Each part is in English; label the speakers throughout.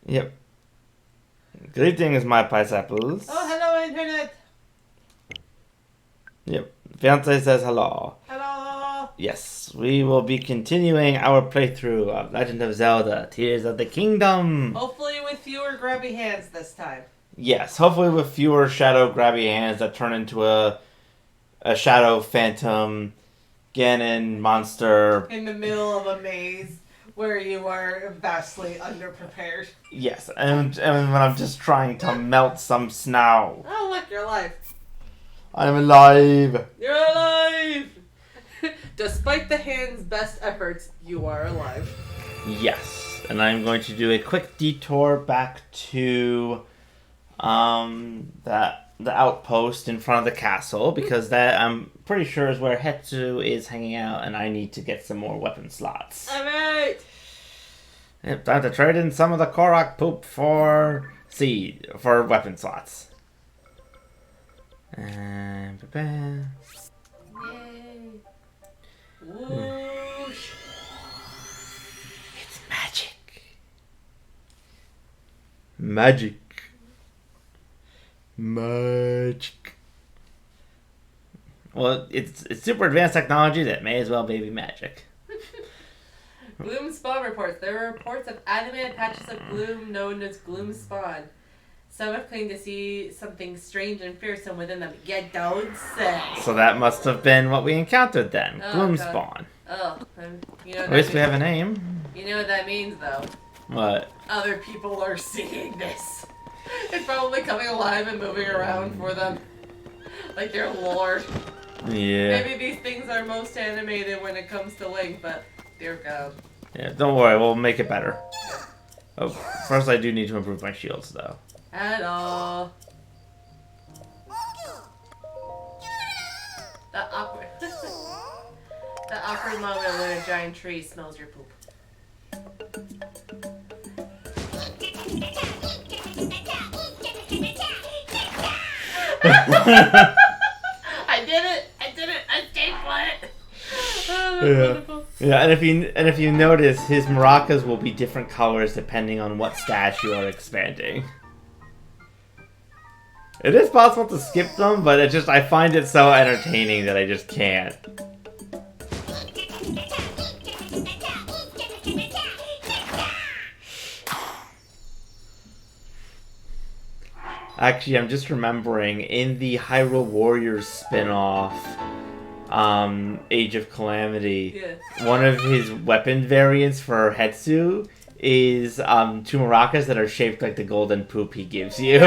Speaker 1: Yep. Greetings, my pineapples.
Speaker 2: Oh, hello, Internet.
Speaker 1: Yep. Fiance says hello.
Speaker 2: Hello.
Speaker 1: Yes, we will be continuing our playthrough of Legend of Zelda: Tears of the Kingdom.
Speaker 2: Hopefully with fewer grabby hands this time.
Speaker 1: Yes, hopefully with fewer shadow grabby hands that turn into a shadow phantom Ganon monster.
Speaker 2: In the middle of a maze where you are vastly underprepared.
Speaker 1: Yes, and when I'm just trying to melt some snow.
Speaker 2: Oh, look, you're alive.
Speaker 1: I'm alive.
Speaker 2: You're alive! Despite the hand's best efforts, you are alive.
Speaker 1: Yes, and I'm going to do a quick detour back to the outpost in front of the castle, because that I'm pretty sure is where Hetsu is hanging out, and I need to get some more weapon slots.
Speaker 2: Alright!
Speaker 1: Yep, time to trade in some of the Korok poop for weapon slots. And
Speaker 2: Yay! Whoosh!
Speaker 1: It's magic. Magic. Well, it's super advanced technology that may as well be magic.
Speaker 2: Gloom Spawn reports. There are reports of animated patches of gloom known as Gloom Spawn. Some have claimed to see something strange and fearsome within them. You don't say.
Speaker 1: So that must have been what we encountered then.
Speaker 2: Oh,
Speaker 1: Gloom
Speaker 2: God.
Speaker 1: Spawn.
Speaker 2: Oh, you know.
Speaker 1: At least we have a name.
Speaker 2: You know what that means, though.
Speaker 1: What?
Speaker 2: Other people are seeing this. It's probably coming alive and moving around for them, like their lore.
Speaker 1: Yeah.
Speaker 2: Maybe these things are most animated when it comes to Link, but dear God.
Speaker 1: Yeah, don't worry, we'll make it better. Oh, first I do need to improve my shields, though.
Speaker 2: At all. That awkward. That awkward moment when a giant tree smells your poop. I did it! I stapled it! Oh, that's wonderful.
Speaker 1: Yeah, and if you notice, his maracas will be different colors depending on what stash you are expanding. It is possible to skip them, but I find it so entertaining that I just can't. Actually, I'm just remembering, in the Hyrule Warriors spin-off, Age of Calamity, one of his weapon variants for Hetsu is two maracas that are shaped like the golden poop he gives you.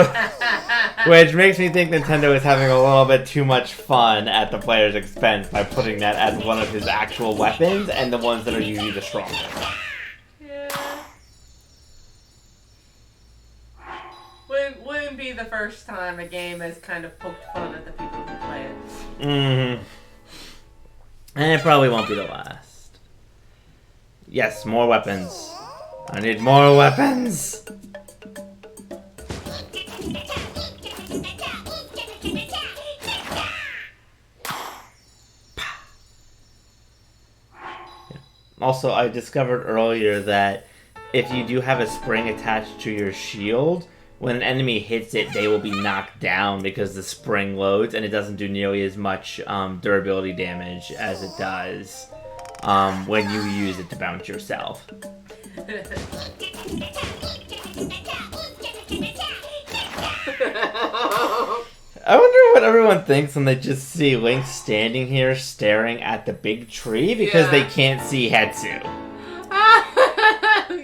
Speaker 1: Which makes me think Nintendo is having a little bit too much fun at the player's expense by putting that as one of his actual weapons and the ones that are usually the strongest.
Speaker 2: Wouldn't be the first time a game has kind of poked fun at the people who play it.
Speaker 1: Mm-hmm. And it probably won't be the last. Yes, more weapons. I need more weapons! Also, I discovered earlier that if you do have a spring attached to your shield, when an enemy hits it, they will be knocked down because the spring loads, and it doesn't do nearly as much durability damage as it does when you use it to bounce yourself. I wonder what everyone thinks when they just see Link standing here staring at the big tree because they can't see Hetsu.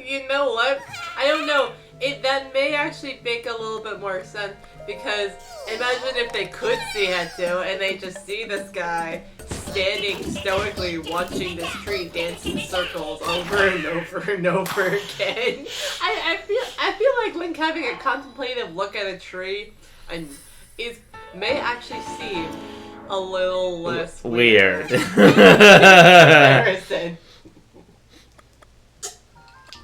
Speaker 2: You know what? I don't know. That may actually make a little bit more sense, because imagine if they could see Hetsu and they just see this guy standing stoically watching this tree dance in circles over and over and over again. I feel like Link having a contemplative look at a tree and may actually seem a little less weird.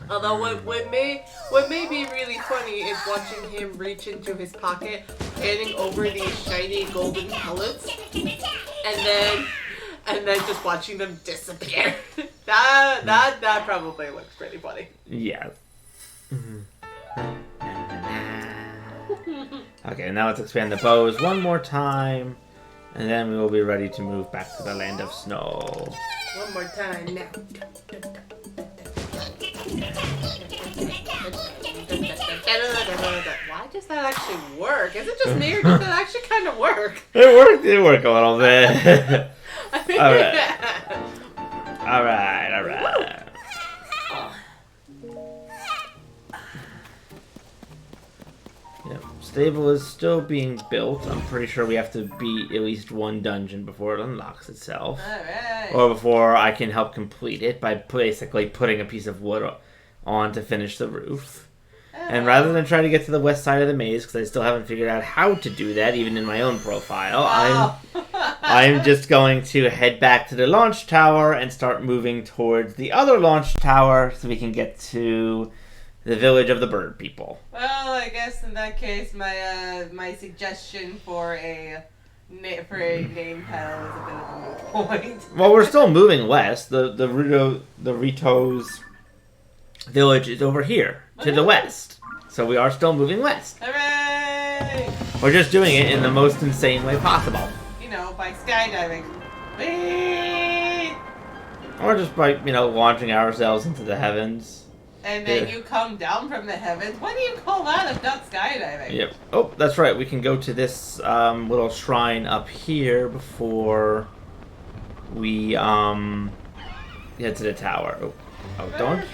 Speaker 2: Although what may be really funny is watching him reach into his pocket, handing over these shiny golden pellets, and then just watching them disappear. that probably looks pretty funny.
Speaker 1: Yeah. Mm-hmm. Okay, now let's expand the bows one more time. And then we will be ready to move back to the land of snow.
Speaker 2: One more time now. Why does that actually work? Is it just me or does it actually kind of work?
Speaker 1: It did work a little bit.
Speaker 2: Alright.
Speaker 1: Alright. Yep. Stable is still being built. I'm pretty sure we have to beat at least one dungeon before it unlocks itself.
Speaker 2: Alright.
Speaker 1: Or before I can help complete it by basically putting a piece of wood on to finish the roof. And rather than try to get to the west side of the maze, because I still haven't figured out how to do that, even in my own profile, I'm just going to head back to the launch tower and start moving towards the other launch tower so we can get to the village of the bird people.
Speaker 2: Well, I guess in that case, my suggestion for a name title is a bit of a moot point.
Speaker 1: Well, we're still moving west. The Rito's village is over here to the west, so we are still moving west.
Speaker 2: Hooray!
Speaker 1: We're just doing it in the most insane way possible.
Speaker 2: You know, by skydiving. Whee!
Speaker 1: Or just by, launching ourselves into the heavens.
Speaker 2: And then you come down from the heavens. What do you call that if not skydiving?
Speaker 1: Yep. Oh, that's right. We can go to this little shrine up here before we head to the tower. Oh, don't.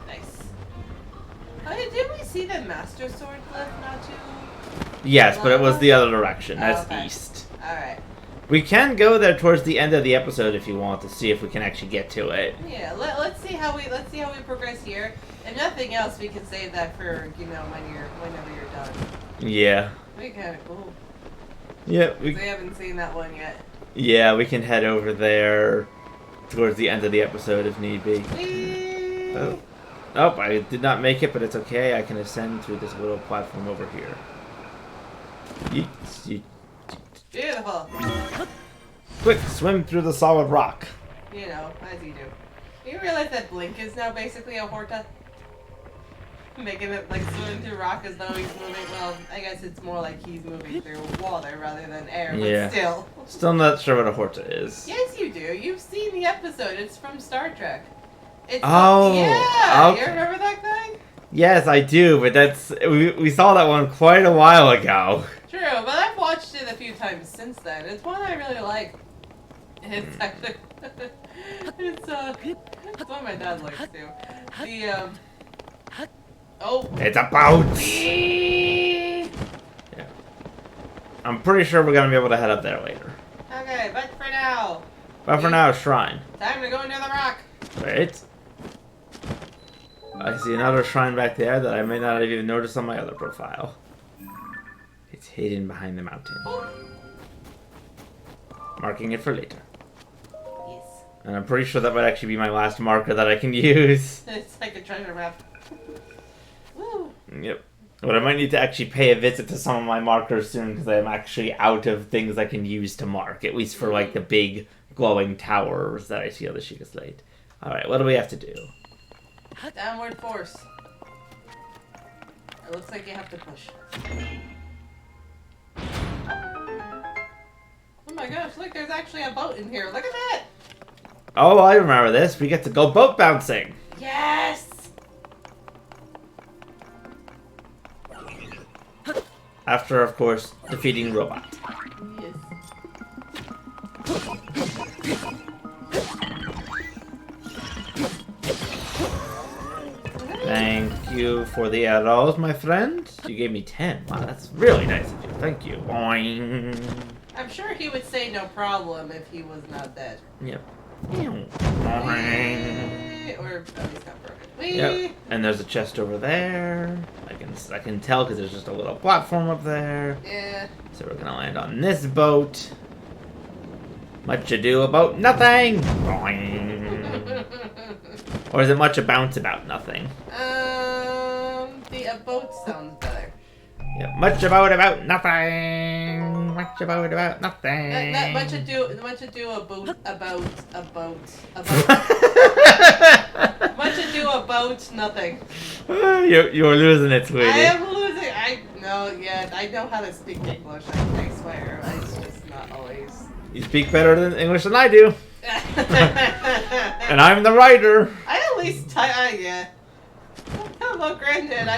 Speaker 2: Nice. Did we see the Master Sword glyph not too?
Speaker 1: Yes, but it was the other direction. That's
Speaker 2: okay.
Speaker 1: east.
Speaker 2: Alright.
Speaker 1: We can go there towards the end of the episode if you want to see if we can actually get to it.
Speaker 2: Yeah, let's see how we progress here. If nothing else, we can save that for whenever you're done.
Speaker 1: Yeah.
Speaker 2: We kind of cool.
Speaker 1: Yeah,
Speaker 2: We haven't seen that one yet.
Speaker 1: Yeah, we can head over there towards the end of the episode if need be.
Speaker 2: Whee!
Speaker 1: Oh, I did not make it, but it's okay. I can ascend through this little platform over here. Yeet, yeet.
Speaker 2: Beautiful.
Speaker 1: Quick, swim through the solid rock.
Speaker 2: You know, as you do. You realize that Blink is now basically a Horta? Making it like swim through rock as though he's moving. Well, I guess it's more like he's moving through water rather than air, but
Speaker 1: Yeah.
Speaker 2: still.
Speaker 1: Still not sure what a Horta is.
Speaker 2: Yes, you do. You've seen the episode. It's from Star Trek. It's
Speaker 1: yeah.
Speaker 2: Okay. You remember that thing?
Speaker 1: Yes, I do, but we saw that one quite a while ago.
Speaker 2: True, but I've watched it a few times since then. It's one I really like. It's actually it's one my dad likes too.
Speaker 1: It's a boat. Yeah. I'm pretty sure we're gonna be able to head up there later.
Speaker 2: Okay, but for now.
Speaker 1: But for now, shrine.
Speaker 2: Time to go into the rock.
Speaker 1: Wait. I see another shrine back there that I may not have even noticed on my other profile. It's hidden behind the mountain. Marking it for later.
Speaker 2: Yes.
Speaker 1: And I'm pretty sure that might actually be my last marker that I can use.
Speaker 2: It's like a treasure map. Woo.
Speaker 1: Yep. But I might need to actually pay a visit to some of my markers soon because I'm actually out of things I can use to mark. At least for like the big glowing towers that I see on the Sheikah Slate. Alright, what do we have to do?
Speaker 2: Downward force. It looks like you have to push. Oh my gosh, look, there's actually a boat in here. Look at that!
Speaker 1: Oh, I remember this. We get to go boat bouncing.
Speaker 2: Yes!
Speaker 1: After, of course, defeating Robot.
Speaker 2: Yes.
Speaker 1: Thank you for the arrows, my friend. You gave me 10. Wow, that's really nice of you. Thank you. Boing.
Speaker 2: I'm sure he would say no problem if he was not dead.
Speaker 1: Yep.
Speaker 2: Whee! Or at least not broken. Whee!
Speaker 1: Yep. And there's a chest over there. I can tell because there's just a little platform up there.
Speaker 2: Yeah.
Speaker 1: So we're gonna land on this boat. Much ado about nothing. Boing. Or is it much a bounce about nothing?
Speaker 2: The boat sounds better.
Speaker 1: Yeah, much about nothing. Much about nothing.
Speaker 2: Not much ado about much ado about nothing.
Speaker 1: You're losing it, sweetie.
Speaker 2: I am losing. I know how to speak English. I swear. It's just not always.
Speaker 1: You speak better than English than I do. And I'm the writer.
Speaker 2: I at least yeah. Hello, Granddad.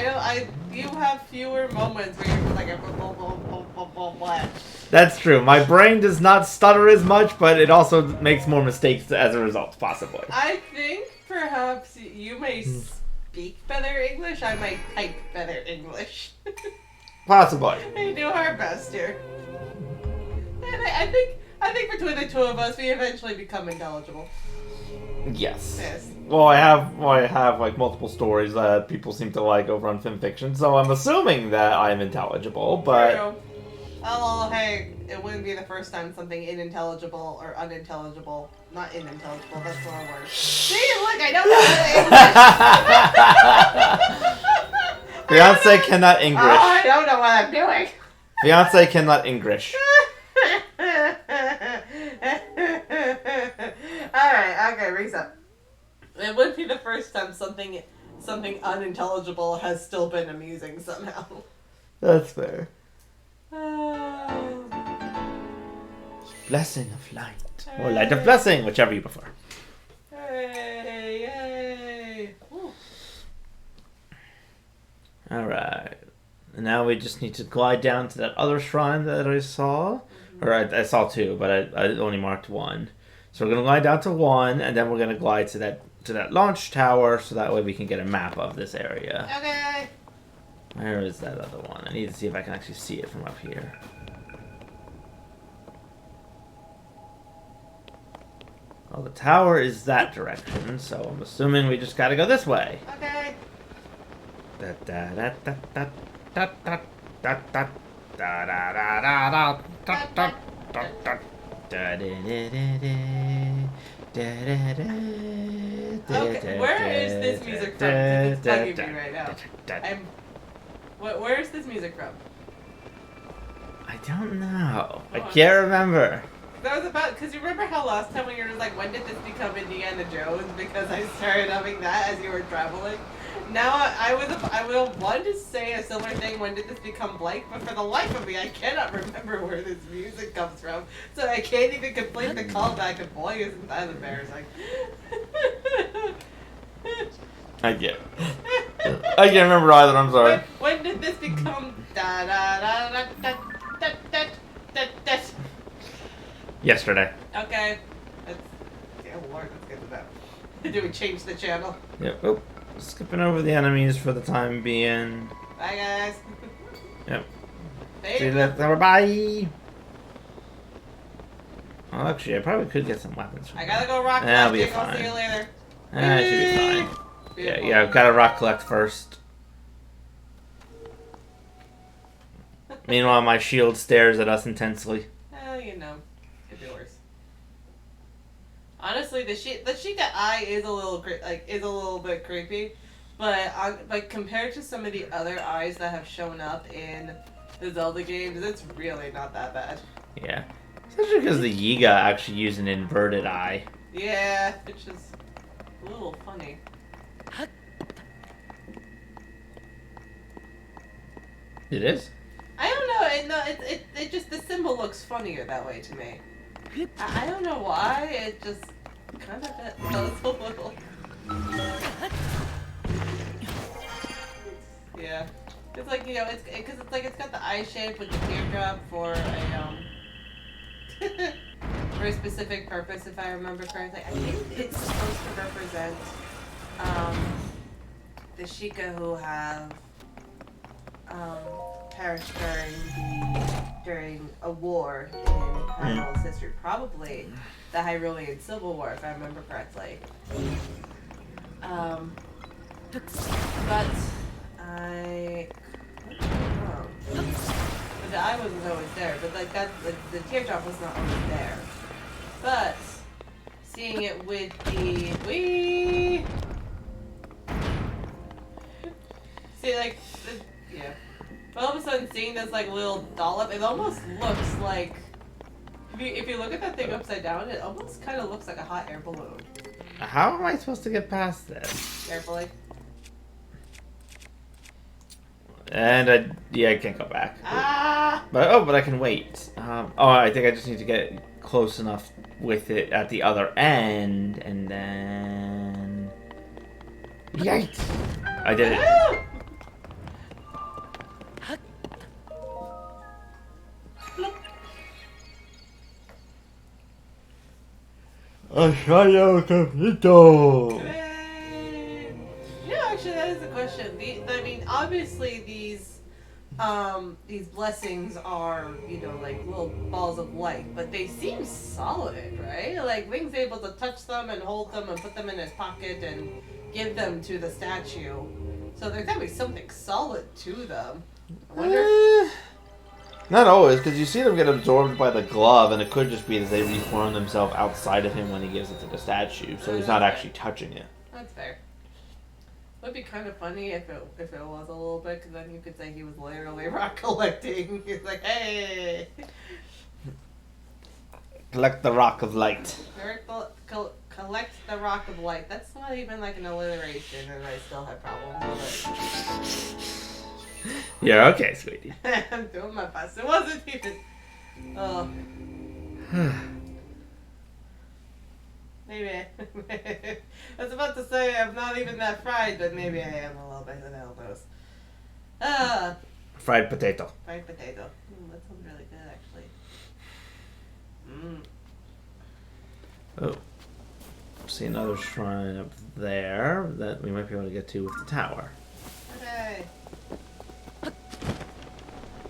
Speaker 2: You have fewer moments where you're like a blah.
Speaker 1: That's true. My brain does not stutter as much, but it also makes more mistakes as a result, possibly.
Speaker 2: I think perhaps you may speak better English. I might type better English.
Speaker 1: Possibly.
Speaker 2: We do our best here. And I think between the two of us, we eventually become intelligible.
Speaker 1: Yes.
Speaker 2: Yes.
Speaker 1: Well, I have like multiple stories that people seem to like over on FimFiction, so I'm assuming that I'm intelligible, but...
Speaker 2: True. Oh, hey, it wouldn't be the first time something unintelligible or unintelligible. Not unintelligible, that's the wrong word. See, look, I don't know
Speaker 1: Fiance cannot English.
Speaker 2: Oh, I don't know what I'm doing.
Speaker 1: Fiance cannot English.
Speaker 2: Alright, okay, reset. It wouldn't be the first time something unintelligible has still been amusing somehow.
Speaker 1: That's fair. Blessing of light. Or light of blessing, whichever you prefer.
Speaker 2: Hey, yay!
Speaker 1: Alright. Now we just need to glide down to that other shrine that I saw. Or I saw two, but I only marked one. So we're going to glide down to one, and then we're going to glide to that launch tower, so that way we can get a map of this area.
Speaker 2: Okay.
Speaker 1: Where is that other one? I need to see if I can actually see it from up here. Well, the tower is that direction, so I'm assuming we just gotta go this way.
Speaker 2: Okay.
Speaker 1: Da da da da da da da da da da da da da da da da.
Speaker 2: Okay, where is this music from? 'Cause it's bugging me right now. Where is this music from?
Speaker 1: I don't know. I can't remember.
Speaker 2: That was because you remember how last time when you were like, when did this become Indiana Jones? Because I started humming that as you were traveling. Now I will want to say a similar thing. When did this become blank? But for the life of me, I cannot remember where this music comes from. So I can't even complete the callback. And boy, isn't that embarrassing!
Speaker 1: I can't remember either. I'm sorry.
Speaker 2: When did this become da da da da da da da da da?
Speaker 1: Yesterday.
Speaker 2: Okay. Oh Lord, that's good to know. Do we change the channel?
Speaker 1: Yep. Oh, skipping over the enemies for the time being.
Speaker 2: Bye, guys.
Speaker 1: Yep.
Speaker 2: See
Speaker 1: you later. Bye. Oh, actually, I probably could get some weapons from
Speaker 2: I gotta go rock
Speaker 1: That'll be
Speaker 2: collecting. I'll see you
Speaker 1: fine.
Speaker 2: later.
Speaker 1: It should be fine.
Speaker 2: Beautiful.
Speaker 1: Yeah, I've got to rock collect first. Meanwhile, my shield stares at us intensely.
Speaker 2: You know, could be worse. Honestly, the Sheikah eye is a little bit creepy, but compared to some of the other eyes that have shown up in the Zelda games, it's really not that bad.
Speaker 1: Yeah, especially because the Yiga actually use an inverted eye.
Speaker 2: Yeah, which is a little funny.
Speaker 1: It is?
Speaker 2: I don't know. It just the symbol looks funnier that way to me. I don't know why. It just kind of does a little. Yeah, it's like it's because it's got the eye shape with the teardrop for a for a specific purpose, if I remember correctly. I think it's supposed to represent the Sheikah who have perished during a war in Hyrule's history, probably the Hyrulean Civil War, if I remember correctly. But I could be wrong. But the eye wasn't always there. But the teardrop was not always there. But seeing it with the yeah. But all of a sudden, seeing this like little dollop, it almost looks like. If you look at that thing upside down, it almost kind of looks like a hot air balloon.
Speaker 1: How am I supposed to get past this?
Speaker 2: Carefully.
Speaker 1: And I can't go back.
Speaker 2: Ah!
Speaker 1: But I can wait. I think I just need to get close enough with it at the other end, and then. Yikes! I did it. Ashayo Capito!
Speaker 2: Actually, that is the question. I mean, obviously these blessings are, like little balls of light, but they seem solid, right? Like Link's able to touch them and hold them and put them in his pocket and give them to the statue. So there's gotta be something solid to them. I wonder.
Speaker 1: Not always, because you see them get absorbed by the glove, and it could just be that they reform themselves outside of him when he gives it to the statue, so he's not actually touching it.
Speaker 2: That's fair. It would be kind of funny if it was a little bit, because then you could say he was literally rock collecting. He's like, hey!
Speaker 1: Collect the rock of light.
Speaker 2: Collect the rock of light. That's not even like an alliteration, and I still have problems with it.
Speaker 1: Yeah, okay, sweetie.
Speaker 2: I'm doing my best. It wasn't even. Oh. Maybe. I was about to say I'm not even that fried, but maybe I am a little bit. Who the hell knows?
Speaker 1: Fried potato.
Speaker 2: Fried potato. That sounds really good, actually.
Speaker 1: Oh. See another shrine up there that we might be able to get to with the tower.
Speaker 2: Okay.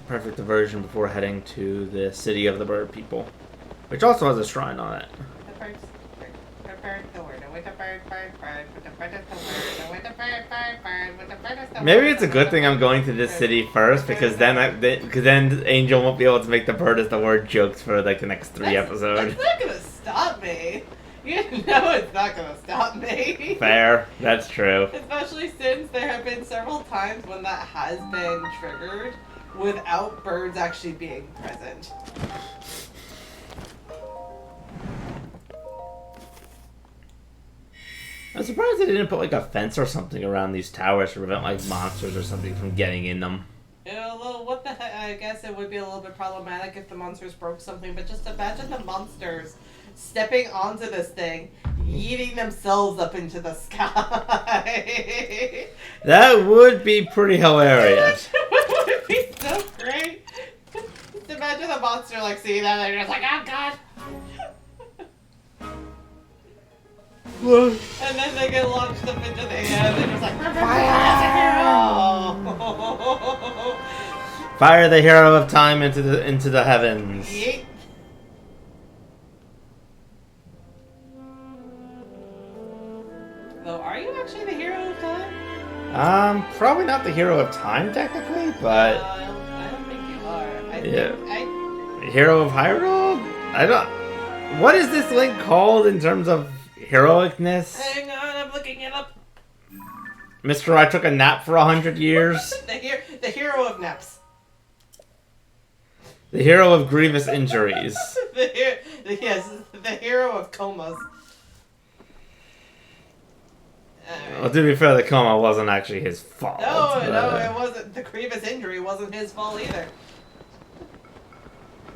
Speaker 1: Perfect diversion before heading to the city of the bird people, which also has a shrine on it. Maybe it's a good thing I'm going to this city first, because then Angel won't be able to make the bird as the word jokes for like the next 3 episodes.
Speaker 2: That's not gonna stop me. You know it's not gonna stop me.
Speaker 1: Fair, that's true.
Speaker 2: Especially since there have been several times when that has been triggered without birds actually being present.
Speaker 1: I'm surprised they didn't put like a fence or something around these towers to prevent like monsters or something from getting in them.
Speaker 2: Well, what the heck? I guess it would be a little bit problematic if the monsters broke something, but just imagine the monsters stepping onto this thing, yeeting themselves up into the sky.
Speaker 1: That would be pretty hilarious.
Speaker 2: It would be so great. Just imagine a monster like seeing that and they're just like, oh god. And then they get launched up into the air and they're just like, fire!
Speaker 1: Fire the hero of time into the heavens.
Speaker 2: Yeet. So, are you actually the hero of time?
Speaker 1: Probably not the hero of time technically, but
Speaker 2: I don't think you are.
Speaker 1: Hero of Hyrule? I don't. What is this link called in terms of heroicness?
Speaker 2: Hang on, I'm looking it up.
Speaker 1: Mr. I took a nap for 100 years.
Speaker 2: The hero of naps.
Speaker 1: The hero of grievous injuries.
Speaker 2: The hero of comas.
Speaker 1: Well, to be fair, the coma wasn't actually his fault.
Speaker 2: No, it wasn't. The grievous injury wasn't his fault either.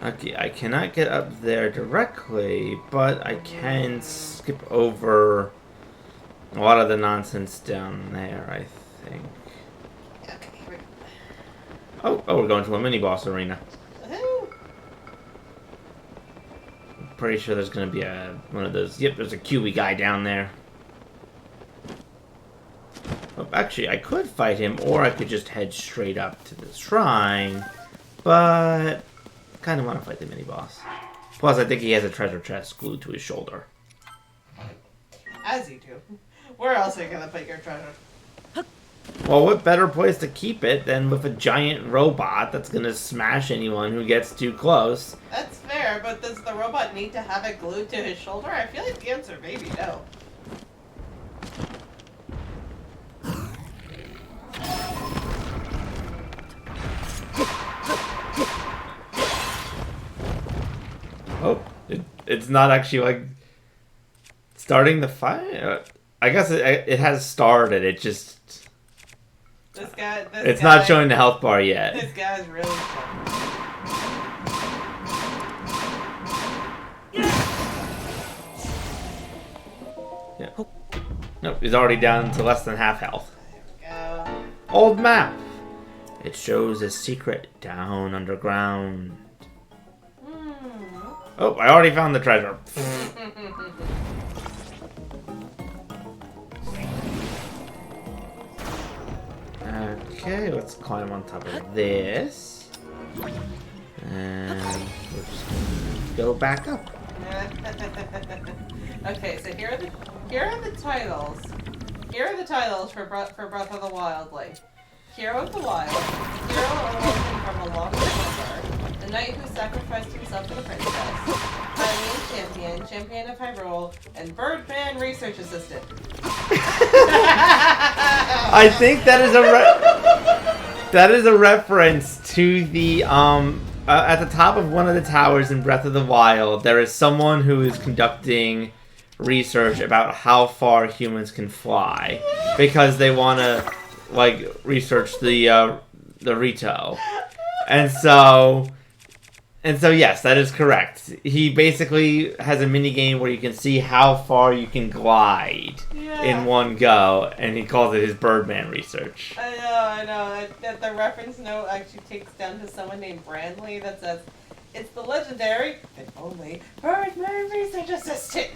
Speaker 1: Okay, I cannot get up there directly, but I can skip over a lot of the nonsense down there, I think.
Speaker 2: Okay, here we go.
Speaker 1: Oh, we're going to a mini-boss arena.
Speaker 2: Woohoo!
Speaker 1: I'm pretty sure there's going to be one of those. Yep, there's a QB guy down there. Oh, actually, I could fight him, or I could just head straight up to the shrine, but I kind of want to fight the mini-boss. Plus, I think he has a treasure chest glued to his shoulder.
Speaker 2: As you do. Where else are you going to put your treasure?
Speaker 1: Well, what better place to keep it than with a giant robot that's going to smash anyone who gets too close?
Speaker 2: That's fair, but does the robot need to have it glued to his shoulder? I feel like the answer may be no.
Speaker 1: not actually like starting the fight. I guess it has started. It just it's not showing the health bar yet.
Speaker 2: This guy's really fun.
Speaker 1: Yeah. Nope, he's already down to less than half health.
Speaker 2: There we go.
Speaker 1: Old map. It shows a secret down underground. Oh, I already found the treasure. Okay, let's climb on top of this. And we're just gonna go back up.
Speaker 2: Okay, so here are the titles. Here are the titles for Breath of the Wild, like Hero of the Wild, Hero awoken from a long slumber, the knight who sacrificed himself for the princess, Hyrule Champion, Champion of Hyrule, and Birdman Research Assistant.
Speaker 1: I think that is a reference to the at the top of one of the towers in Breath of the Wild. There is someone who is conducting research about how far humans can fly because they want to like research the Rito, and so yes, that is correct. He basically has a mini game where you can see how far you can glide in one go, and he calls it his Birdman research.
Speaker 2: I know. That the reference note actually takes down to someone named Brandley that says, "It's the legendary and only Birdman Research Assistant."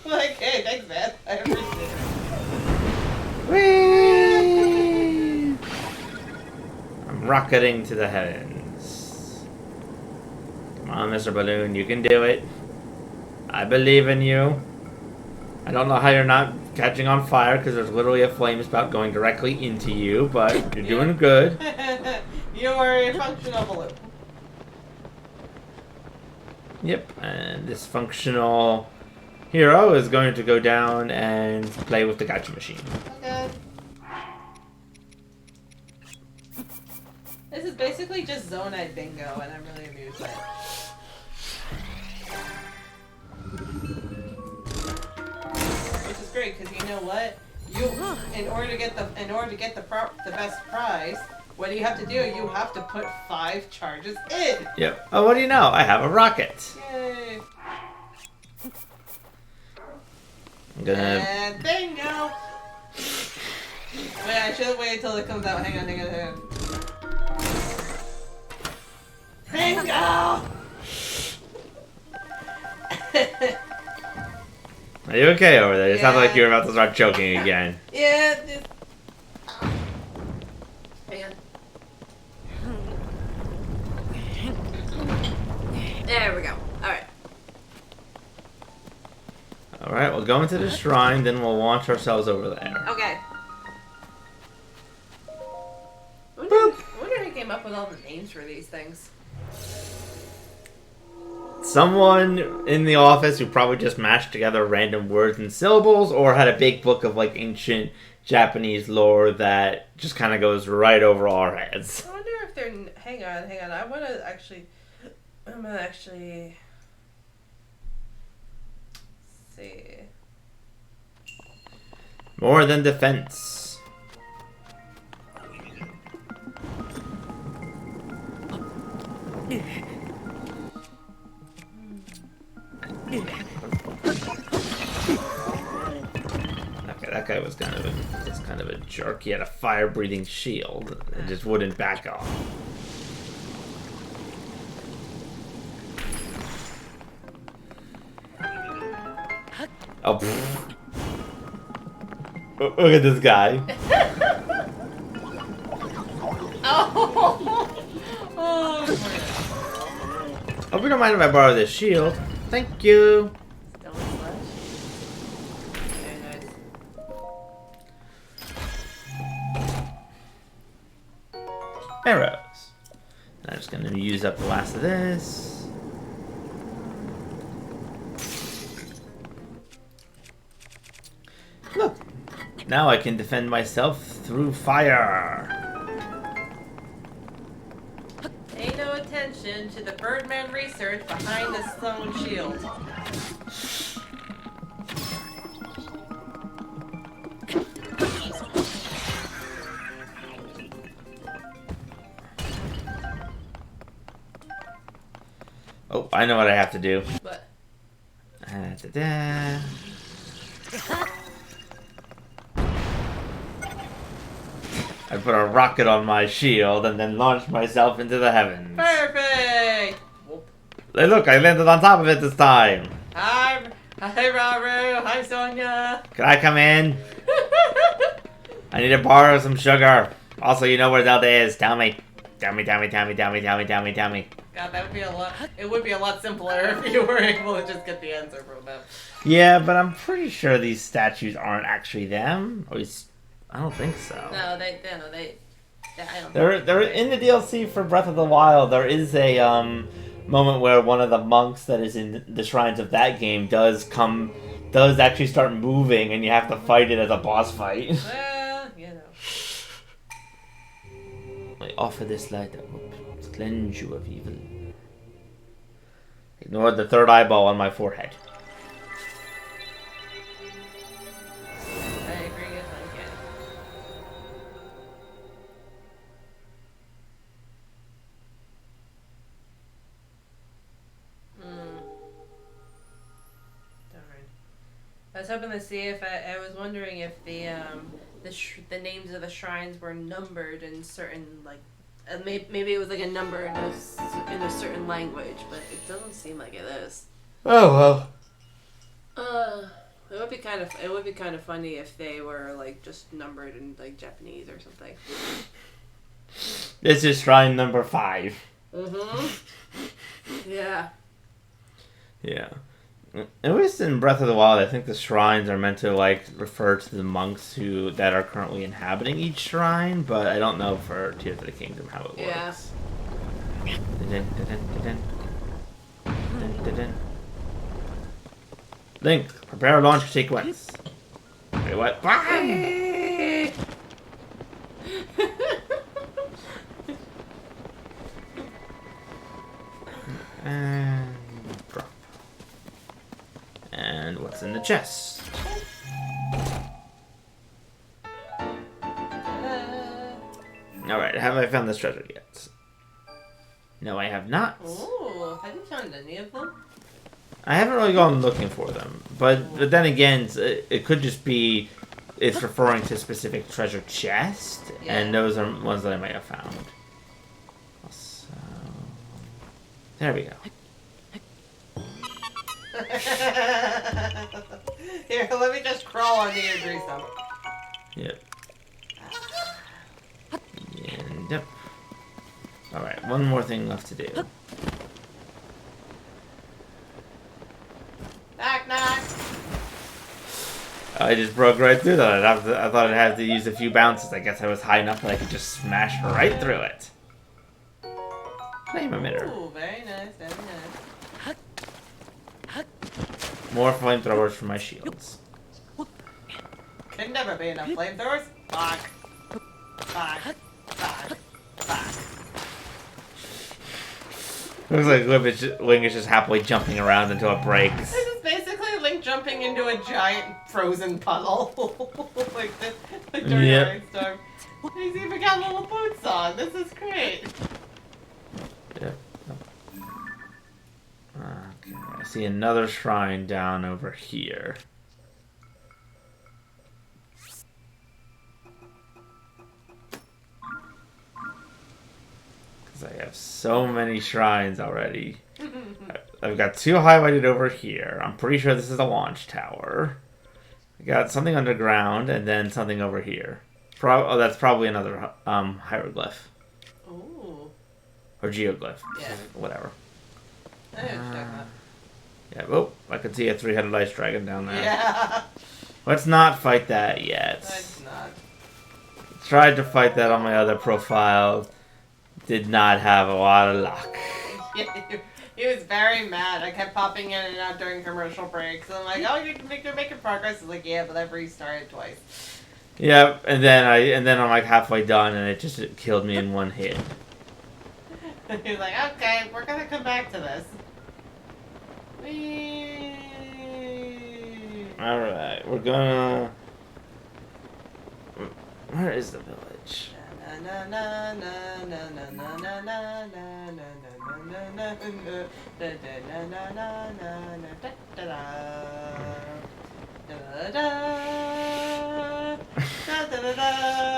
Speaker 2: Like, hey, thanks, man. I appreciate it.
Speaker 1: Whee! I'm rocketing to the heavens. Come on, Mr. Balloon, you can do it. I believe in you. I don't know how you're not catching on fire because there's literally a flame spout going directly into you, but you're doing good.
Speaker 2: You are a functional balloon.
Speaker 1: Yep, and this functional hero is going to go down and play with the gacha machine.
Speaker 2: Okay. This is basically just Zonite bingo, and I'm really amused by it. Which is great, because you know what? In order to get the best prize, what do you have to do? You have to put 5 charges in.
Speaker 1: Yep. Oh, what do you know? I have a rocket.
Speaker 2: Yay!
Speaker 1: I'm gonna.
Speaker 2: And bingo! Wait, I should have waited until it comes out. Hang on. Bingo!
Speaker 1: Are you okay over there? It sounds like you're about to start choking again.
Speaker 2: Yeah. Man. There we go. Alright.
Speaker 1: Alright, we'll go into the shrine, then we'll launch ourselves over there.
Speaker 2: Okay. I wonder who came up with all the names for these things.
Speaker 1: Someone in the office who probably just mashed together random words and syllables, or had a big book of like ancient Japanese lore that just kind of goes right over our heads.
Speaker 2: I wonder if they're... Hang on. I'm gonna actually... see.
Speaker 1: More than defense. Okay, that guy was kind of a jerk. He had a fire-breathing shield and just wouldn't back off. Oh, pfft. Look at this guy.
Speaker 2: Oh,
Speaker 1: Hope you don't mind if I borrow this shield. Thank you.
Speaker 2: Stone slash. Very nice.
Speaker 1: Arrows. I'm just gonna use up the last of this. Look, now I can defend myself through fire.
Speaker 2: Pay no attention to the Birdman research behind the stone shield.
Speaker 1: Oh, I know what I have to do.
Speaker 2: What?
Speaker 1: Da-da. I put a rocket on my shield and then launched myself into the heavens.
Speaker 2: Perfect! Whoop.
Speaker 1: Hey, look, I landed on top of it this time.
Speaker 2: Hi, Raru. Hi, Sonia.
Speaker 1: Can I come in? I need to borrow some sugar. Also, you know where Zelda is. Tell me. Tell me.
Speaker 2: God, that would be a lot. It would be a lot simpler if you were able to just get the answer from them.
Speaker 1: Yeah, but I'm pretty sure these statues aren't actually them. At least, I don't think so.
Speaker 2: No, they I don't.
Speaker 1: They're in the DLC for Breath of the Wild. There is a moment where one of the monks that is in the shrines of that game does actually start moving, and you have to fight it as a boss fight.
Speaker 2: Well, you know.
Speaker 1: I offer this light that will cleanse you of evil. Ignore the third eyeball on my forehead.
Speaker 2: I agree with that. Darn. I was hoping to see if I was wondering if the names of the shrines were numbered in certain maybe it was like a number in a certain language, but it doesn't seem like it is.
Speaker 1: Oh
Speaker 2: well. It would be kind of funny if they were like just numbered in like Japanese or something.
Speaker 1: This is shrine number 5.
Speaker 2: Yeah.
Speaker 1: Yeah. At least in Breath of the Wild, I think the shrines are meant to like refer to the monks that are currently inhabiting each shrine, but I don't know for Tears of the Kingdom how it works. Yeah. Link, prepare a launch sequence. Wait, what? And drop. And what's in the chest? Alright, have I found this treasure yet? No, I have not.
Speaker 2: Ooh, have you found any of them?
Speaker 1: I haven't really gone looking for them, but then again, it could just be it's referring to a specific treasure chest, and those are ones that I might have found. So, there we go.
Speaker 2: Here, let me just crawl onto your grease stomach.
Speaker 1: Yep. And yep. Alright, one more thing left to do.
Speaker 2: Knock, knock.
Speaker 1: I just broke right through that. I thought I'd have to use a few bounces. I guess I was high enough that I could just smash right through it. Flame emitter.
Speaker 2: Ooh, very nice, very nice.
Speaker 1: More flamethrowers for my shields.
Speaker 2: Could never be enough flamethrowers. Fuck. Fuck. Fuck. Fuck.
Speaker 1: Looks like Link is just happily jumping around until it breaks.
Speaker 2: This is basically Link jumping into a giant frozen puddle. Like this during a rainstorm. He's even got little boots on. This is great.
Speaker 1: Yep. Okay, I see another shrine down over here. Because I have so many shrines already. I've got 2 highlighted over here. I'm pretty sure this is a launch tower. I got something underground and then something over here. Oh, that's probably another hieroglyph.
Speaker 2: Ooh.
Speaker 1: Or geoglyph.
Speaker 2: Yeah.
Speaker 1: Whatever.
Speaker 2: Yeah,
Speaker 1: oh, I can see a 3-headed ice dragon down there.
Speaker 2: Yeah.
Speaker 1: Let's not fight that yet.
Speaker 2: Let's not.
Speaker 1: Tried to fight that on my other profile. Did not have a lot of luck.
Speaker 2: He was very mad. I kept popping in and out during commercial breaks. I'm like, oh, you're making progress. He's like, yeah, but I've restarted twice.
Speaker 1: Yeah, and then I'm like halfway done, and it just killed me in one hit.
Speaker 2: He's like, okay, we're gonna come back to this. Alright,
Speaker 1: we're gonna... Where is the village?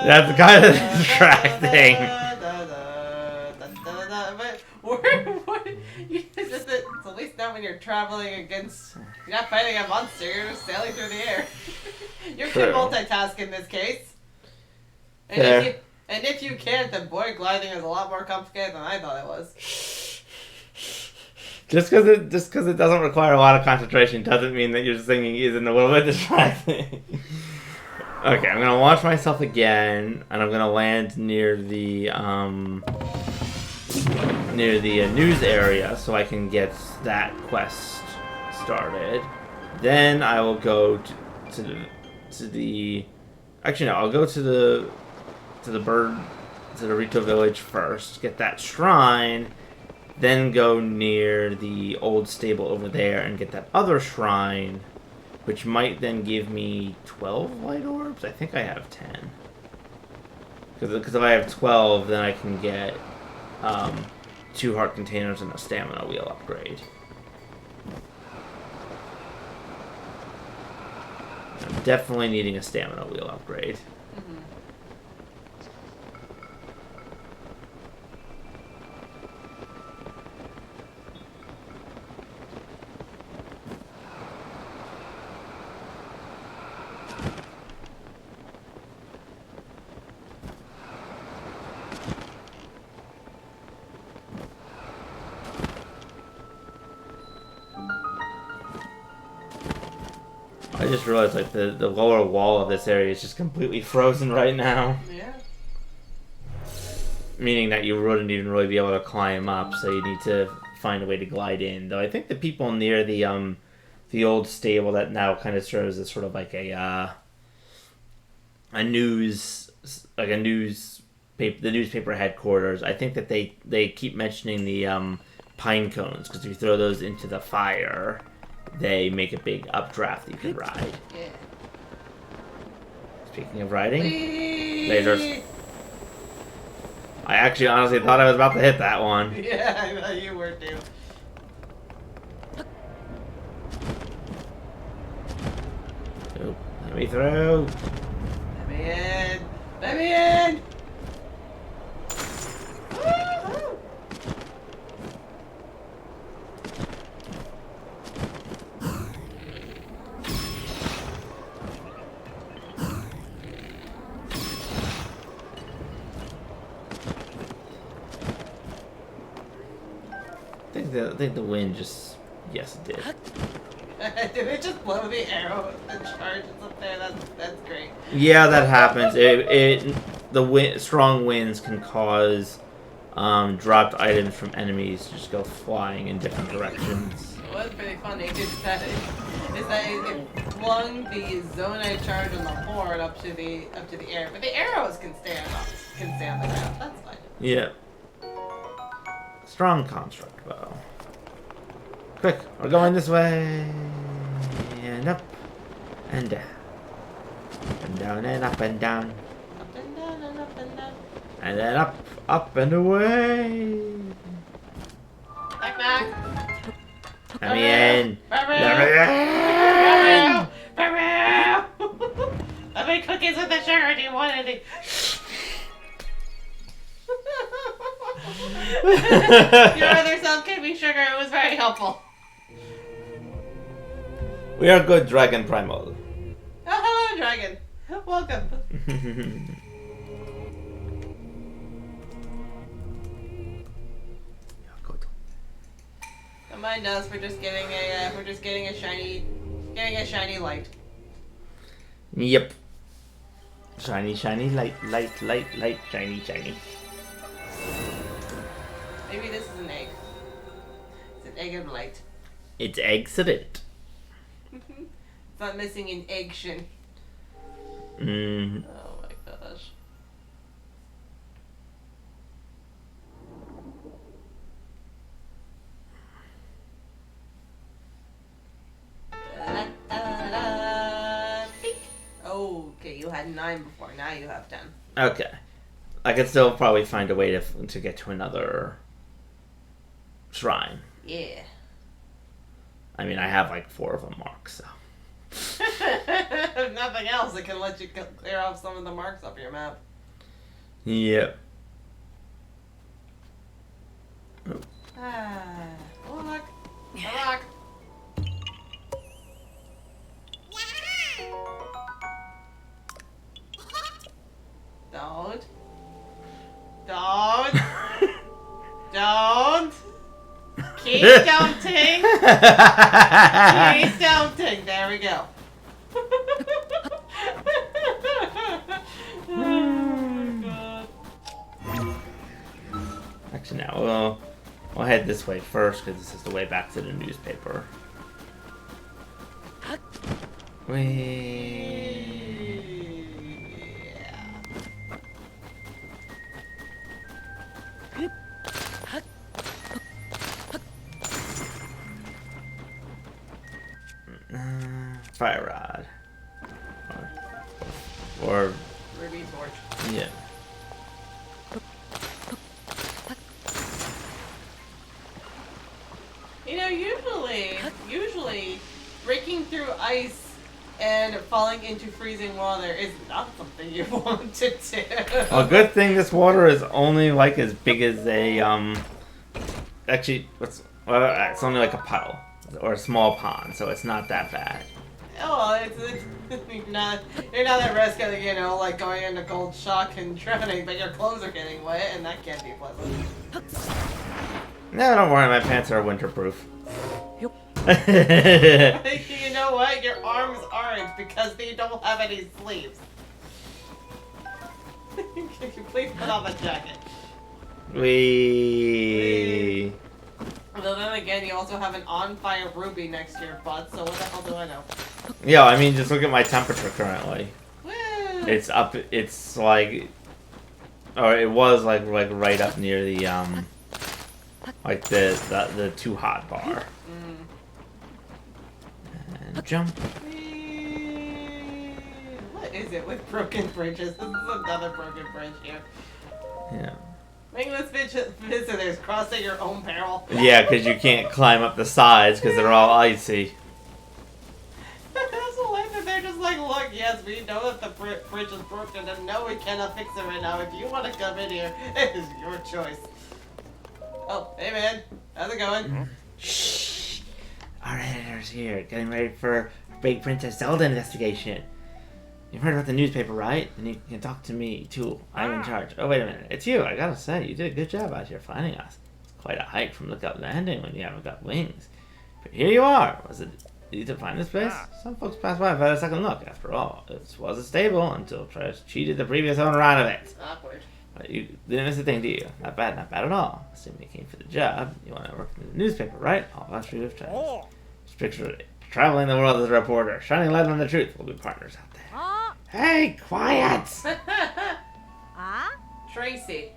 Speaker 1: That's kind of distracting.
Speaker 2: What? It's at least not when you're traveling against. You're not fighting a monster. You're just sailing through the air. You can multitask in this case. And if you can't, then boy, gliding is a lot more complicated than I thought it was.
Speaker 1: Just because it doesn't require a lot of concentration doesn't mean that your singing isn't a little bit distracting. Okay, I'm gonna launch myself again, and I'm gonna land near the news area so I can get that quest started. Then I will go to the. Actually, no, I'll go to the Rito village first, get that shrine, then go near the old stable over there and get that other shrine, which might then give me 12 light orbs. I think I have 10. Because if I have 12, then I can get 2 heart containers and a stamina wheel upgrade. I'm definitely needing a stamina wheel upgrade. I just realized, like, the lower wall of this area is just completely frozen right now.
Speaker 2: Yeah.
Speaker 1: Meaning that you wouldn't even really be able to climb up, so you need to find a way to glide in. Though I think the people near the old stable that now kind of serves as sort of like the newspaper headquarters. I think that they keep mentioning the pine cones, because if you throw those into the fire, they make a big updraft that you can ride.
Speaker 2: Yeah.
Speaker 1: Speaking of riding, lasers. I actually honestly thought I was about to hit that one.
Speaker 2: Yeah, I know you were too.
Speaker 1: Oh, let me through.
Speaker 2: Let me in. Let me in. Woo-hoo.
Speaker 1: I think the wind just... Yes, it did.
Speaker 2: Did it just blow the arrow and charges up there? That's great.
Speaker 1: Yeah, that happens. Strong winds can cause dropped items from enemies to just go flying in different directions.
Speaker 2: It was pretty funny. Is that it flung the zonite charge on the horde up to the air, but the arrows can stay on the ground. That's fine.
Speaker 1: Yeah. Strong construct bow. Quick, we're going this way. And up. And down. Up and down and up and down.
Speaker 2: Up and down and up and down.
Speaker 1: And then up and away.
Speaker 2: Knock knock.
Speaker 1: Let me in. Let me in.
Speaker 2: Let me cookies with the sugar. Do you want any? Your other self gave me sugar. It was very helpful.
Speaker 1: We are good, Dragon Primal.
Speaker 2: Oh, hello, Dragon. Welcome. Don't mind us. We're just getting a shiny light.
Speaker 1: Yep. Shiny, shiny, light, shiny, shiny.
Speaker 2: Maybe this is an egg. It's an egg of light.
Speaker 1: It's excellent.
Speaker 2: It's not missing an egg shin.
Speaker 1: Mm.
Speaker 2: Oh my gosh. Okay, you had 9 before. Now you have 10.
Speaker 1: Okay. I could still probably find a way to get to another shrine.
Speaker 2: Yeah.
Speaker 1: I mean, I have like 4 of them marked, so.
Speaker 2: If nothing else, it can let you clear off some of the marks off your map.
Speaker 1: Yep.
Speaker 2: Oh, look. A rock. Don't. Don't. Don't. Keep doubting. Keep doubting. There we go. Oh my god.
Speaker 1: Actually, now we'll head this way first because this is the way back to the newspaper. Fire rod. Or
Speaker 2: Ruby torch.
Speaker 1: yeah.
Speaker 2: You know, usually breaking through ice and falling into freezing water is not something you want to do.
Speaker 1: Well, good thing this water is only like as big as a actually it's only like a puddle or a small pond, so it's not that bad.
Speaker 2: Oh, it's you're not at risk of, you know, like going into cold shock and drowning, but your clothes are getting wet, and that can't be pleasant.
Speaker 1: No, don't worry, my pants are winterproof.
Speaker 2: You know what? Your arms aren't because you don't have any sleeves. Can you please put on the jacket?
Speaker 1: Wee.
Speaker 2: Well, then again, you also have an on-fire ruby next to your butt, so what the hell do I know?
Speaker 1: Yeah, I mean, just look at my temperature currently.
Speaker 2: Woo.
Speaker 1: It's up. It's like, or it was like right up near the like the too hot bar. And jump.
Speaker 2: What is it with broken bridges? This is another broken bridge here.
Speaker 1: Yeah.
Speaker 2: Wingless visitors crossing your own peril.
Speaker 1: Yeah, because you can't climb up the sides because they're all icy.
Speaker 2: That's so lame that they're just like, look, yes, we know that the bridge is broken, and no, we cannot fix it right now. If you want to come in here, it is your choice. Oh, hey man, how's it going?
Speaker 1: Shh. Our editor's here, getting ready for Big Princess Zelda investigation. You've heard about the newspaper, right? And you can talk to me, too. I'm in charge. Oh, wait a minute. It's you. I gotta say, you did a good job out here finding us. It's quite a hike from Lookout Landing when you haven't got wings. But here you are. Was it easy to find this place? Some folks passed by without a second look. After all, it was a stable until Trash cheated the previous owner out of it.
Speaker 2: Awkward.
Speaker 1: But you didn't miss a thing, do you? Not bad at all. Assuming you came for the job. You want to work in the newspaper, right? All about you with Travis. Just picture it. Traveling the world as a reporter, shining light on the truth. We'll be partners out there. Hey, quiet!
Speaker 2: Tracy.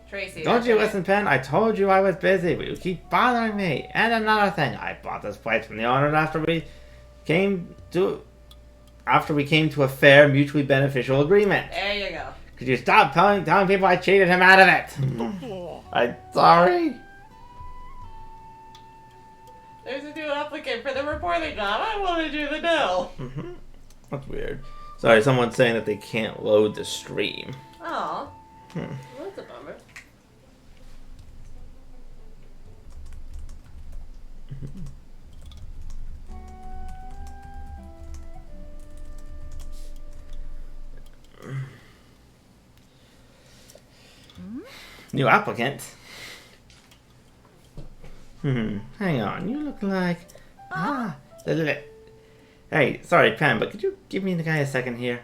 Speaker 1: Don't you listen, Pen? I told you I was busy, but you keep bothering me. And another thing, I bought this place from the owner after we came to a fair, mutually beneficial agreement.
Speaker 2: There you go.
Speaker 1: Could you stop telling people I cheated him out of it? I'm sorry.
Speaker 2: There's a new applicant for the reporting job. I want to do the deal.
Speaker 1: That's weird. Sorry, someone's saying that they can't load the stream.
Speaker 2: Aw. Well, that's a bummer.
Speaker 1: New applicant? Hang on, you look like... Hey, sorry, Pam, but could you give me the guy a second here?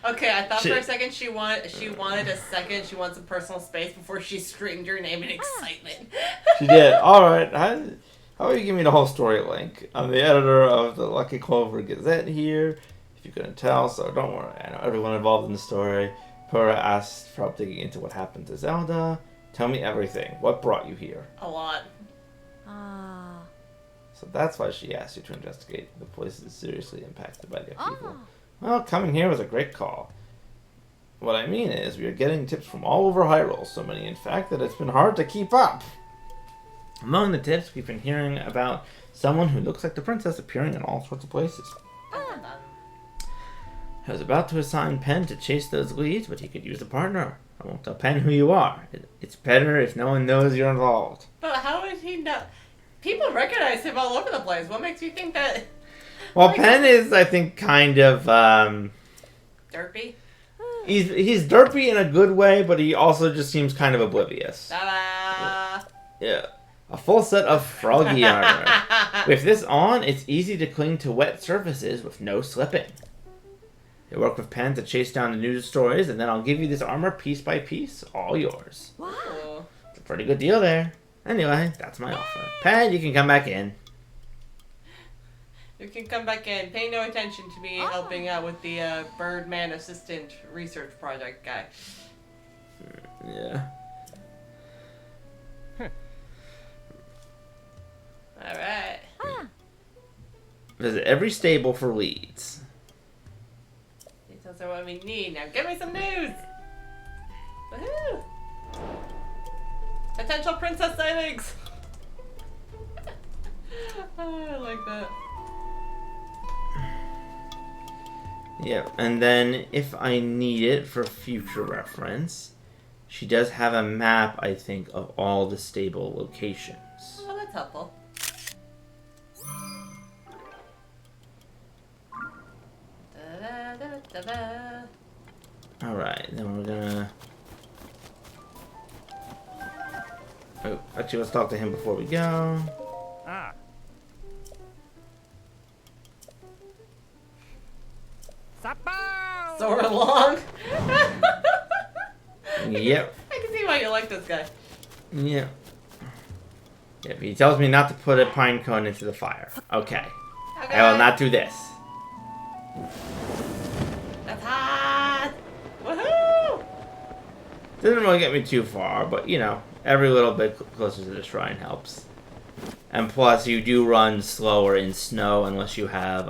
Speaker 2: Okay, I thought for a second she wanted a second. She wants some personal space before she screamed your name in excitement.
Speaker 1: She did. Alright, how about you give me the whole story link? I'm the editor of the Lucky Clover Gazette here, if you couldn't tell, so don't worry. I know everyone involved in the story. Pura asked for help digging into what happened to Zelda. Tell me everything. What brought you here?
Speaker 2: A lot.
Speaker 1: So that's why she asked you to investigate. The place is seriously impacted by the upheaval. Well, coming here was a great call. What I mean is, we are getting tips from all over Hyrule, so many in fact that it's been hard to keep up. Among the tips, we've been hearing about someone who looks like the princess appearing in all sorts of places. I was about to assign Pen to chase those leads, but he could use a partner. I won't tell Pen who you are. It's better if no one knows you're involved.
Speaker 2: But how would he know? People recognize him all over the place. What makes you think that?
Speaker 1: Well, Pen is, I think, kind of,
Speaker 2: derpy?
Speaker 1: He's derpy in a good way, but he also just seems kind of oblivious.
Speaker 2: Ta-da!
Speaker 1: Yeah. A full set of froggy armor. With this on, it's easy to cling to wet surfaces with no slipping. You work with Pen to chase down the news stories, and then I'll give you this armor piece by piece, all yours.
Speaker 2: Wow.
Speaker 1: It's a pretty good deal there. Anyway, that's my offer. Pen, you can come back in.
Speaker 2: You can come back in. Pay no attention to me helping out with the Birdman Assistant Research Project guy.
Speaker 1: Yeah.
Speaker 2: Alright.
Speaker 1: Visit every stable for leads.
Speaker 2: Details are what we need. Now give me some news! Woohoo! Potential princess sightings! Oh, I like that.
Speaker 1: Yeah, and then if I need it for future reference, she does have a map, I think, of all the stable locations.
Speaker 2: Oh, that's helpful. Da-da-da-da-da.
Speaker 1: Alright, then we're gonna... Oh, actually, let's talk to him before we go.
Speaker 2: Sora Long?
Speaker 1: Yep.
Speaker 2: I can see why you like this guy.
Speaker 1: Yep. Yep, he tells me not to put a pine cone into the fire. Okay. I will not do this.
Speaker 2: That's hot! Woohoo!
Speaker 1: Didn't really get me too far, but, you know, every little bit closer to the shrine helps. And plus, you do run slower in snow unless you have,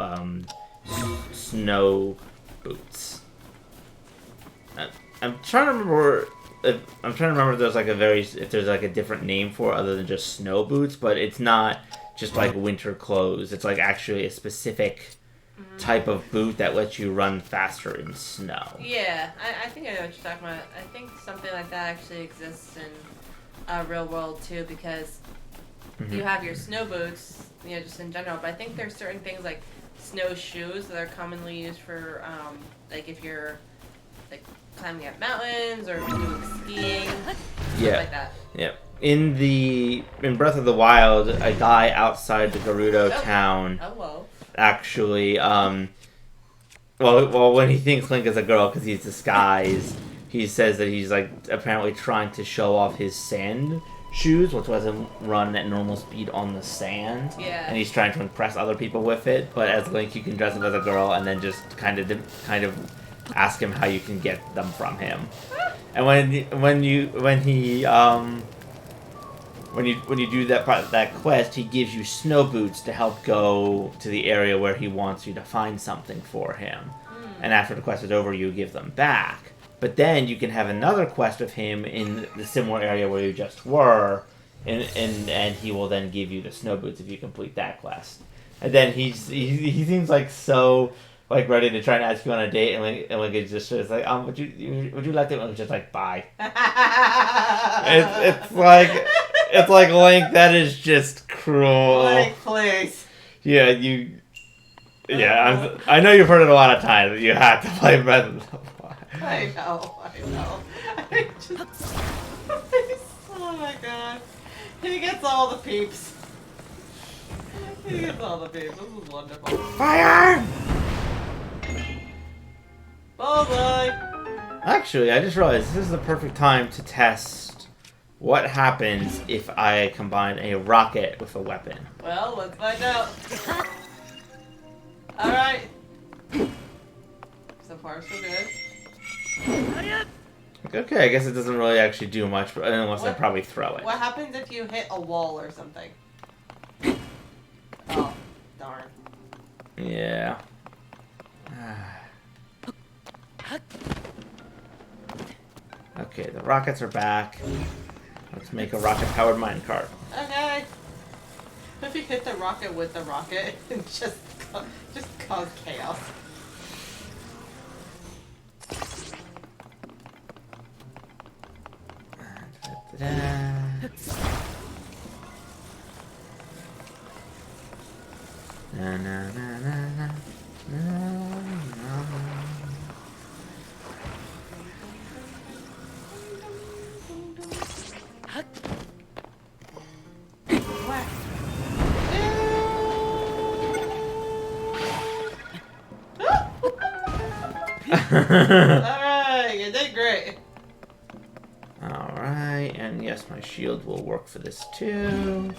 Speaker 1: snow boots. I'm trying to remember if there's like a different name for it other than just snow boots, but it's not just like winter clothes. It's like actually a specific type of boot that lets you run faster in snow.
Speaker 2: Yeah, I think I know what you're talking about. I think something like that actually exists in real world too, because you have your snow boots, you know, just in general, but I think there's certain things like snowshoes that are commonly used for like if you're like climbing up mountains or doing skiing, stuff like that.
Speaker 1: Yeah. In Breath of the Wild, a guy outside the Gerudo town actually, well, when he thinks Link is a girl because he's disguised, he says that he's like apparently trying to show off his sand shoes, which doesn't run at normal speed on the sand.
Speaker 2: Yeah.
Speaker 1: And he's trying to impress other people with it. But as Link, you can dress up as a girl and then just kind of ask him how you can get them from him. And when you do that quest, he gives you snow boots to help go to the area where he wants you to find something for him. And after the quest is over, you give them back. But then you can have another quest with him in the similar area where you just were, and he will then give you the snow boots if you complete that quest. And then he seems like so like ready to try and ask you on a date, and like it's just like would you like to? And it's just like bye. it's like Link, that is just cruel.
Speaker 2: Link, please.
Speaker 1: Yeah, I know you've heard it a lot of times, but you have to play Breath of the Wild.
Speaker 2: I know. Oh my god. He gets all the peeps. This is wonderful.
Speaker 1: Fire!
Speaker 2: Bullseye!
Speaker 1: Actually, I just realized this is the perfect time to test what happens if I combine a rocket with a weapon.
Speaker 2: Well, let's find out. Alright. So far, so good.
Speaker 1: Okay, I guess it doesn't really actually do much, but unless I probably throw it.
Speaker 2: What happens if you hit a wall or something? Oh, darn.
Speaker 1: Yeah. Okay, the rockets are back. Let's make a rocket-powered minecart.
Speaker 2: Okay. If you hit the rocket with the rocket, and just cause chaos.
Speaker 1: Na, na, na, na, na, na.
Speaker 2: Alright, you did great.
Speaker 1: Alright, and yes, my shield will work for this too.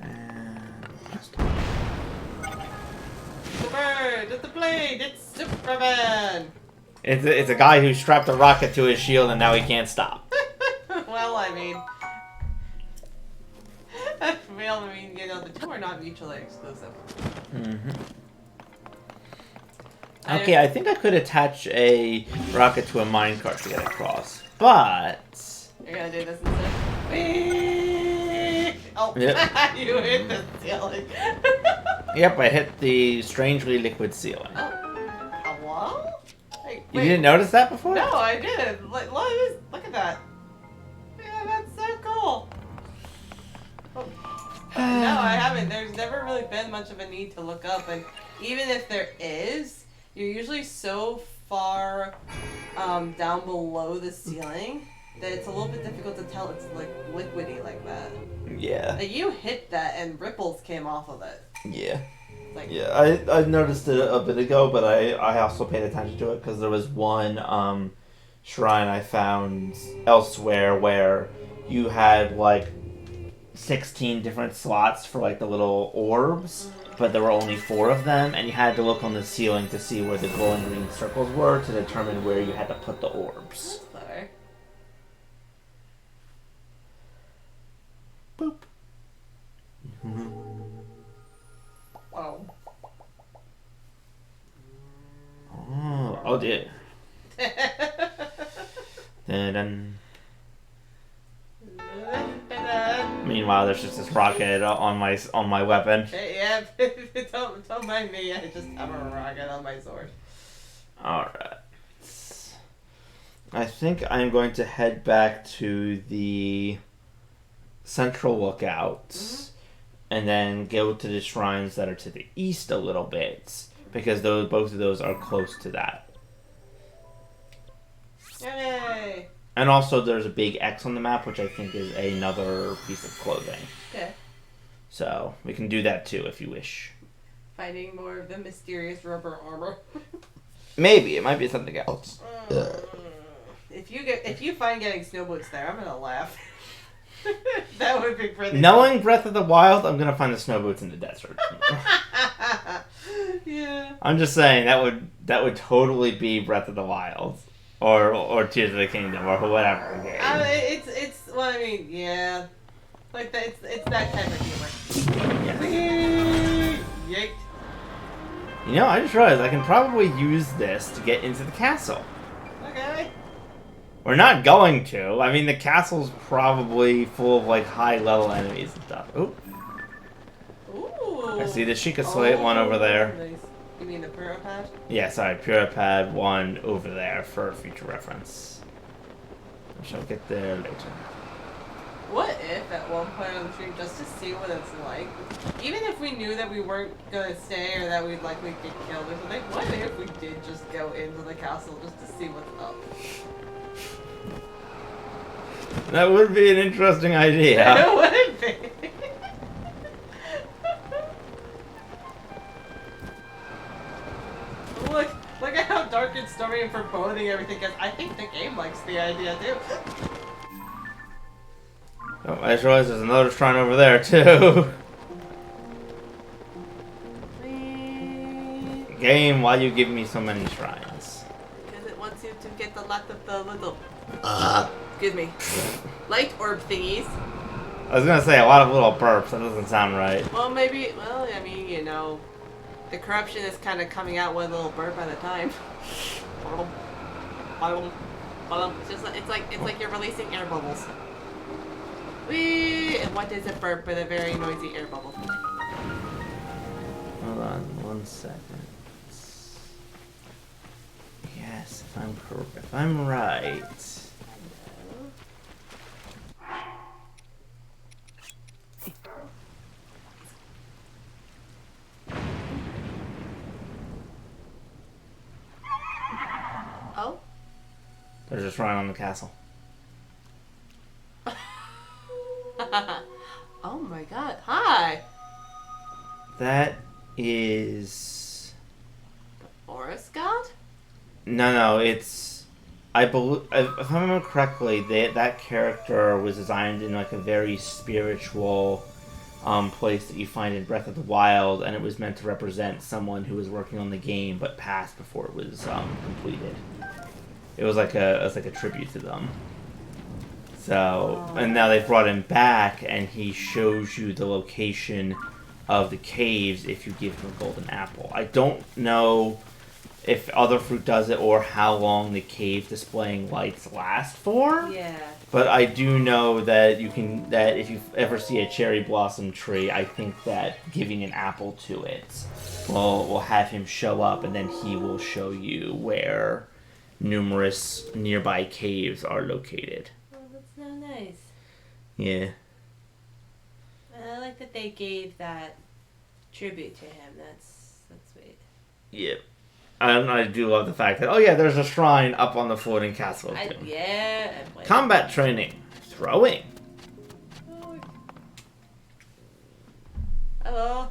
Speaker 1: And
Speaker 2: The bird, it's the blade, it's Superman!
Speaker 1: it's a guy who strapped a rocket to his shield and now he can't stop.
Speaker 2: Well, I mean, you know, the two are not mutually exclusive.
Speaker 1: Mm-hmm. Okay, I think I could attach a rocket to a minecart to get across, but...
Speaker 2: You're gonna do this instead? Whee! Oh, yep. You hit the ceiling.
Speaker 1: Yep, I hit the strangely liquid ceiling.
Speaker 2: Oh, hello? Wait.
Speaker 1: You didn't notice that before?
Speaker 2: No, I didn't. Look at that. Yeah, that's so cool. Oh. No, I haven't. There's never really been much of a need to look up, and even if there is, you're usually so far down below the ceiling that it's a little bit difficult to tell it's like liquidy like that.
Speaker 1: Yeah.
Speaker 2: Like, you hit that and ripples came off of it.
Speaker 1: Yeah.
Speaker 2: Like,
Speaker 1: yeah, I noticed it a bit ago, but I also paid attention to it because there was one shrine I found elsewhere where you had like 16 different slots for like the little orbs, but there were only 4 of them, and you had to look on the ceiling to see where the glowing green circles were to determine where you had to put the orbs.
Speaker 2: That's clever.
Speaker 1: Boop.
Speaker 2: Wow.
Speaker 1: Oh dear. Dun-dun. Meanwhile, there's just this rocket on my weapon.
Speaker 2: Yeah, don't mind me. I just have a rocket on my sword.
Speaker 1: Alright. I think I'm going to head back to the central lookout and then go to the shrines that are to the east a little bit, because both of those are close to that.
Speaker 2: Yay!
Speaker 1: And also there's a big X on the map, which I think is another piece of clothing.
Speaker 2: Okay.
Speaker 1: So we can do that too if you wish.
Speaker 2: Finding more of the mysterious rubber armor.
Speaker 1: Maybe it might be something else.
Speaker 2: If you find getting snow boots there, I'm gonna laugh. That would be pretty.
Speaker 1: Knowing Breath of the Wild, I'm gonna find the snow boots in the desert.
Speaker 2: Yeah.
Speaker 1: I'm just saying that would totally be Breath of the Wild. Or Tears of the Kingdom, or whatever.
Speaker 2: Well, I mean, yeah. Like, it's that kind of humor.
Speaker 1: Yeah.
Speaker 2: Yeet.
Speaker 1: You know, I just realized I can probably use this to get into the castle.
Speaker 2: Okay.
Speaker 1: We're not going to. I mean, the castle's probably full of, like, high-level enemies and stuff. Ooh.
Speaker 2: Ooh.
Speaker 1: I see the Sheikah Slate one over there.
Speaker 2: Nice. You mean the Puripad?
Speaker 1: Yeah, sorry, Puripad one over there for future reference. I shall get there later.
Speaker 2: What if, at one point on the stream, just to see what it's like, even if we knew that we weren't gonna stay or that we'd likely get killed or something, what if we did just go into the castle just to see what's up?
Speaker 1: That would be an interesting idea.
Speaker 2: It would be. Look at how dark and stormy and foreboding everything is. I think the game likes the idea too.
Speaker 1: Oh, I just realized there's another shrine over there too. Game, why you give me so many shrines?
Speaker 2: Because it wants you to get a lot of the little excuse me, light orb thingies.
Speaker 1: I was gonna say a lot of little burps. That doesn't sound right.
Speaker 2: Well, maybe. Well, I mean, you know, the corruption is kind of coming out one little burp at a time. It's like you're releasing air bubbles. Whee! And what is a burp but a very noisy air bubble?
Speaker 1: Hold on 1 second. Yes, if I'm correct, if I'm right.
Speaker 2: Oh?
Speaker 1: They're just running on the castle.
Speaker 2: Oh my god. Hi!
Speaker 1: That is...
Speaker 2: The forest god?
Speaker 1: No, it's... I believe, if I remember correctly, that character was designed in like a very spiritual place that you find in Breath of the Wild, and it was meant to represent someone who was working on the game but passed before it was completed. It was like a tribute to them. So, and now they've brought him back, and he shows you the location of the caves if you give him a golden apple. I don't know if other fruit does it or how long the cave displaying lights last for.
Speaker 2: Yeah.
Speaker 1: But I do know that that if you ever see a cherry blossom tree, I think that giving an apple to it will have him show up, and then he will show you where numerous nearby caves are located.
Speaker 2: Oh, that's so nice.
Speaker 1: Yeah.
Speaker 2: I like that they gave that tribute to him. That's sweet.
Speaker 1: Yeah. I do love the fact that, oh yeah, there's a shrine up on the floating castle.
Speaker 2: Yeah.
Speaker 1: Combat training. Throwing.
Speaker 2: Hello.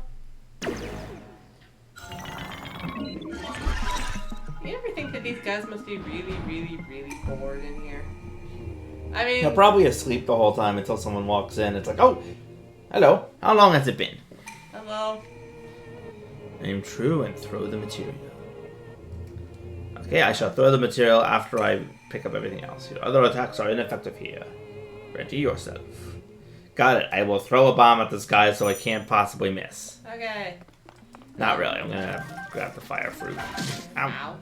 Speaker 2: You ever think that these guys must be really, really, really bored in here? I mean...
Speaker 1: They're probably asleep the whole time until someone walks in. It's like, oh, hello. How long has it been?
Speaker 2: Hello.
Speaker 1: Aim true and throw the material. Okay, I shall throw the material after I pick up everything else. Your other attacks are ineffective here. Ready yourself. Got it. I will throw a bomb at this guy so I can't possibly miss.
Speaker 2: Okay.
Speaker 1: Not really. I'm gonna grab the fire fruit. Ow.
Speaker 2: Ow.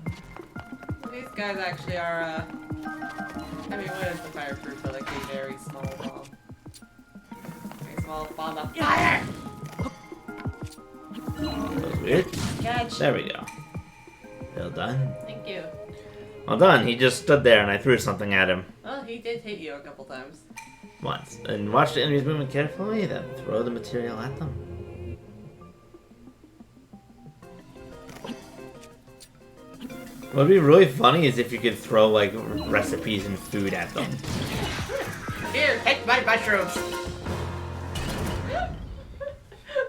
Speaker 2: Well, these guys actually are, I mean, what is the fire fruit but like a very small bomb? Very small bomb of fire!
Speaker 1: That was weird.
Speaker 2: Catch.
Speaker 1: There we go. Well done.
Speaker 2: Thank you.
Speaker 1: Well done. He just stood there and I threw something at him.
Speaker 2: Well, he did hit you a couple times.
Speaker 1: Once. And watch the enemy's movement carefully, then throw the material at them. What would be really funny is if you could throw, like, recipes and food at them.
Speaker 2: Here, take my mushrooms!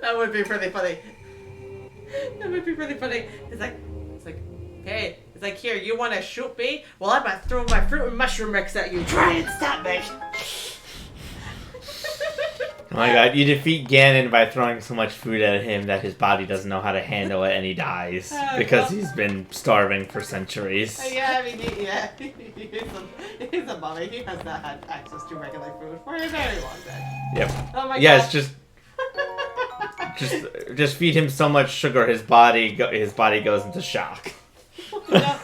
Speaker 2: That would be pretty funny. That would be pretty funny. It's like, hey, it's like, here, you want to shoot me? Well, I'm going to throw my fruit and mushroom mix at you. Try and stop me!
Speaker 1: Oh my god, you defeat Ganon by throwing so much food at him that his body doesn't know how to handle it and he dies. Because he's been starving for centuries.
Speaker 2: Yeah, I mean, he's a mummy. He has not had access to regular food for a very long time.
Speaker 1: Yep.
Speaker 2: Oh my
Speaker 1: yeah,
Speaker 2: god.
Speaker 1: it's just feed him so much sugar his body goes into shock.
Speaker 2: No,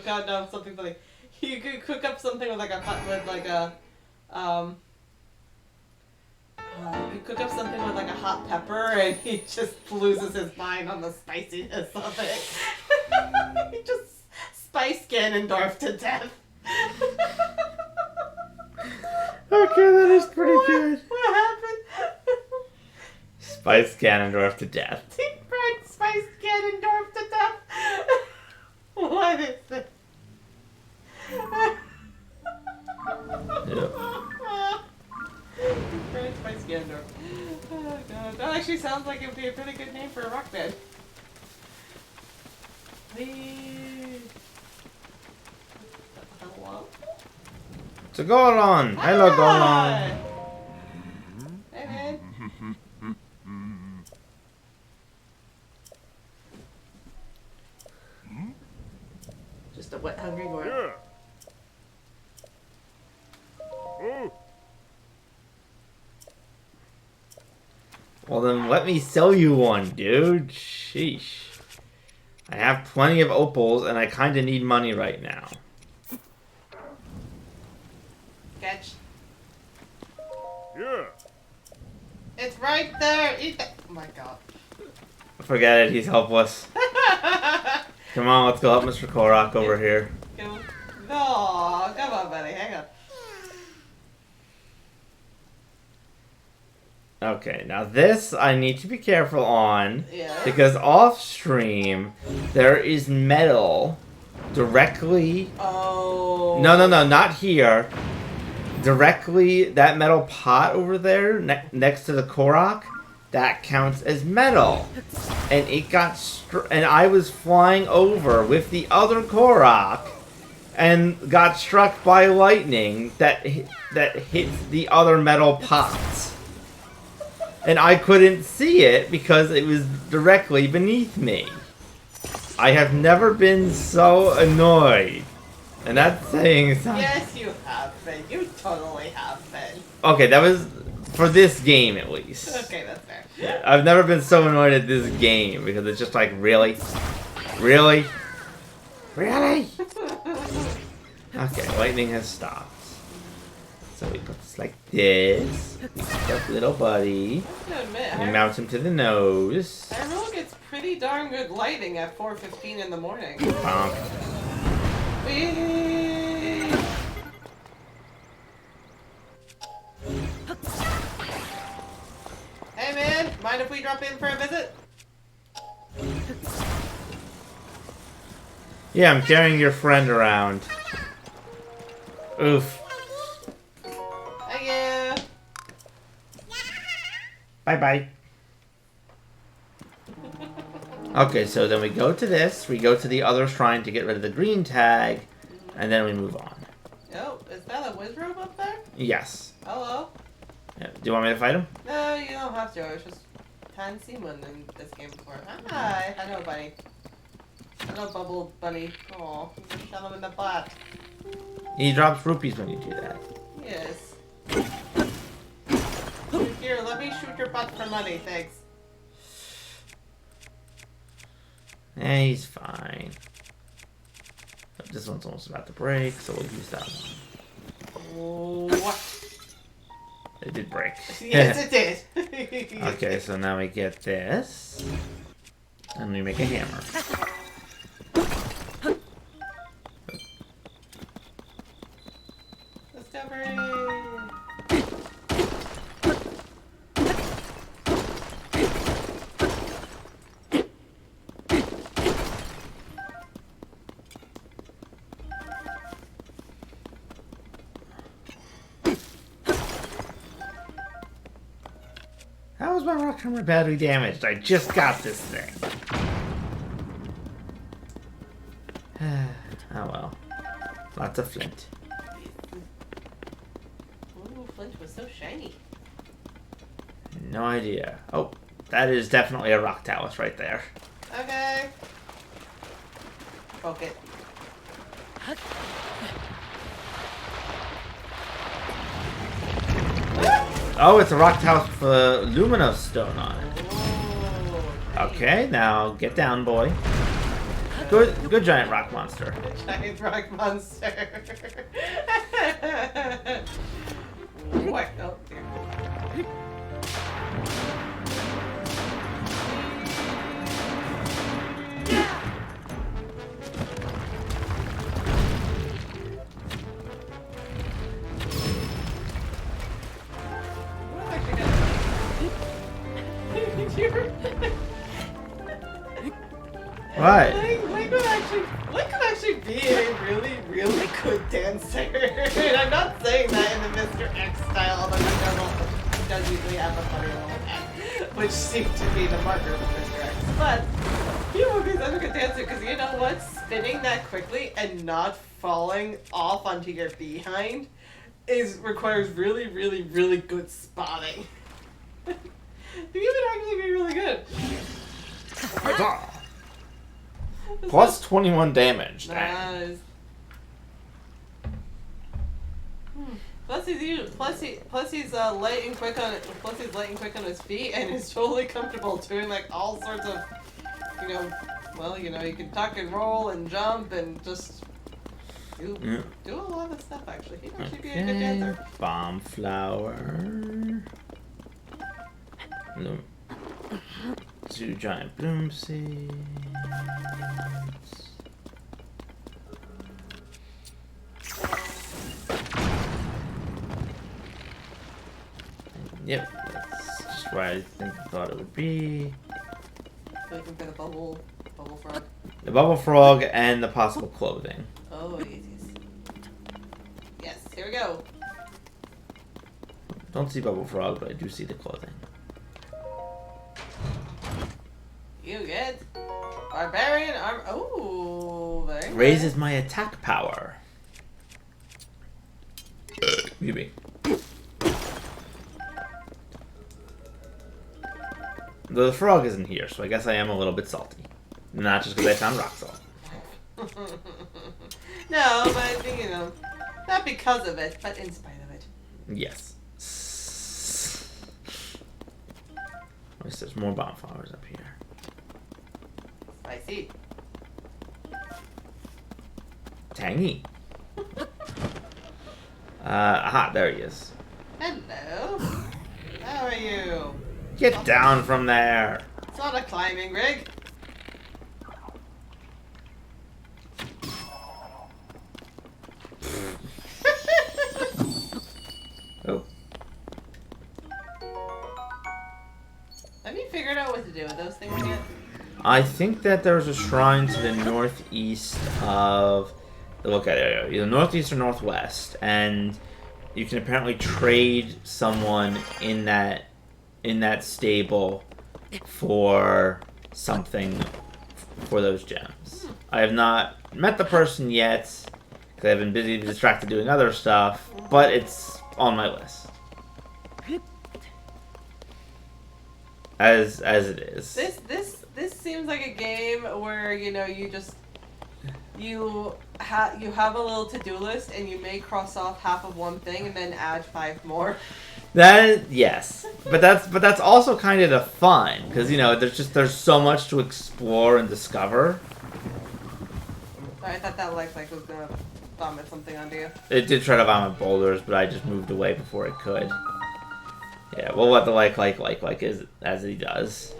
Speaker 2: God, no, something funny. You could cook up something with you cook up something with like a hot pepper and he just loses his mind on the spiciness of it. He just spiced Ganondorf to death.
Speaker 1: Okay, that is pretty good.
Speaker 2: What happened?
Speaker 1: Spiced Ganondorf to death.
Speaker 2: Deep fried spiced Ganondorf to death. What is this?
Speaker 1: Yep.
Speaker 2: Deep fried spiced Ganondorf. Oh god, that actually sounds like it would be a pretty good name for a rock band. Hello?
Speaker 1: So Goron! Hello, Goron!
Speaker 2: Hey, man. Just a wet, hungry Goron.
Speaker 3: Yeah. Oh.
Speaker 1: Well then let me sell you one, dude. Sheesh. I have plenty of opals, and I kind of need money right now.
Speaker 2: Catch.
Speaker 3: Yeah.
Speaker 2: It's right there. Eat that. Oh my god.
Speaker 1: Forget it. He's helpless. Come on, let's go help Mr. Korok over here.
Speaker 2: Oh, come on, buddy. Hang on.
Speaker 1: Okay, now this I need to be careful on.
Speaker 2: Yeah.
Speaker 1: Because off stream, there is metal directly.
Speaker 2: Oh.
Speaker 1: No, not here. Directly, that metal pot over there next to the Korok, that counts as metal. And it got and I was flying over with the other Korok and got struck by lightning that hit the other metal pots. And I couldn't see it because it was directly beneath me. I have never been so annoyed. And that's saying something.
Speaker 2: Yes, you have been. You totally have been.
Speaker 1: Okay, that was for this game at least.
Speaker 2: Okay, that's fair.
Speaker 1: Yeah, I've never been so annoyed at this game because it's just like, really? Really? Really? Okay, lightning has stopped. So we put this like this. We pick up little buddy.
Speaker 2: I have to admit,
Speaker 1: We mount him to the nose.
Speaker 2: Hyrule gets pretty darn good lighting at 4:15 in the morning.
Speaker 1: Bonk.
Speaker 2: Whee! Hey man, mind if we drop in for a visit?
Speaker 1: Yeah, I'm carrying your friend around. Oof.
Speaker 2: Thank you.
Speaker 1: Bye-bye. Okay, so then we go to this, we go to the other shrine to get rid of the green tag, and then we move on.
Speaker 2: Oh, is that a Wizrobe up there?
Speaker 1: Yes.
Speaker 2: Hello?
Speaker 1: Yeah. Do you want me to fight him?
Speaker 2: No, you don't have to. I was just hadn't seen one in this game before. Hi. Hello, buddy. Hello, Bubble Bunny. Aw, you just shot him in the butt.
Speaker 1: He drops rupees when you do that.
Speaker 2: Yes. Here, let me shoot your butt for money, thanks.
Speaker 1: Eh, he's fine. But this one's almost about to break, so we'll use that one.
Speaker 2: What?
Speaker 1: It did break.
Speaker 2: Yes, it did.
Speaker 1: Okay, so now we get this. And we make a hammer.
Speaker 2: Discovery.
Speaker 1: How is my rock hammer badly damaged? I just got this thing. Oh well. Lots of flint.
Speaker 2: Ooh, Flint was so shiny.
Speaker 1: No idea. Oh, that is definitely a rock talus right there.
Speaker 2: Okay. Poke it.
Speaker 1: Oh, it's a rock talus with a luminous stone on it.
Speaker 2: Ooh,
Speaker 1: Okay, now get down, boy. Good giant rock monster.
Speaker 2: giant rock monster. What? Oh, dear.
Speaker 1: What?
Speaker 2: Link could actually be a really, really good dancer. And I'm not saying that in the Mr. X style, although he does usually have a funny little hat, which seemed to be the marker of Mr. X. But he would be such a good dancer because you know what? Spinning that quickly and not falling off onto your behind requires really, really, really good spotting. He would actually be really good.
Speaker 1: Plus 21 damage.
Speaker 2: Nice. Plus he's light and quick on it. Plus he's light and quick on his feet, and is totally comfortable doing like all sorts of, you know, well, you know, you can tuck and roll and jump and just do a lot of stuff, actually. He'd actually be a good dancer.
Speaker 1: Bomb flower. No. 2 giant bloom seeds. Yep, that's just where I thought it would be.
Speaker 2: Looking for the bubble frog.
Speaker 1: The bubble frog and the possible clothing.
Speaker 2: Oh, yes. Yes, here we go.
Speaker 1: Don't see bubble frog, but I do see the clothing.
Speaker 2: You get barbarian armor. Oh, very nice.
Speaker 1: Raises my attack power. Excuse me. Though the frog isn't here, so I guess I am a little bit salty. Not just because I found rock salt.
Speaker 2: No, but I think, you know, not because of it, but in spite of it.
Speaker 1: Yes. There's more bonfires up here.
Speaker 2: Spicy.
Speaker 1: Tangy. Aha, there he is.
Speaker 2: Hello. How are you?
Speaker 1: Get down from there.
Speaker 2: It's not a climbing rig.
Speaker 1: Oh.
Speaker 2: Have you figured out what to do with those things yet?
Speaker 1: I think that there's a shrine to the northeast of the lookout area, either northeast or northwest, and you can apparently trade someone in that stable for something for those gems. I have not met the person yet because I've been busy distracted doing other stuff, but it's on my list. As it is.
Speaker 2: This seems like a game where, you know, you have a little to-do list and you may cross off half of one thing and then add 5 more.
Speaker 1: Yes, but that's also kind of the fun because, you know, there's so much to explore and discover.
Speaker 2: I thought that like was gonna vomit something onto you.
Speaker 1: It did try to vomit boulders, but I just moved away before it could. Yeah, we'll let the like is as he does.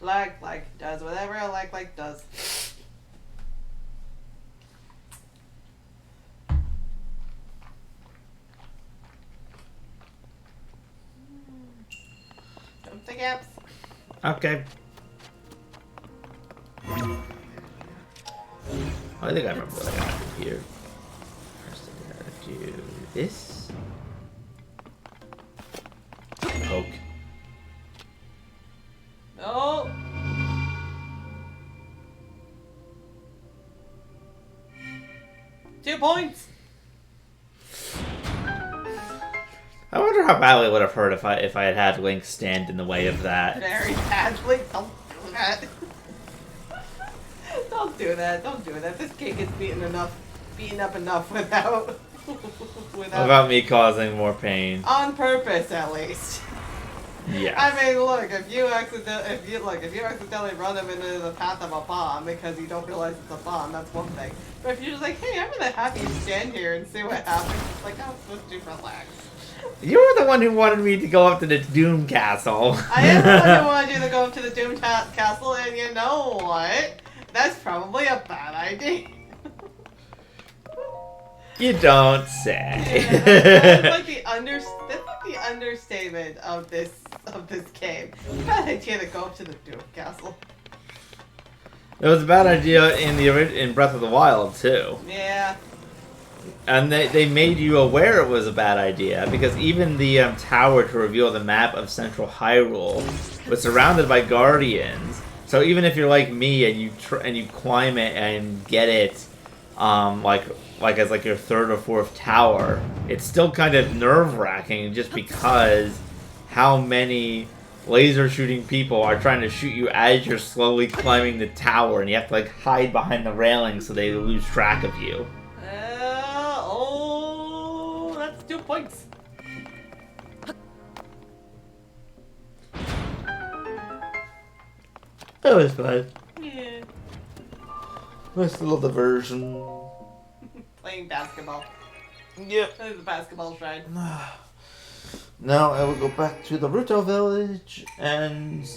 Speaker 2: like does whatever a like does. Jump the gaps.
Speaker 1: Okay. I think I remember what I got here. First I gotta do this. Poke.
Speaker 2: Oh. Two points.
Speaker 1: I wonder how badly it would have hurt if I had Link stand in the way of that.
Speaker 2: Very badly. Don't do that. Don't do that. Don't do that. This kid gets beaten up enough without.
Speaker 1: Without me causing more pain.
Speaker 2: On purpose, at least.
Speaker 1: Yeah.
Speaker 2: I mean, look, if you accidentally run him into the path of a bomb because you don't realize it's a bomb, that's one thing. But if you're just like, hey, I'm gonna have you stand here and see what happens, it's like, I'm supposed to relax.
Speaker 1: You were the one who wanted me to go up to the Doom Castle.
Speaker 2: I am the one who wanted you to go up to the Doom Castle, and you know what? That's probably a bad idea.
Speaker 1: You don't say.
Speaker 2: Yeah, that's like the understatement of this game. Bad idea to go up to the Doom Castle.
Speaker 1: It was a bad idea in Breath of the Wild too.
Speaker 2: Yeah.
Speaker 1: And they made you aware it was a bad idea because even the tower to reveal the map of Central Hyrule was surrounded by guardians. So even if you're like me and you climb it and get it, like as like your 3rd or 4th tower, it's still kind of nerve-wracking just because how many laser shooting people are trying to shoot you as you're slowly climbing the tower, and you have to like hide behind the railing so they lose track of you.
Speaker 2: That's 2 points.
Speaker 1: That was fun.
Speaker 2: Yeah.
Speaker 1: Nice little diversion.
Speaker 2: Playing basketball.
Speaker 1: Yep.
Speaker 2: That is a basketball shrine.
Speaker 1: Now I will go back to the Ruto village and...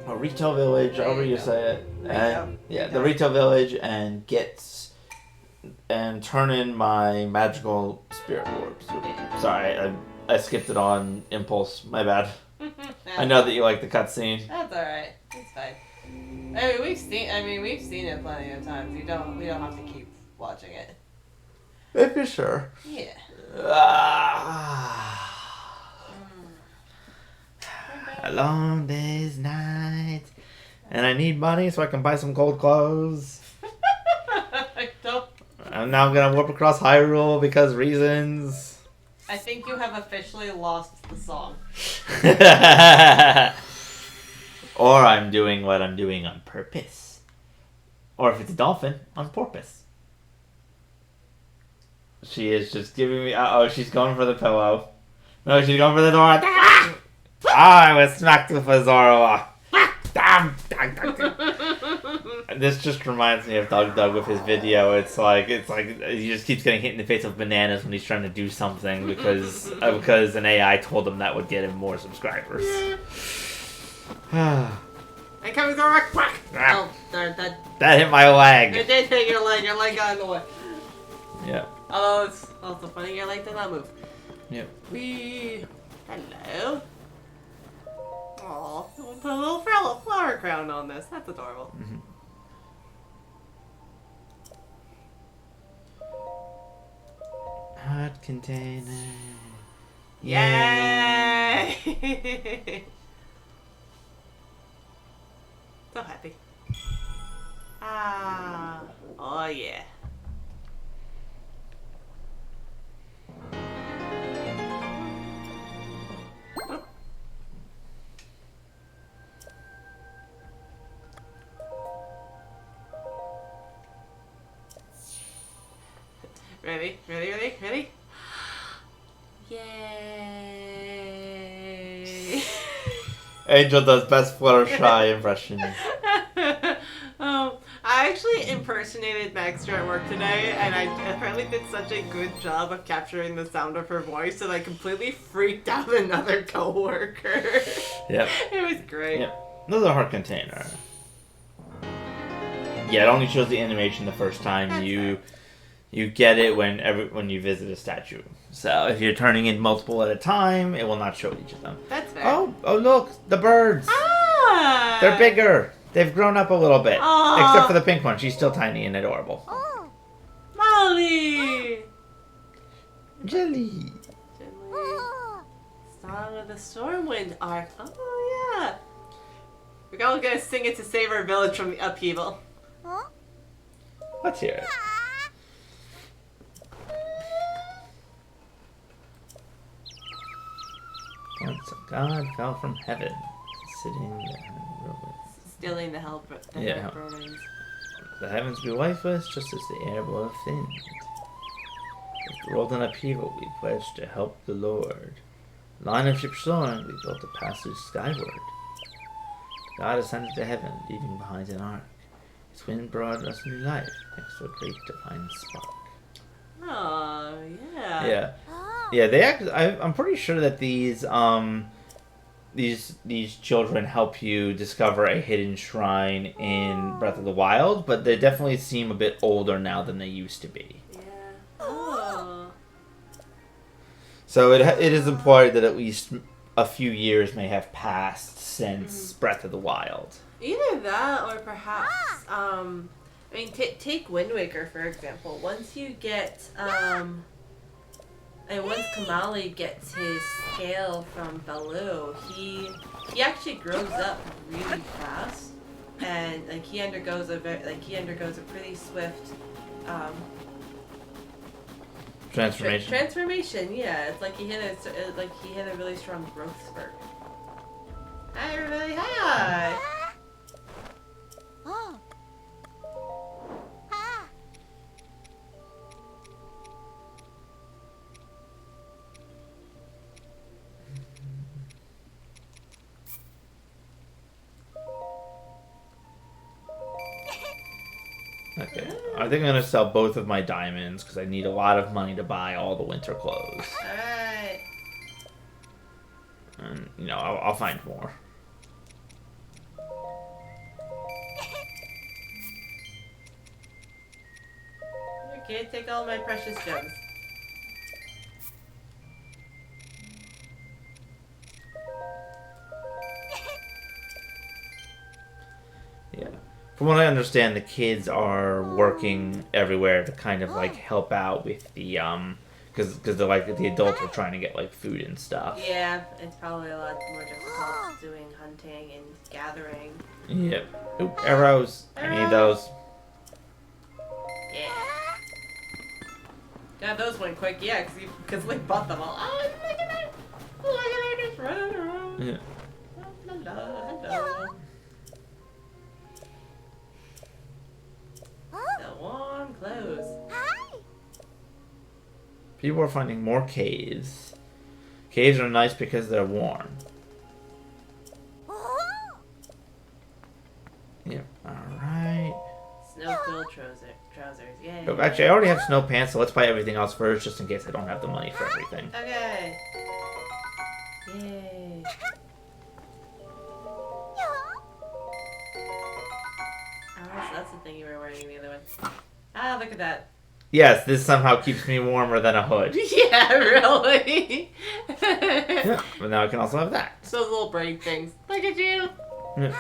Speaker 1: Or Rito village, however you say it. And, yeah, the Rito village and and turn in my magical spirit orbs. Sorry, I skipped it on impulse. My bad. I know that you like the cutscene.
Speaker 2: That's alright. It's fine. We've seen it plenty of times. We don't have to keep watching it.
Speaker 1: If you're sure.
Speaker 2: Yeah.
Speaker 1: A long day's night. And I need money so I can buy some gold clothes. I'm now gonna warp across Hyrule because reasons.
Speaker 2: I think you have officially lost the song.
Speaker 1: Or I'm doing what I'm doing on purpose. Or if it's a dolphin, on porpoise. She is just giving me... Uh-oh, she's going for the pillow. No, she's going for the door. I was smacked with a Zoroa. This just reminds me of Doug with his video. It's like he just keeps getting hit in the face with bananas when he's trying to do something because an AI told him that would get him more subscribers.
Speaker 2: I come Zoroa. Quack. Oh, darn,
Speaker 1: that hit my leg.
Speaker 2: It did hit your leg. Your leg got in the way.
Speaker 1: Yeah.
Speaker 2: Although it's also funny your leg did not move.
Speaker 1: Yep.
Speaker 2: Hello. Aw, we'll put a little flower crown on this. That's adorable.
Speaker 1: Mm-hmm. Heart container.
Speaker 2: Yay! So happy. Ah. Oh yeah. Ready? Yay!
Speaker 1: Angel does best Fluttershy impression.
Speaker 2: I actually impersonated Baxter at work today, and I apparently did such a good job of capturing the sound of her voice that I completely freaked out another coworker.
Speaker 1: Yep.
Speaker 2: It was great.
Speaker 1: Yep. Another heart container. Yeah, it only shows the animation the first time.
Speaker 2: That's
Speaker 1: You get it when you visit a statue. So if you're turning in multiple at a time, it will not show each of them.
Speaker 2: That's fair.
Speaker 1: Oh look, the birds.
Speaker 2: Ah!
Speaker 1: They're bigger. They've grown up a little bit.
Speaker 2: Aww.
Speaker 1: Except for the pink one. She's still tiny and adorable.
Speaker 2: Oh. Molly!
Speaker 1: Jelly.
Speaker 2: Song of the Stormwind arc. Oh, yeah. We're all gonna sing it to save our village from the upheaval.
Speaker 1: Let's hear it. Once a god fell from heaven, sitting there.
Speaker 2: Stealing the hell
Speaker 1: Yeah.
Speaker 2: burnings.
Speaker 1: The heavens grew lifeless just as the air blew thinned. With the world in upheaval, we pledged to help the Lord. Line of ships soaring, we built a passage skyward. God ascended to heaven, leaving behind an ark. His wind brought us new life, next to a great divine spark.
Speaker 2: Oh, yeah.
Speaker 1: Yeah. Yeah, they I'm pretty sure that these children help you discover a hidden shrine in Breath of the Wild, but they definitely seem a bit older now than they used to be.
Speaker 2: Yeah. Oh.
Speaker 1: So it is implied that at least a few years may have passed since Breath of the Wild.
Speaker 2: Either that or perhaps, take Wind Waker, for example. Once you get, and once Kamali gets his scale from Baloo, he actually grows up really fast, and he undergoes a pretty swift
Speaker 1: Transformation.
Speaker 2: Transformation, yeah. It's like he hit a really strong growth spurt. Hi everybody, hi.
Speaker 1: I think I'm gonna sell both of my diamonds because I need a lot of money to buy all the winter clothes.
Speaker 2: Alright.
Speaker 1: And, you know, I'll find more.
Speaker 2: Okay, take all my precious gems.
Speaker 1: Yeah. From what I understand, the kids are working everywhere to kind of like help out with the because they're like the adults are trying to get like food and stuff.
Speaker 2: Yeah, it's probably a lot more difficult doing hunting and gathering.
Speaker 1: Yep. Oop, arrows. I need those.
Speaker 2: Yeah. Got those one quick, yeah, because Link bought them all. Oh, look at that! Look at her just running around.
Speaker 1: Yeah.
Speaker 2: Hello. The warm clothes.
Speaker 1: People are finding more caves. Caves are nice because they're warm. Yep. Alright.
Speaker 2: Snow-filled trousers, yay.
Speaker 1: Oh, actually, I already have snow pants, so let's buy everything else first, just in case I don't have the money for everything.
Speaker 2: Okay. Yay. Oh, that's the thing you were wearing the other one. Ah, look at that.
Speaker 1: Yes, this somehow keeps me warmer than a hood.
Speaker 2: Yeah, really.
Speaker 1: Yeah, but now I can also have that.
Speaker 2: Those little braid things. Look at you.
Speaker 1: Yeah.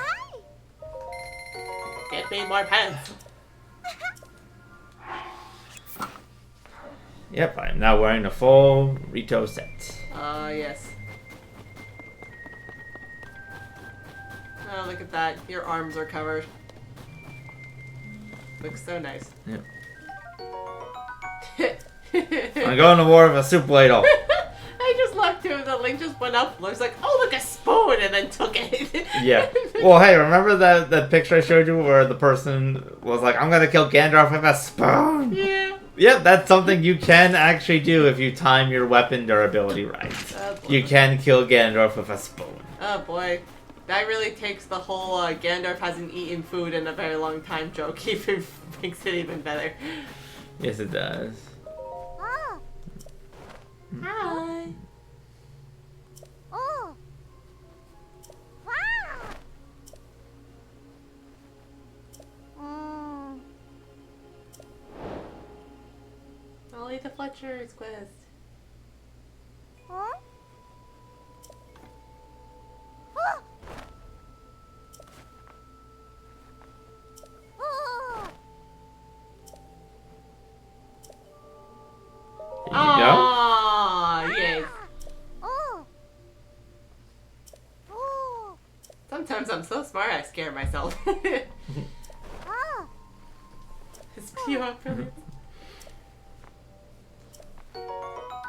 Speaker 2: Get me more pants.
Speaker 1: Yep, I'm now wearing a full Rito set.
Speaker 2: Ah, yes. Oh, look at that. Your arms are covered. Looks so nice.
Speaker 1: Yep. I'm going to war with a soup ladle.
Speaker 2: I just love too. The Link just went up. Looks like, oh, look, a spoon, and then took it.
Speaker 1: Yeah. Well, hey, remember that picture I showed you where the person was like, I'm going to kill Gandalf with a spoon?
Speaker 2: Yeah.
Speaker 1: Yep, that's something you can actually do if you time your weapon durability right.
Speaker 2: Oh,
Speaker 1: You can kill Gandalf with a spoon.
Speaker 2: Oh, boy. That really takes the whole Gandalf hasn't eaten food in a very long time joke. Even makes it even better.
Speaker 1: Yes, it does.
Speaker 2: Hi.
Speaker 3: Oh. Wow.
Speaker 2: Ollie the Fletcher's quest.
Speaker 3: Huh?
Speaker 1: Here you go.
Speaker 2: Aww, yes.
Speaker 3: Oh. Oh.
Speaker 2: Sometimes I'm so smart I scare myself.
Speaker 3: Oh.
Speaker 2: It's pure brilliance.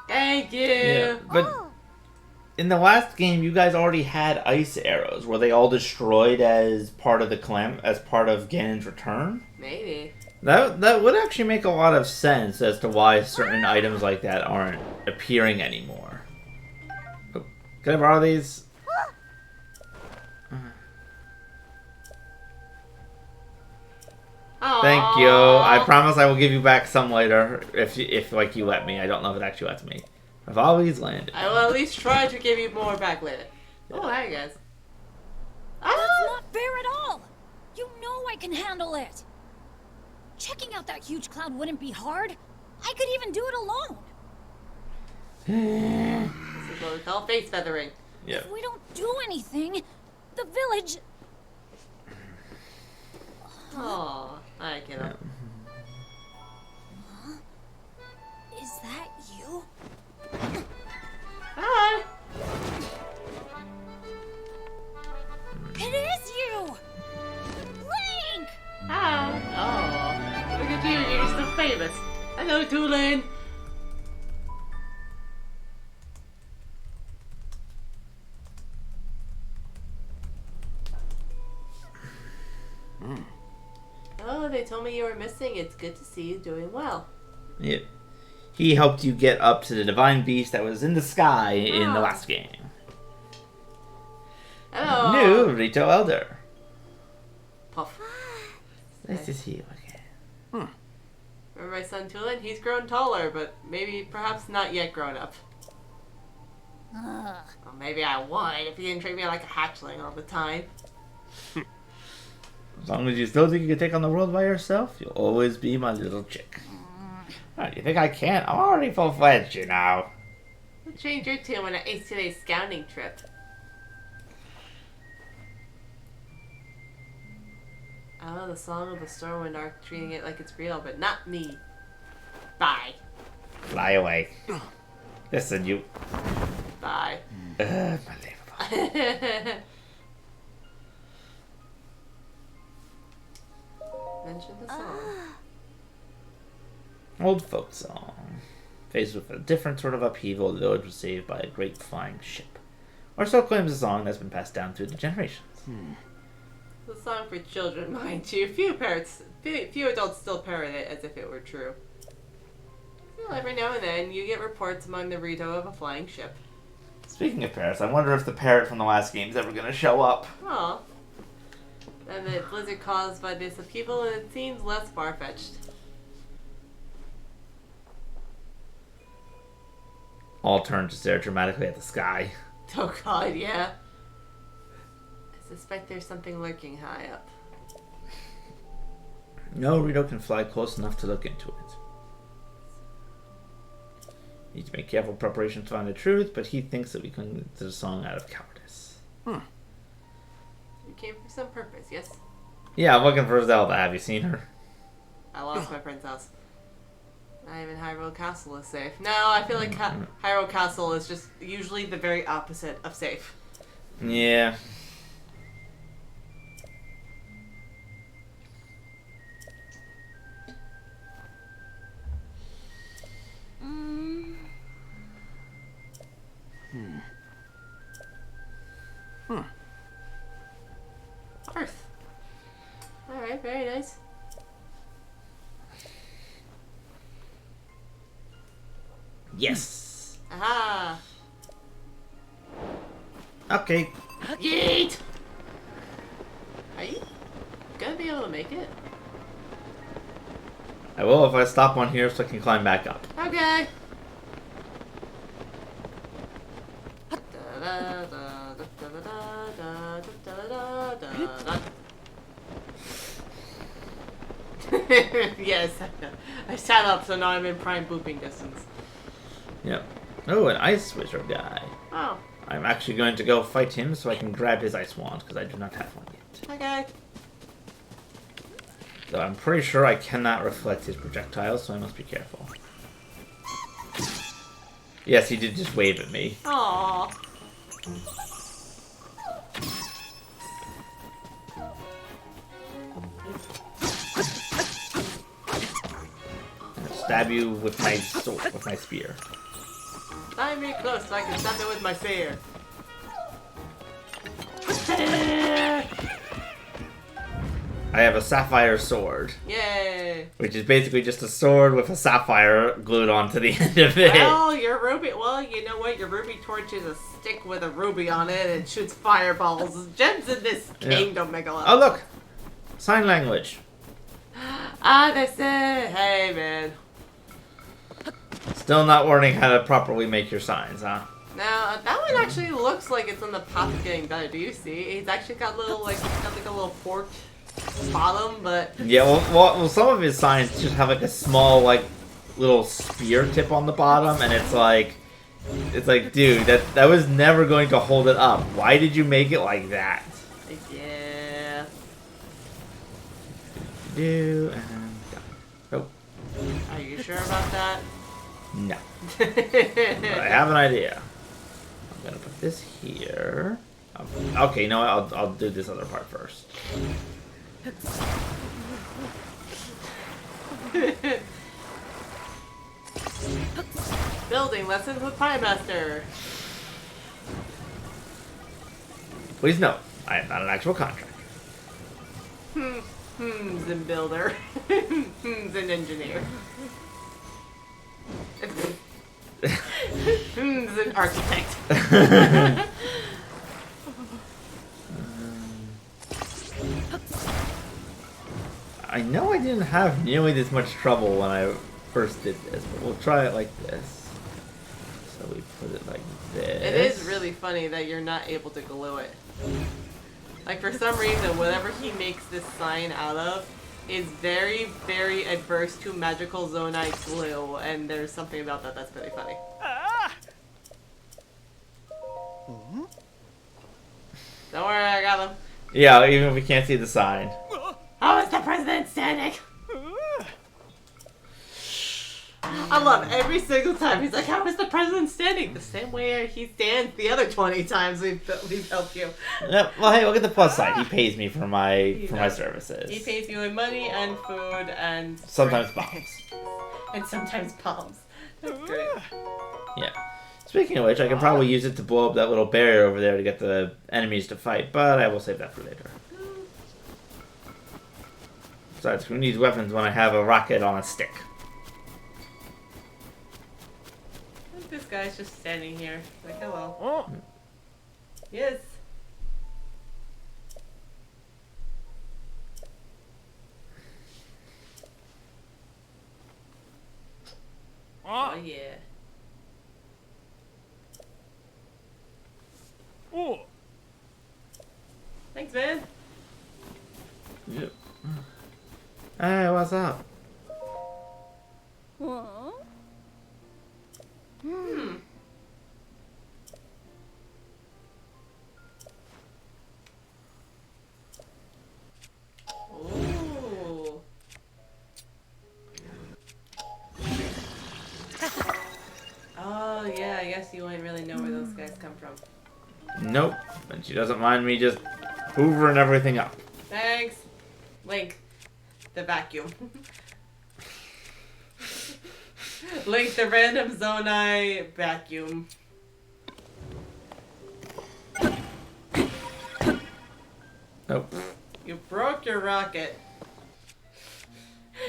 Speaker 2: Thank you.
Speaker 1: Yeah, but in the last game, you guys already had ice arrows. Were they all destroyed as part of the as part of Ganon's return?
Speaker 2: Maybe.
Speaker 1: That would actually make a lot of sense as to why certain items like that aren't appearing anymore. Oh, can I borrow these?
Speaker 2: Aww.
Speaker 1: Thank you. I promise I will give you back some later if like you let me. I don't know if it actually lets me. I've always landed.
Speaker 2: I will at least try to give you more back later. Oh, hi guys.
Speaker 4: That's
Speaker 2: Ah!
Speaker 4: not fair at all! You know I can handle it! Checking out that huge cloud wouldn't be hard. I could even do it alone.
Speaker 2: This is what we call face feathering.
Speaker 1: Yeah.
Speaker 4: If we don't do anything, the village...
Speaker 2: Aww. Hi, kiddo.
Speaker 4: Is that you?
Speaker 2: Hi.
Speaker 4: It is you! Link!
Speaker 2: Hi. Oh. Look at you. You're so famous. Hello, Doolin. Oh, they told me you were missing. It's good to see you doing well.
Speaker 1: Yeah. He helped you get up to the divine beast that was in the sky in the last game.
Speaker 2: Hello.
Speaker 1: New Rito Elder.
Speaker 2: Puff.
Speaker 1: Nice to see you again.
Speaker 2: my son Tulin, he's grown taller, but maybe perhaps not yet grown up. Well, maybe I would if you didn't treat me like a hatchling all the time.
Speaker 1: As long as you still think you can take on the world by yourself, you'll always be my little chick. Oh, you think I can't? I'm already full-fledged, you know.
Speaker 2: We'll change your tune when I ace today's scouting trip. Oh, the song of the Stormwind Arc treating it like it's real, but not me. Bye.
Speaker 1: Fly away. Listen, you...
Speaker 2: Bye.
Speaker 1: Unbelievable.
Speaker 2: Mention the song.
Speaker 1: Old folk song. Faced with a different sort of upheaval, the village was saved by a great flying ship. Or so claims the song that's been passed down through the generations.
Speaker 2: It's a song for children, mind you. Few adults still parrot it as if it were true. Still, every now and then, you get reports among the Rito of a flying ship.
Speaker 1: Speaking of parrots, I wonder if the parrot from the last game is ever going to show up.
Speaker 2: Aw. And the blizzard caused by this upheaval, and it seems less far-fetched.
Speaker 1: All turn to stare dramatically at the sky.
Speaker 2: Oh god, yeah. I suspect there's something lurking high up.
Speaker 1: No Rito can fly close enough to look into it. Need to make careful preparations to find the truth, but he thinks that we can get the song out of cowardice.
Speaker 2: You came for some purpose, yes?
Speaker 1: Yeah, I'm looking for Zelda. Have you seen her?
Speaker 2: I lost my friend's house. Not even Hyrule Castle is safe. No, I feel like Hyrule Castle is just usually the very opposite of safe.
Speaker 1: Yeah.
Speaker 2: Earth. Alright, very nice.
Speaker 1: Yes.
Speaker 2: Aha!
Speaker 1: Okay.
Speaker 2: Yeet! Are you gonna be able to make it?
Speaker 1: I will if I stop on here so I can climb back up.
Speaker 2: Okay. Yes, I sat up, so now I'm in prime booping distance.
Speaker 1: Yep. Oh, an ice wizard guy.
Speaker 2: Oh,
Speaker 1: I'm actually going to go fight him so I can grab his ice wand, because I do not have one yet.
Speaker 2: okay.
Speaker 1: So I'm pretty sure I cannot reflect his projectiles, so I must be careful. Yes, he did just wave at me.
Speaker 2: Aww.
Speaker 1: Stab you with my sword, with my spear.
Speaker 2: Fly me close so I can stab it with my spear.
Speaker 1: I have a sapphire sword,
Speaker 2: Yay!
Speaker 1: which is basically just a sword with a sapphire glued onto the end of it.
Speaker 2: Well, your ruby. Well, you know what? Your ruby torch is a stick with a ruby on it and shoots fireballs. Gems in this game don't make a lot.
Speaker 1: Oh look, sign language.
Speaker 2: Ah, that's it. Hey, man.
Speaker 1: Still not learning how to properly make your signs, huh?
Speaker 2: Now that one actually looks like it's on the path of getting better. Do you see? It's actually got little like a little forked bottom, but
Speaker 1: Yeah, well, some of his signs just have like a small like little spear tip on the bottom, and it's like, dude, that was never going to hold it up. Why did you make it like that?
Speaker 2: yeah.
Speaker 1: Do and done.
Speaker 2: Are you sure about that?
Speaker 1: No. But I have an idea. I'm gonna put this here. Okay, no, I'll do this other part first.
Speaker 2: Building lessons with Piemaster.
Speaker 1: Please note, I am not an actual contractor.
Speaker 2: And builder. And engineer. An architect.
Speaker 1: I know I didn't have nearly this much trouble when I first did this, but we'll try it like this. So we put it like this.
Speaker 2: It is really funny that you're not able to glue it. Like, for some reason, whatever he makes this sign out of is very, very adverse to magical zonite glue, and there's something about that that's really funny. Don't worry, I got him.
Speaker 1: Yeah, even if we can't see the sign.
Speaker 2: How is the president standing? I love every single time he's like, how is the president standing? The same way he stands the other 20 times we've helped you.
Speaker 1: Yep. Well, hey, look at the plus side. He pays me for my services.
Speaker 2: He pays you in money and food and
Speaker 1: sometimes bombs.
Speaker 2: And sometimes bombs. That's great.
Speaker 1: Yeah. Speaking of which, I can probably use it to blow up that little barrier over there to get the enemies to fight, but I will save that for later. Besides, who needs weapons when I have a rocket on a stick?
Speaker 2: This guy's just standing here. Like, hello. Oh. Yes. Oh, yeah. Oh. Thanks, man.
Speaker 1: Yep. Hey, what's up?
Speaker 3: Huh?
Speaker 2: Hmm. Ooh. Oh, yeah, I guess you wouldn't really know where those guys come from.
Speaker 1: Nope. And she doesn't mind me just hoovering everything up.
Speaker 2: Thanks. Link. The vacuum. Link the random Zonai vacuum.
Speaker 1: Nope.
Speaker 2: You broke your rocket.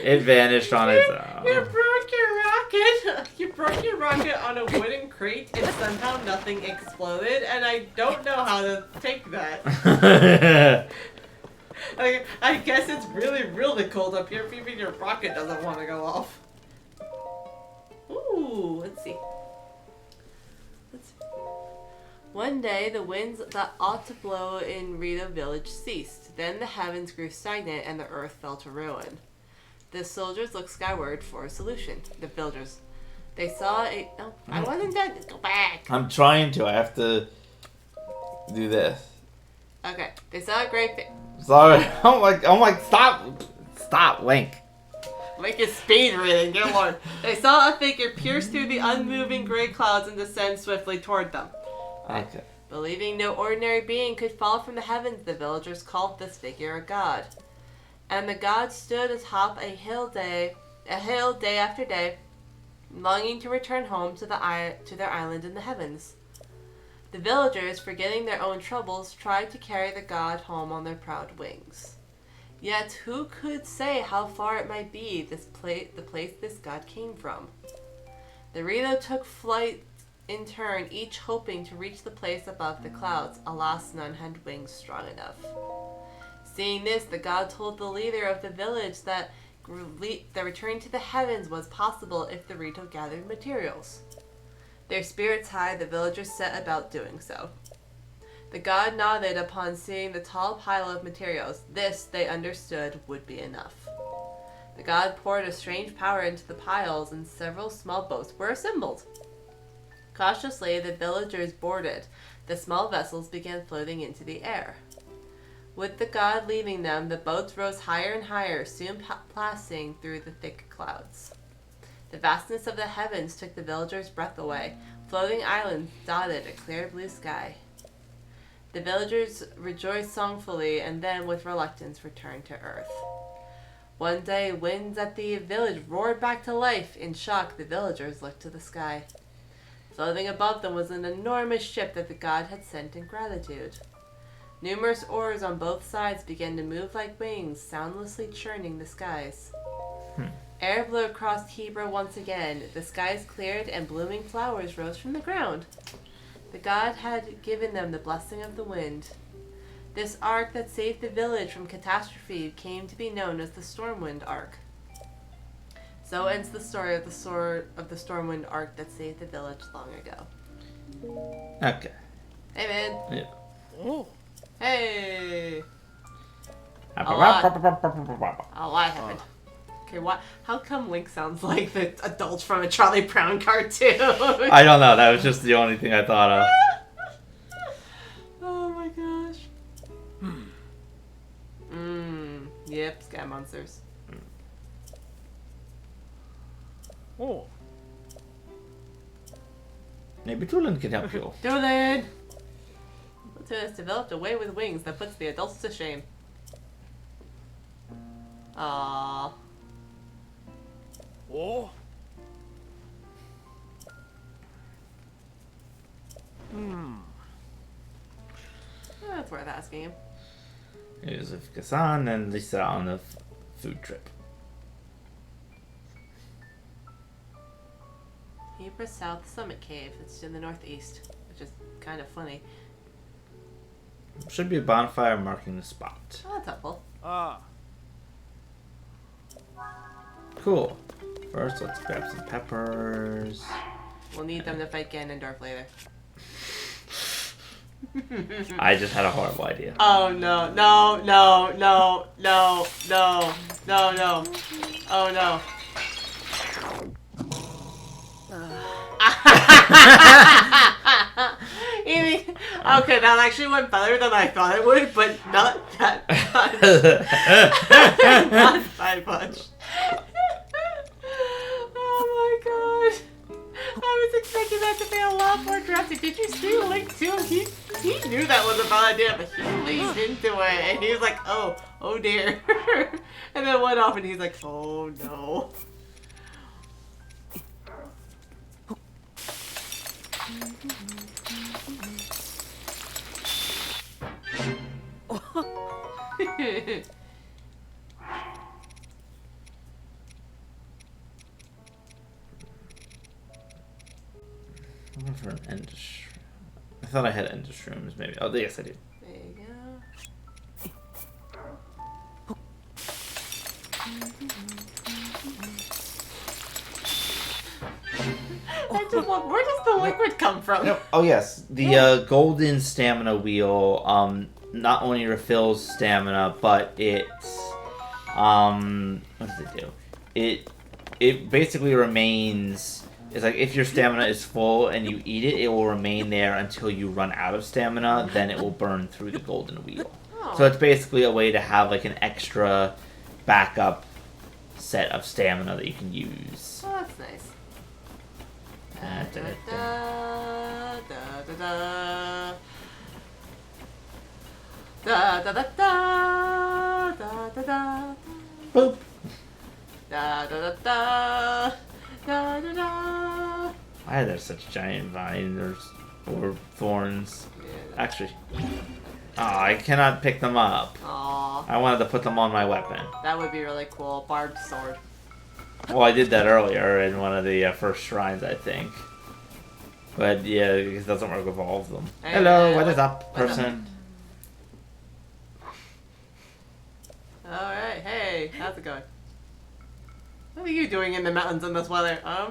Speaker 1: It vanished on its own.
Speaker 2: You broke your rocket. You broke your rocket on a wooden crate and somehow nothing exploded, and I don't know how to take that. Like, I guess it's really, really cold up here if even your rocket doesn't want to go off. Ooh, let's see. One day, the winds that ought to blow in Rito village ceased. Then the heavens grew stagnant and the earth fell to ruin. The soldiers looked skyward for a solution. The villagers. They saw a... Oh, I wasn't done. Go back.
Speaker 1: I'm trying to. I have to do this.
Speaker 2: Okay. They saw a great...
Speaker 1: Sorry. I'm like, stop, Link.
Speaker 2: Link is speed reading, dear lord. They saw a figure pierce through the unmoving gray clouds and descend swiftly toward them.
Speaker 1: Okay.
Speaker 2: Believing no ordinary being could fall from the heavens, the villagers called this figure a god. And the god stood atop a hill day after day, longing to return home to their island in the heavens. The villagers, forgetting their own troubles, tried to carry the god home on their proud wings. Yet who could say how far it might be the place this god came from? The Rito took flight in turn, each hoping to reach the place above the clouds. Alas, none had wings strong enough. Seeing this, the god told the leader of the village that return to the heavens was possible if the Rito gathered materials. Their spirits high, the villagers set about doing so. The god nodded upon seeing the tall pile of materials. This, they understood, would be enough. The god poured a strange power into the piles, and several small boats were assembled. Cautiously, the villagers boarded. The small vessels began floating into the air. With the god leading them, the boats rose higher and higher, soon passing through the thick clouds. The vastness of the heavens took the villagers' breath away. Floating islands dotted a clear blue sky. The villagers rejoiced songfully and then, with reluctance, returned to earth. One day, winds at the village roared back to life. In shock, the villagers looked to the sky. Floating above them was an enormous ship that the god had sent in gratitude. Numerous oars on both sides began to move like wings, soundlessly churning the skies. Air blew across Hebra once again. The skies cleared and blooming flowers rose from the ground. The god had given them the blessing of the wind. This arc that saved the village from catastrophe came to be known as the Stormwind Arc. So ends the story of the Stormwind Arc that saved the village long ago.
Speaker 1: Okay.
Speaker 2: Hey, man.
Speaker 1: Yeah.
Speaker 3: Oh.
Speaker 2: Hey. A
Speaker 1: Oh.
Speaker 2: lot happened. Okay, what? How come Link sounds like the adults from a Charlie Brown cartoon?
Speaker 1: I don't know. That was just the only thing I thought of.
Speaker 2: Oh my gosh. Yep, sky monsters.
Speaker 3: Oh.
Speaker 1: Maybe Tulin can help you.
Speaker 2: Dolan! Luther has developed a way with wings that puts the adults to shame. Aww.
Speaker 3: Oh.
Speaker 2: That's worth asking him.
Speaker 1: He was with Kasan and Lisa on a food trip.
Speaker 2: Hebra South Summit Cave. It's in the northeast, which is kind of funny.
Speaker 1: Should be a bonfire marking the spot.
Speaker 2: Oh, that's helpful.
Speaker 3: Ah.
Speaker 1: Cool. First, let's grab some peppers.
Speaker 2: We'll need them to fight Ganondorf later.
Speaker 1: I just had a horrible idea.
Speaker 2: Oh no, no, no, no, no, no, no, no. Oh no. Okay, that actually went better than I thought it would, but not that much. Not that much. Oh my god. I was expecting that to be a lot more drastic. Did you see Link too? He knew that was a bad idea, but he leaned into it, and he was like, oh dear. And then went off, and he's like, oh no.
Speaker 1: I'm looking for an ender shroom. I thought I had ender shrooms, maybe. Oh, yes, I do.
Speaker 2: There you go. I just love, where does the liquid come from?
Speaker 1: No. Oh, yes. The golden stamina wheel not only refills stamina, but it what does it do? It basically remains. It's like if your stamina is full and you eat it, it will remain there until you run out of stamina. Then it will burn through the golden wheel.
Speaker 2: Oh.
Speaker 1: So it's basically a way to have like an extra backup set of stamina that you can use.
Speaker 2: Oh, that's nice.
Speaker 1: Da, da, da.
Speaker 2: Da da da da da da da.
Speaker 1: Boop.
Speaker 2: Da da da da da da da.
Speaker 1: Why are there such giant vines or thorns?
Speaker 2: Yeah.
Speaker 1: Actually, I cannot pick them up.
Speaker 2: Aw,
Speaker 1: I wanted to put them on my weapon.
Speaker 2: that would be really cool. Barbed sword.
Speaker 1: Well, I did that earlier in one of the first shrines, I think. But yeah, it doesn't work with all of them.
Speaker 2: Hey,
Speaker 1: Hello, what is up,
Speaker 2: what up?
Speaker 1: person?
Speaker 2: Alright, hey, how's it going? What are you doing in the mountains in this weather? I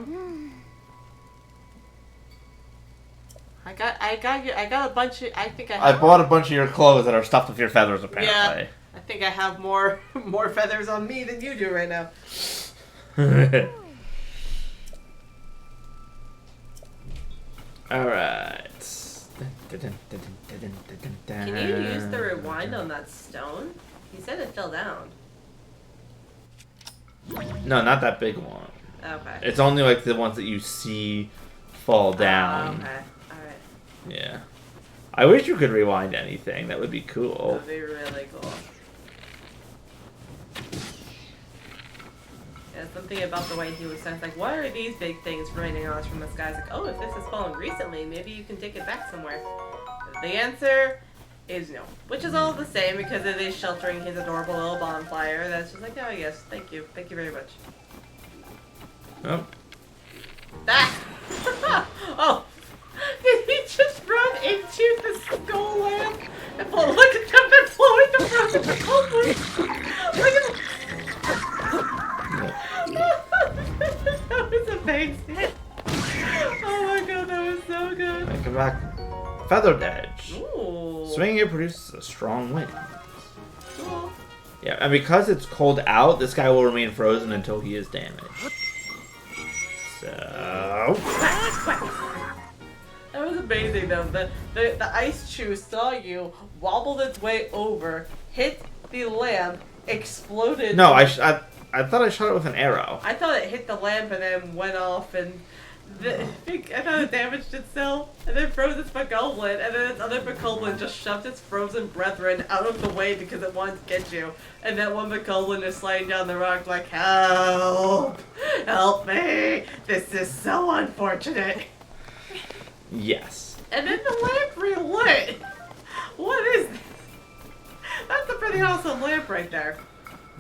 Speaker 2: got a bunch of, I think I
Speaker 1: I
Speaker 2: have,
Speaker 1: bought a bunch of your clothes that are stuffed with your feathers, apparently.
Speaker 2: Yeah. I think I have more feathers on me than you do right now.
Speaker 1: Alright.
Speaker 2: Can you use the rewind on that stone? He said it fell down.
Speaker 1: No, not that big one.
Speaker 2: Okay.
Speaker 1: It's only like the ones that you see fall down.
Speaker 2: Okay. Alright.
Speaker 1: Yeah. I wish you could rewind anything. That would be
Speaker 2: That
Speaker 1: cool.
Speaker 2: would be really cool. Yeah, something about the way he was saying, like, why are these big things raining on us from the sky? It's like, oh, if this has fallen recently, maybe you can take it back somewhere. The answer is no. Which is all the same because it is sheltering his adorable little bonfire. That's just like, oh yes, thank you. Thank you very much.
Speaker 1: Oh.
Speaker 2: Ah! Oh! Did he just run into the skull lamp? And look at the frozen for coldwood. Look at that was amazing. Oh my god, that was so good.
Speaker 1: Right, come back. Feathered edge.
Speaker 2: Ooh.
Speaker 1: Swinging it produces a strong wind.
Speaker 2: Cool.
Speaker 1: Yeah, and because it's cold out, this guy will remain frozen until he is damaged. So...
Speaker 2: That was amazing though. The ice chew saw you, wobbled its way over, hit the lamp, exploded.
Speaker 1: No, I thought I shot it with an arrow.
Speaker 2: I thought it hit the lamp and then went off and I thought it damaged itself and then froze its bokoblin and then its other bokoblin just shoved its frozen brethren out of the way because it wanted to get you. And that one bokoblin is sliding down the rock like, help! Help me! This is so unfortunate.
Speaker 1: Yes.
Speaker 2: And then the lamp relit. What is this? That's a pretty awesome lamp right there.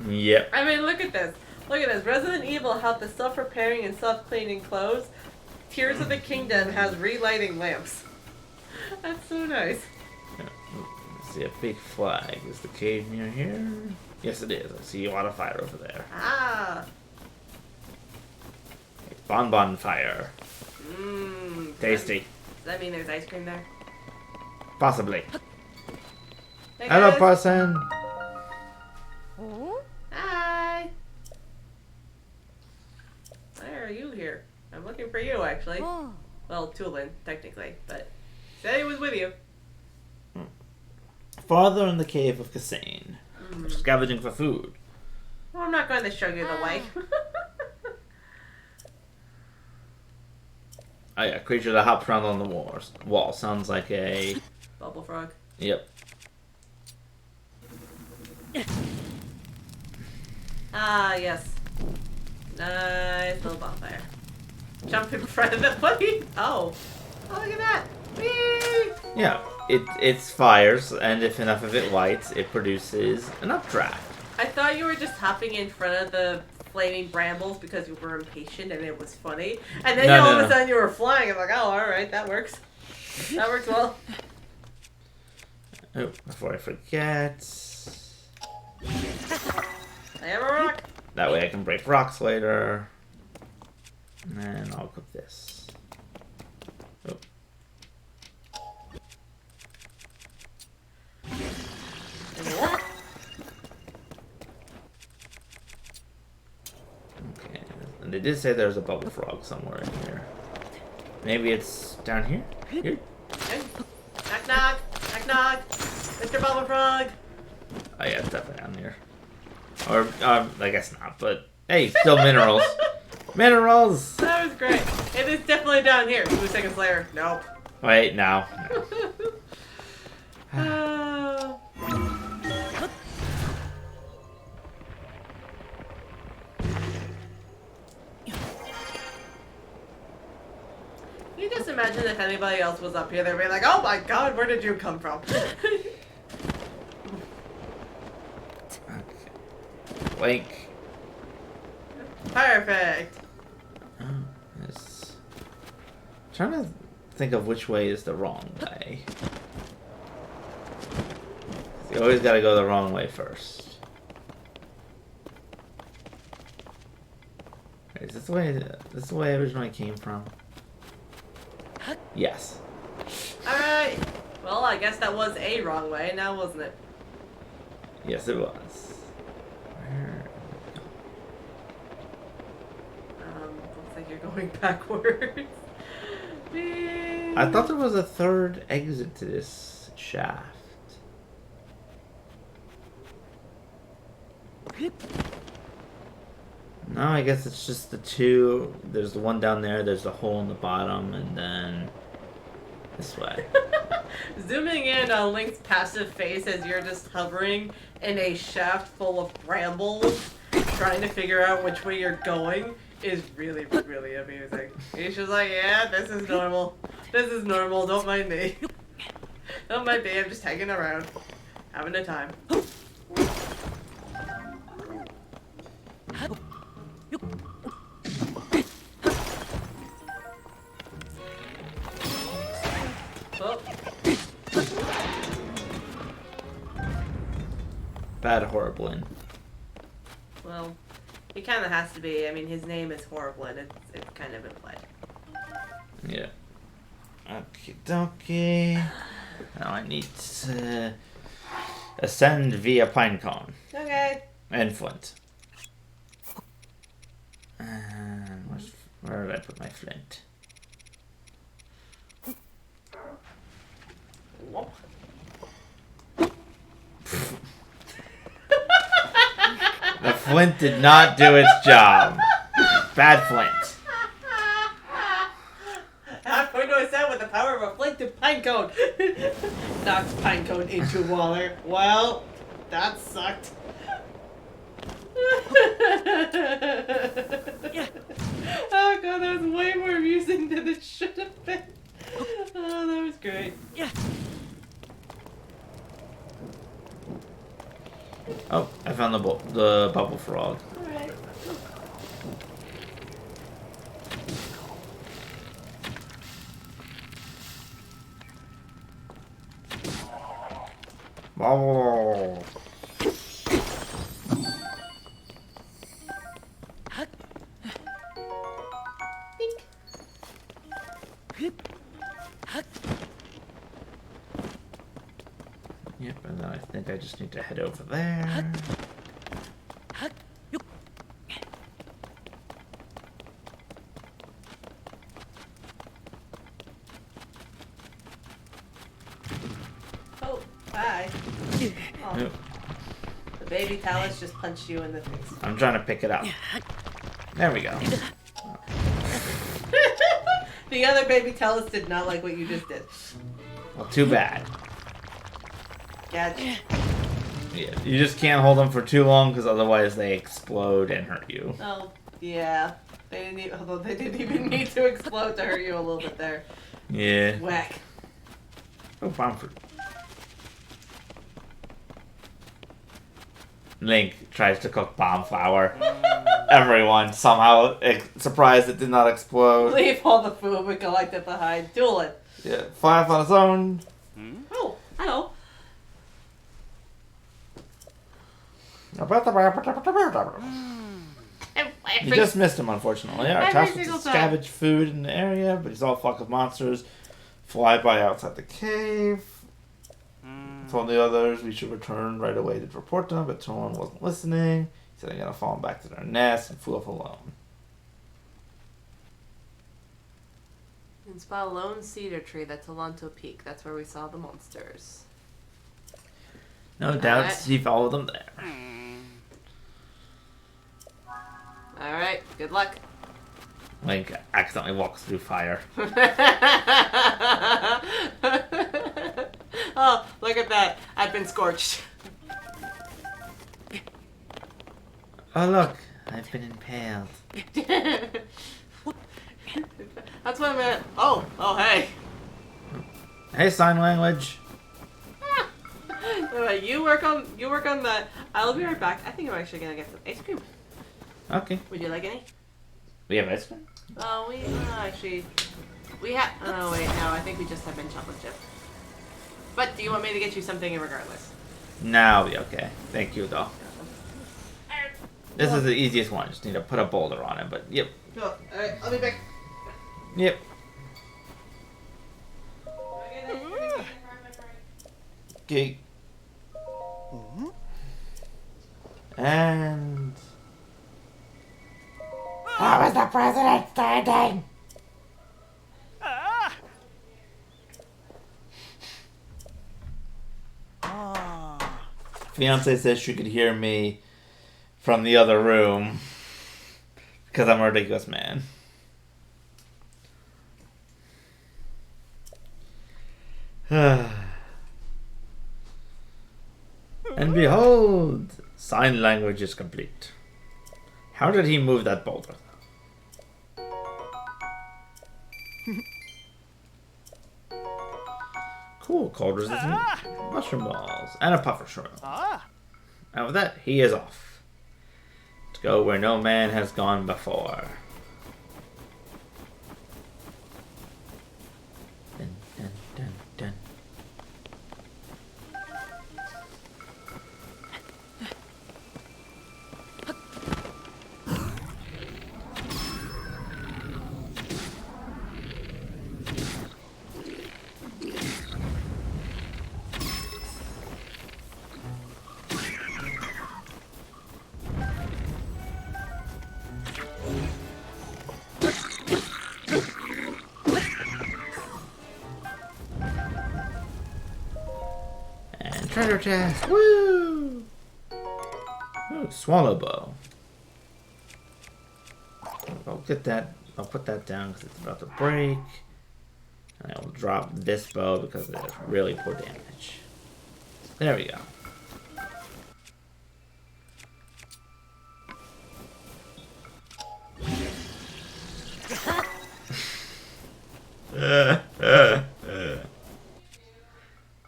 Speaker 1: Yep.
Speaker 2: I mean, look at this. Look at this. Resident Evil had the self-repairing and self-cleaning clothes. Tears of the Kingdom has relighting lamps. That's so nice.
Speaker 1: Yeah. I see a big flag. Is the cave near here? Yes, it is. I see a lot of fire over there.
Speaker 2: Ah.
Speaker 1: Bonbon fire.
Speaker 2: Mmm.
Speaker 1: Tasty.
Speaker 2: Does that mean there's ice cream there?
Speaker 1: Possibly.
Speaker 2: Hey
Speaker 1: Hello,
Speaker 2: guys.
Speaker 1: person.
Speaker 2: Hi. Why are you here? I'm looking for you, actually.
Speaker 4: Oh.
Speaker 2: Well, Tulin, technically, but said he was with you.
Speaker 1: Farther in the cave of Kassane. Scavenging for food.
Speaker 2: Well, I'm not going to show you the way.
Speaker 1: Oh yeah, creature that hops around on the wall. Sounds like a...
Speaker 2: Bubble frog.
Speaker 1: Yep.
Speaker 2: Ah, yes. Nice little bonfire. Jump in front of the buddy. Oh. Oh, look at that. Whee!
Speaker 1: Yeah, it's fires, and if enough of it lights, it produces an updraft.
Speaker 2: I thought you were just hopping in front of the flaming brambles because you were impatient and it was funny. And then all of a sudden you were flying. I'm like, oh, alright, that works. That works well.
Speaker 1: Oh, before I forget...
Speaker 2: I have a rock.
Speaker 1: That way I can break rocks later. And I'll cook this. Oh. Okay, and they did say there's a bubble frog somewhere in here. Maybe it's down here? Here?
Speaker 2: Knock knock. Knock knock. Mr. Bubble Frog.
Speaker 1: Oh yeah, it's definitely down here. Or, I guess not, but hey, still minerals. Minerals!
Speaker 2: That was great. It is definitely down here. 2 seconds later. Nope.
Speaker 1: Wait, no.
Speaker 2: Oh. You just imagine if anybody else was up here, they'd be like, oh my god, where did you come from?
Speaker 1: Link.
Speaker 2: Perfect.
Speaker 1: Oh, yes. Trying to think of which way is the wrong way. You always gotta go the wrong way first. Is this the way? This is the way I originally came from. Yes.
Speaker 2: Alright. Well, I guess that was a wrong way now, wasn't it?
Speaker 1: Yes, it was. Where?
Speaker 2: Looks like you're going backwards.
Speaker 1: I thought there was a third exit to this shaft. No, I guess it's just the two. There's the one down there, there's the hole in the bottom, and then this way.
Speaker 2: Zooming in on Link's passive face as you're just hovering in a shaft full of brambles, trying to figure out which way you're going, is really, really amusing. He's just like, yeah, this is normal. This is normal, don't mind me. Don't mind me, I'm just hanging around. Having a time. Oh.
Speaker 1: bad Horriblin.
Speaker 2: Well, he kind of has to be. I mean, his name is Horriblin. It's kind of implied.
Speaker 1: Yeah. Okie dokie. Now I need to ascend via Pinecone.
Speaker 2: Okay.
Speaker 1: And Flint. And where did I put my Flint? The Flint did not do its job. Bad Flint.
Speaker 2: I'm going to ascend with the power of a flint to Pinecone. Knocks Pinecone into Waller. Well, that sucked. Oh god, that was way more amusing than it should have been. Oh, that was great.
Speaker 1: Oh, I found the bubble frog.
Speaker 2: Alright.
Speaker 1: Bubble. Yep, and then I think I just need to head over there.
Speaker 2: Oh, bye. Oh,
Speaker 1: Yep.
Speaker 2: the baby Talus just punched you in the face.
Speaker 1: I'm trying to pick it up. There we go.
Speaker 2: The other baby Talus did not like what you just did.
Speaker 1: Well, too bad.
Speaker 2: Gotcha.
Speaker 1: Yeah, you just can't hold them for too long because otherwise they explode and hurt you.
Speaker 2: Oh, yeah. Although they didn't even need to explode to hurt you a little bit there.
Speaker 1: Yeah.
Speaker 2: Whack.
Speaker 1: Oh, bomb fruit. Link tries to cook bomb flour. Everyone somehow surprised it did not explode.
Speaker 2: Leave all the food we collected behind. Duel it.
Speaker 1: Yeah, fly off on its own.
Speaker 2: Oh, hello.
Speaker 1: You just missed him, unfortunately. Our
Speaker 2: Every
Speaker 1: task was to
Speaker 2: single time.
Speaker 1: scavenge food in the area, but he's all flock of monsters fly by outside the cave. Told the others we should return right away to report them, but someone wasn't listening. He said they're gonna fall back to their nest and flew off alone.
Speaker 2: And spot a lone cedar tree that's Alonto Peak. That's where we saw the monsters.
Speaker 1: No doubt
Speaker 2: Alright.
Speaker 1: he followed them there.
Speaker 2: Alright, good luck.
Speaker 1: Link accidentally walks through fire.
Speaker 2: Oh, look at that. I've been scorched.
Speaker 1: Oh look, I've been impaled.
Speaker 2: That's what I meant. Oh, hey.
Speaker 1: Hey, sign language.
Speaker 2: Alright, you work on that. I'll be right back. I think I'm actually gonna get some ice cream.
Speaker 1: Okay.
Speaker 2: Would you like any?
Speaker 1: We have ice cream?
Speaker 2: Oh, we have. Oh wait, no. I think we just have mint chocolate chip. But do you want me to get you something regardless?
Speaker 1: No, I'll be okay. Thank you, though. This is the easiest one. Just need to put a boulder on it, but yep.
Speaker 2: Oh, alright, I'll be back.
Speaker 1: Yep. Okay. And... How is the president standing? Fiance says she could hear me from the other room because I'm a ridiculous man. And behold, sign language is complete. How did he move that boulder? Cool, cold resistant mushroom balls and a puffer shroom. And with that, he is off to go where no man has gone before. Dun, dun, dun, dun. Treasure chest! Woo! Ooh, swallow bow. I'll get that. I'll put that down because it's about to break. And I will drop this bow because it has really poor damage. There we go.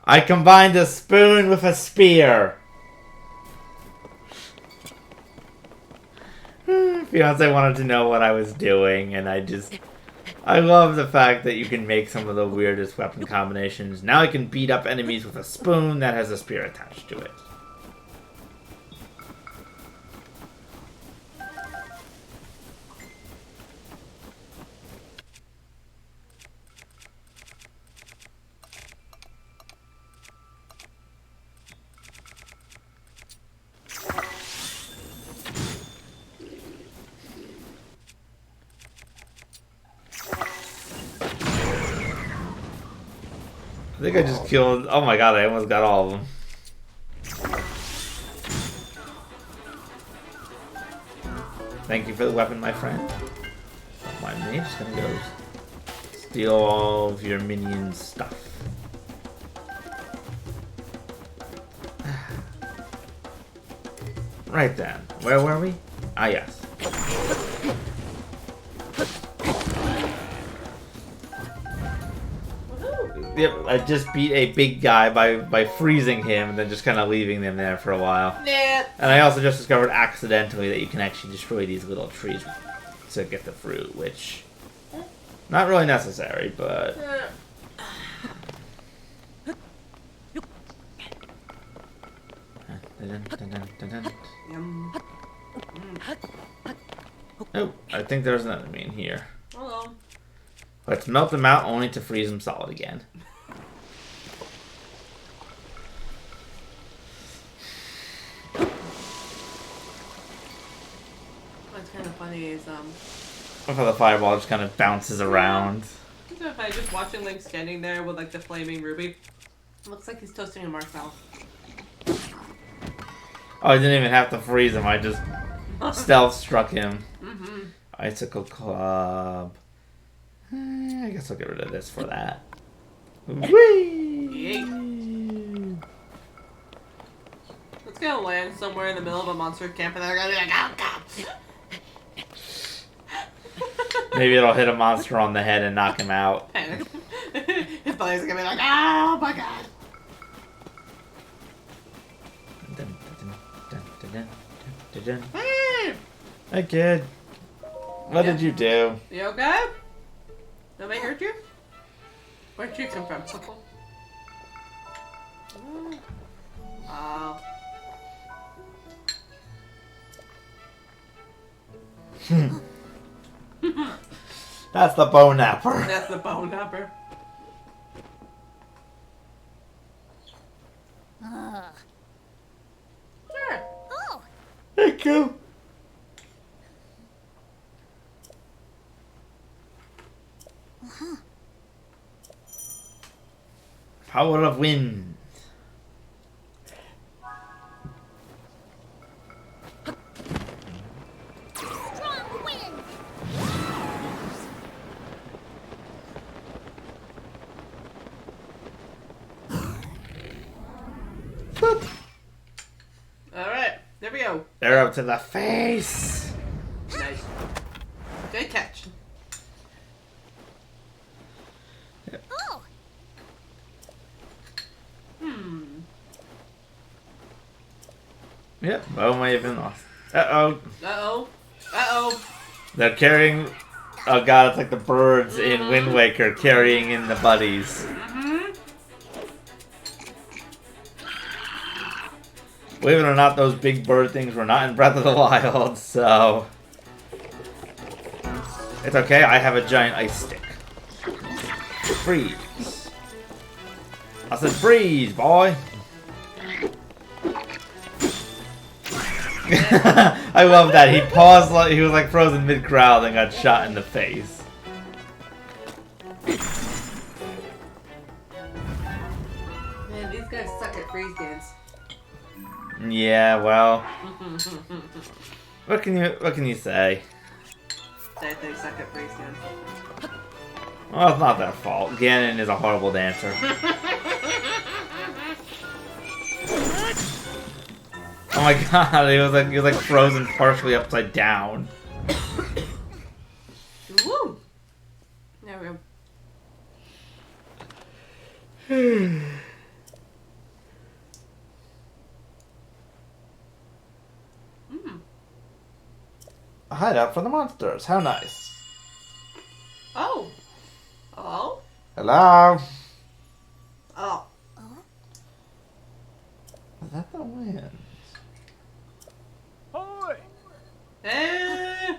Speaker 1: I combined a spoon with a spear. Fiance wanted to know what I was doing, and I love the fact that you can make some of the weirdest weapon combinations. Now I can beat up enemies with a spoon that has a spear attached to it. I think I just killed... Oh my god, I almost got all of them. Thank you for the weapon, my friend. Don't mind me, just gonna go steal all of your minions' stuff. Right then. Where were we? Ah, yes. Yep, I just beat a big guy by freezing him and then just kind of leaving them there for a while.
Speaker 2: Nah.
Speaker 1: And I also just discovered accidentally that you can actually destroy these little trees to get the fruit, which... Not really necessary, but... Oh, I think there's another enemy in here.
Speaker 2: Hello.
Speaker 1: Let's melt them out only to freeze them solid again.
Speaker 2: What's kind of funny is
Speaker 1: How the fireball just kind of bounces around.
Speaker 2: so if I just watching Link standing there with like the flaming ruby, it looks like he's toasting a marshmallow.
Speaker 1: Oh, I didn't even have to freeze him. I just stealth struck him.
Speaker 2: Mm-hmm.
Speaker 1: Icicle club. I guess I'll get rid of this for that. Whee!
Speaker 2: It's gonna land somewhere in the middle of a monster camp and they're gonna be like, oh god!
Speaker 1: Maybe it'll hit a monster on the head and knock him out.
Speaker 2: His body's gonna be like, oh my god!
Speaker 1: Hey kid, what did you do?
Speaker 2: You okay? Nobody hurt you? Where'd you come from? Oh.
Speaker 1: That's the bone napper.
Speaker 2: That's the bone napper. Sure.
Speaker 4: Oh,
Speaker 1: Thank you. Power of wind.
Speaker 4: strong wind.
Speaker 2: Alright, there we go.
Speaker 1: Arrow to the face.
Speaker 2: Nice. Good catch.
Speaker 4: Oh,
Speaker 1: Yep, bow may have been lost. Uh-oh.
Speaker 2: Uh-oh. Uh-oh.
Speaker 1: They're carrying... Oh god, it's like the birds in Wind Waker carrying in the buddies. Believe it or not, those big bird things were not in Breath of the Wild, so... It's okay, I have a giant ice stick. Freeze. I said freeze, boy! I love that. He paused like he was like frozen mid-crowd and got shot in the face.
Speaker 2: Man, these gonna suck at freeze dance.
Speaker 1: Yeah, well, what can you say?
Speaker 2: They suck at freeze dance.
Speaker 1: Well, it's not their fault. Ganon is a horrible dancer. Oh my god, he was like frozen partially upside down.
Speaker 2: Woo! There we go.
Speaker 1: A hideout for the monsters. How nice.
Speaker 2: Oh. Hello?
Speaker 1: Hello?
Speaker 2: Oh.
Speaker 1: Is that the wind?
Speaker 3: Hoy!
Speaker 2: Eh.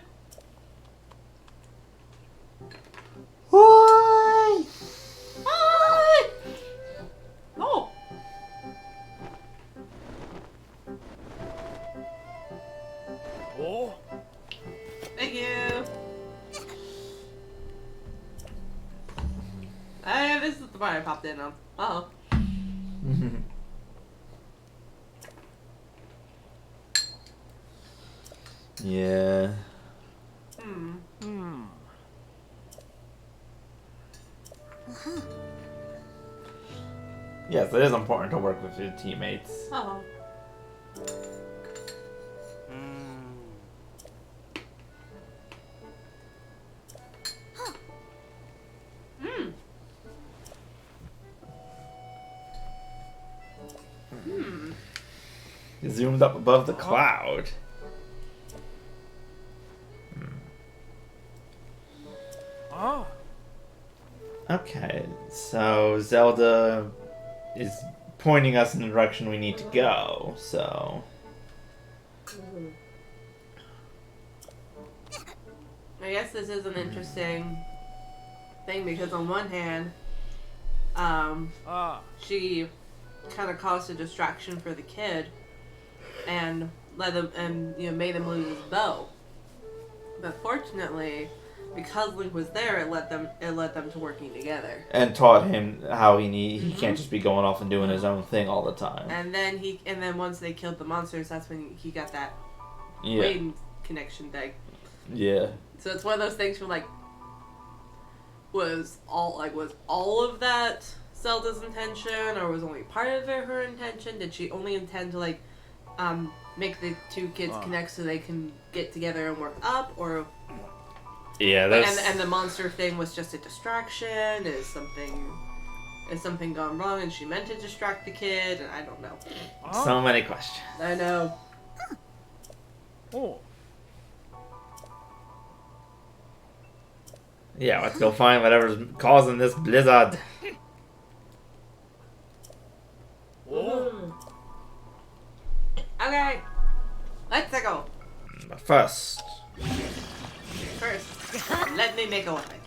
Speaker 1: Why?
Speaker 2: Hi. Oh.
Speaker 3: Oh!
Speaker 2: Thank you. This is the part I popped in on. Uh-oh.
Speaker 1: Yeah. Yes, it is important to work with your teammates.
Speaker 2: Oh.
Speaker 1: You zoomed up above the cloud.
Speaker 3: Ah!
Speaker 1: Okay, so Zelda is pointing us in the direction we need to go, so...
Speaker 2: I guess this is an interesting thing because on one hand, she kind of caused a distraction for the kid and made him lose his bow. But fortunately, because Link was there, it led them to working together.
Speaker 1: And taught him how he can't just be going off and doing his own thing all the time.
Speaker 2: And then once they killed the monsters, that's when he got that
Speaker 1: Yeah.
Speaker 2: Raiden connection thing.
Speaker 1: Yeah.
Speaker 2: So it's one of those things where was all of that Zelda's intention, or was only part of it her intention? Did she only intend to make the two kids connect so they can get together and work up, or
Speaker 1: Yeah, that's...
Speaker 2: and the monster thing was just a distraction? Is something gone wrong and she meant to distract the kid? And I don't know.
Speaker 1: So many questions.
Speaker 2: I know.
Speaker 3: Oh!
Speaker 1: Yeah, let's go find whatever's causing this blizzard.
Speaker 3: Oh!
Speaker 2: Okay, let's go.
Speaker 1: But first...
Speaker 2: First, let me make a weapon.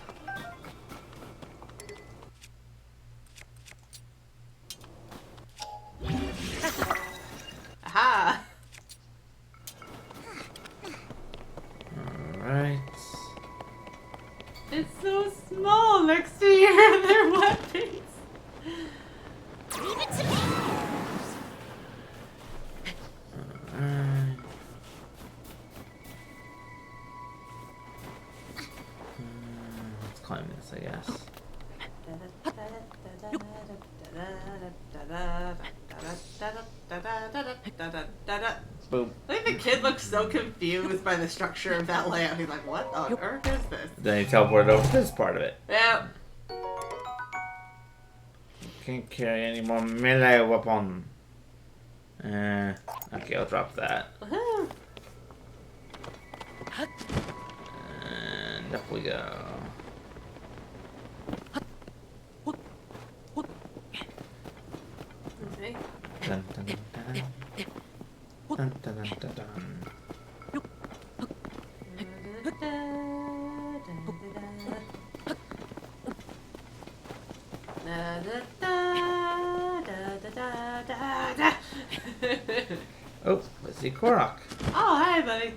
Speaker 2: Aha!
Speaker 1: Alright...
Speaker 2: It's so small next to your other weapons.
Speaker 4: Leave it to me.
Speaker 1: Alright... Let's climb this, I guess. Boom.
Speaker 2: I think the kid looks so confused by the structure of that layout. He's like, what on earth is this?
Speaker 1: Then he teleported over to this part of it.
Speaker 2: Yeah.
Speaker 1: Can't carry any more melee weapon. Okay, I'll drop that.
Speaker 2: Woohoo.
Speaker 1: And up we go.
Speaker 2: Okay.
Speaker 1: Dun, dun, dun, dun. Dun, dun, dun, dun, dun. Oh, let's see Korok.
Speaker 2: Oh, hi, buddy.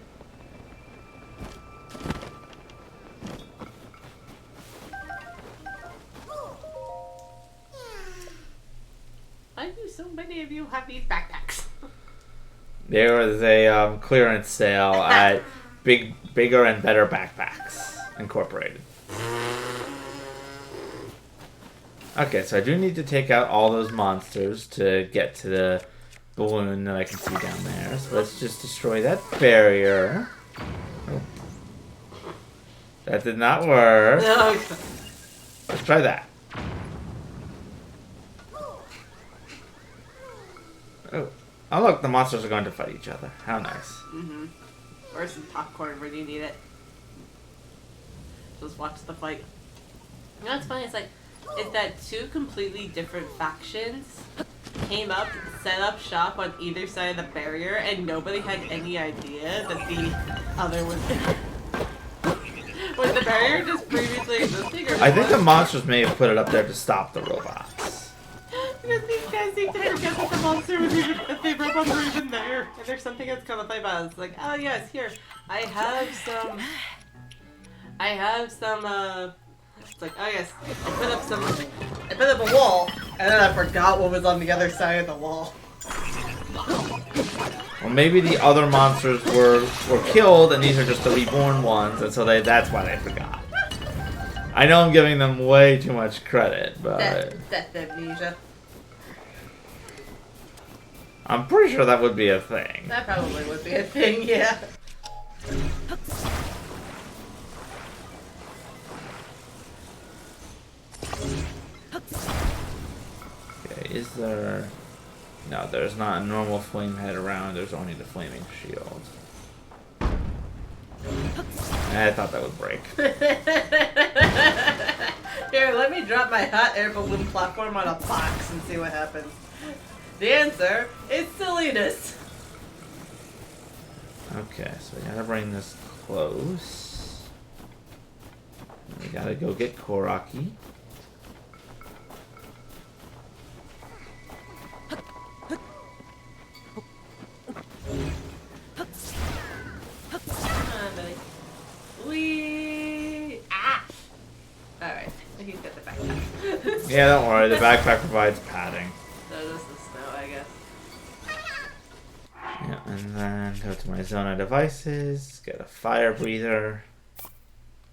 Speaker 2: Why do so many of you have these backpacks?
Speaker 1: There was a clearance sale at Bigger and Better Backpacks Incorporated. Okay, so I do need to take out all those monsters to get to the balloon that I can see down there. So let's just destroy that barrier. Oh. That did not work.
Speaker 2: No.
Speaker 1: Let's try that. Oh, look, the monsters are going to fight each other. How nice.
Speaker 2: Mm-hmm. Or some popcorn when you need it. Just watch the fight. You know what's funny? It's like, it's that two completely different factions came up, set up shop on either side of the barrier, and nobody had any idea that the other was there. Was the barrier just previously existing? Or
Speaker 1: I think the monsters may have put it up there to stop the robots.
Speaker 2: Because these guys seem to forget that the monster was even, that the robots were even there. And there's something that's kind of funny about it. It's like, oh yes, here, I have some, it's like, oh yes, I put up a wall, and then I forgot what was on the other side of the wall.
Speaker 1: Well, maybe the other monsters were killed, and these are just the reborn ones, and so that's why they forgot. I know I'm giving them way too much credit, but
Speaker 2: Death amnesia.
Speaker 1: I'm pretty sure that would be a thing.
Speaker 2: That probably would be a thing, yeah.
Speaker 1: Okay, is there... No, there's not a normal flame head around, there's only the flaming shield. I thought that would break.
Speaker 2: Here, let me drop my hot air balloon platform on a box and see what happens. The answer is silliness.
Speaker 1: Okay, so we gotta bring this close. We gotta go get Koraki.
Speaker 2: Wee! Ah! Alright, he's got the backpack.
Speaker 1: Yeah, don't worry, the backpack provides padding.
Speaker 2: So this is snow, I guess.
Speaker 1: Yeah, and then go to my zone of devices, get a fire breather,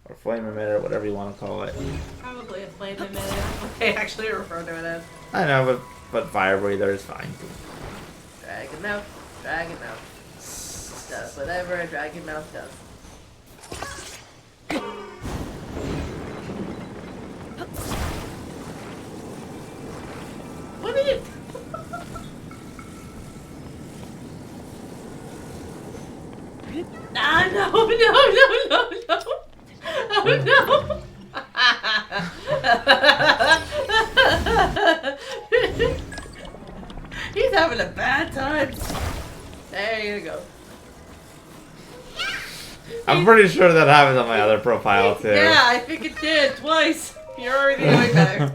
Speaker 1: or flame emitter, whatever you want to call it.
Speaker 2: Probably a flame emitter. They actually refer to it as.
Speaker 1: I know, but fire breather is fine too.
Speaker 2: Dragon mouth. Dragon mouth. Does whatever a dragon mouth does. What are you? Ah, no, no, no, no, no. Oh, no. He's having a bad time. There you go.
Speaker 1: I'm pretty sure that happens on my other profile too.
Speaker 2: Yeah, I think it did twice. You're already doing better.